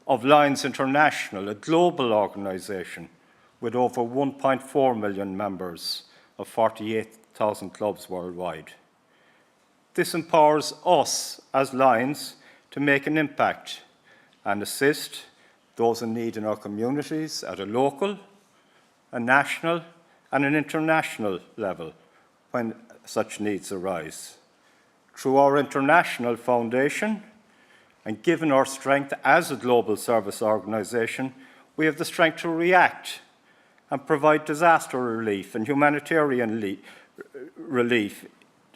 of Lions International, a global organisation with over 1.4 million members of 48,000 clubs worldwide. This empowers us as Lions to make an impact and assist those in need in our communities at a local, a national and an international level, when such needs arise. Through our international foundation, and given our strength as a global service organisation, we have the strength to react and provide disaster relief and humanitarian relief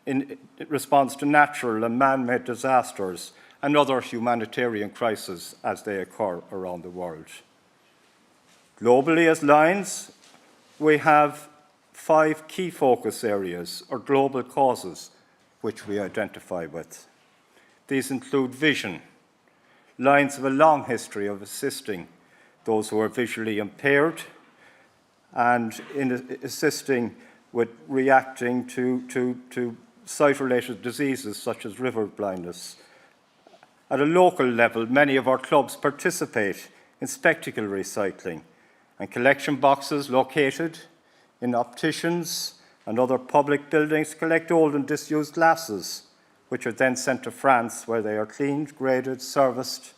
in response to natural and man-made disasters and other humanitarian crises as they occur around the world. Globally, as Lions, we have 5 key focus areas or global causes which we identify with. These include vision. Lions have a long history of assisting those who are visually impaired and in assisting with reacting to sight-related diseases such as river blindness. At a local level, many of our clubs participate in spectacle recycling and collection boxes located in opticians and other public buildings collect old and disused glasses, which are then sent to France, where they are cleaned, graded, serviced,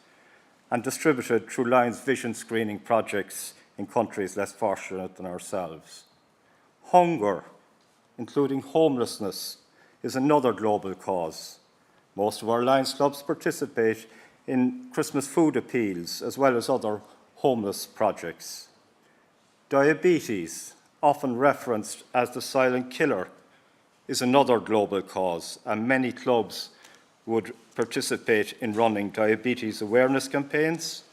and distributed through Lions vision screening projects in countries less fortunate than ourselves. Hunger, including homelessness, is another global cause. Most of our Lions clubs participate in Christmas food appeals, as well as other homeless projects. Diabetes, often referenced as the silent killer, is another global cause, and many clubs would participate in running diabetes awareness campaigns,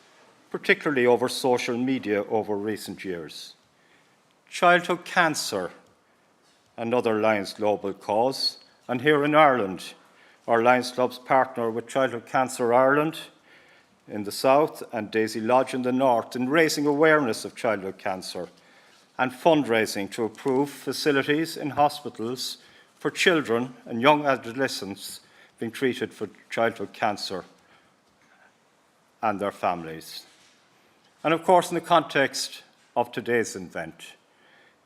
particularly over social media over recent years. Childhood cancer, another Lions global cause, and here in Ireland, our Lions clubs partner with Childhood Cancer Ireland in the south and Daisy Lodge in the north in raising awareness of childhood cancer and fundraising to improve facilities in hospitals for children and young adolescents being treated for childhood cancer and their families. And of course, in the context of today's event,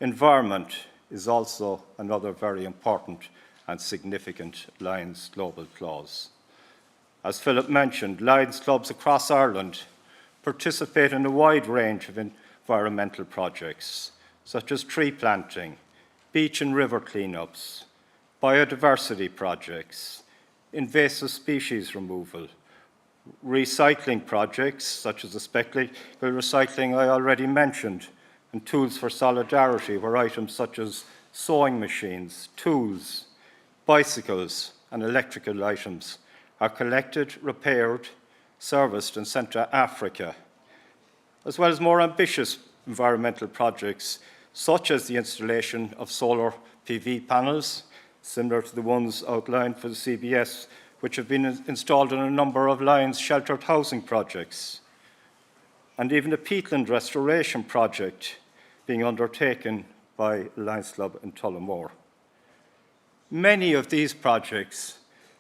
environment is also another very important and significant Lions global cause. As Philip mentioned, Lions clubs across Ireland participate in a wide range of environmental projects, such as tree planting, beach and river cleanups, biodiversity projects, invasive species removal, recycling projects, such as the spectacle recycling I already mentioned, and tools for solidarity, where items such as sewing machines, tools, bicycles, and electrical items are collected, repaired, serviced, and sent to Africa, as well as more ambitious environmental projects, such as the installation of solar PV panels, similar to the ones outlined for the CBS, which have been installed in a number of Lions sheltered housing projects, and even a peatland restoration project being undertaken by Lions Club in Tullamore. Many of these projects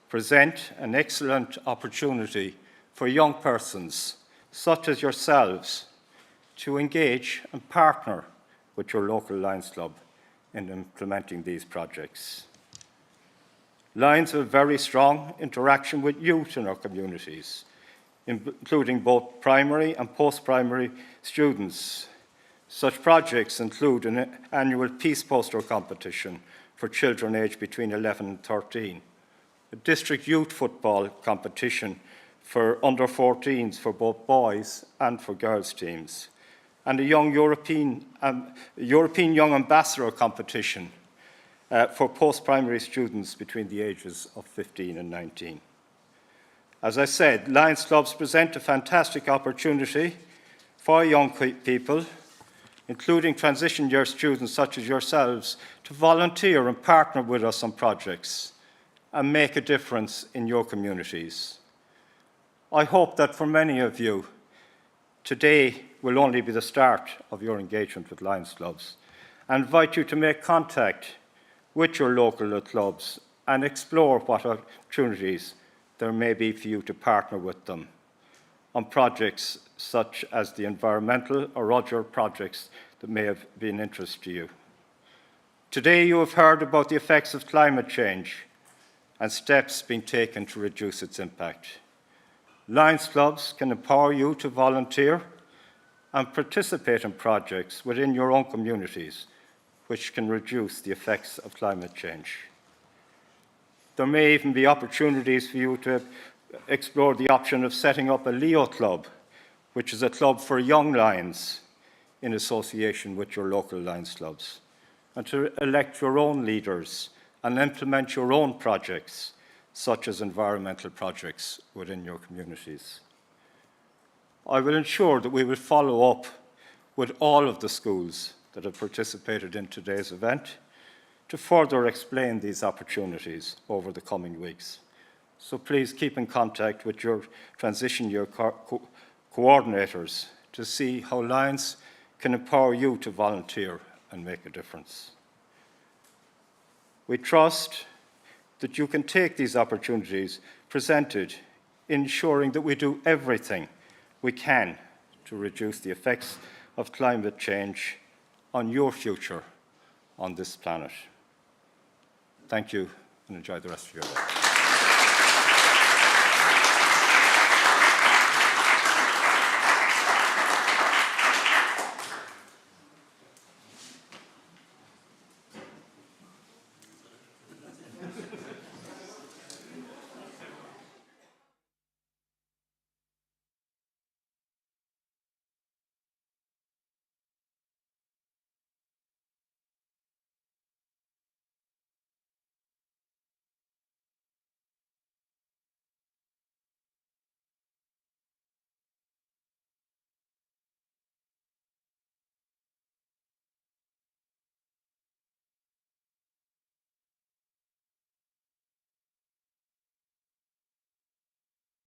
present an excellent opportunity for young persons, such as yourselves, to engage and partner with your local Lions Club in implementing these projects. Lions have a very strong interaction with youth in our communities, including both primary and post-primary students. Such projects include an annual peace poster competition for children aged between 11 and 13, a district youth football competition for under-14s for both boys and for girls' teams, and a young European Young Ambassador competition for post-primary students between the ages of 15 and 19. As I said, Lions clubs present a fantastic opportunity for young people, including transition year students such as yourselves, to volunteer and partner with us on projects and make a difference in your communities. I hope that for many of you, today will only be the start of your engagement with Lions clubs. I invite you to make contact with your local clubs and explore what opportunities there may be for you to partner with them on projects such as the environmental or other projects that may have been of interest to you. Today you have heard about the effects of climate change and steps being taken to reduce its impact. Lions clubs can empower you to volunteer and participate in projects within your own communities which can reduce the effects of climate change. There may even be opportunities for you to explore the option of setting up a Leo Club, which is a club for young Lions in association with your local Lions clubs, and to elect your own leaders and implement your own projects, such as environmental projects within your communities. I will ensure that we will follow up with all of the schools that have participated in today's event to further explain these opportunities over the coming weeks. So please keep in contact with your transition year coordinators to see how Lions can empower you to volunteer and make a difference. We trust that you can take these opportunities presented, ensuring that we do everything we can to reduce the effects of climate change on your future on this planet. Thank you, and enjoy the rest of your day.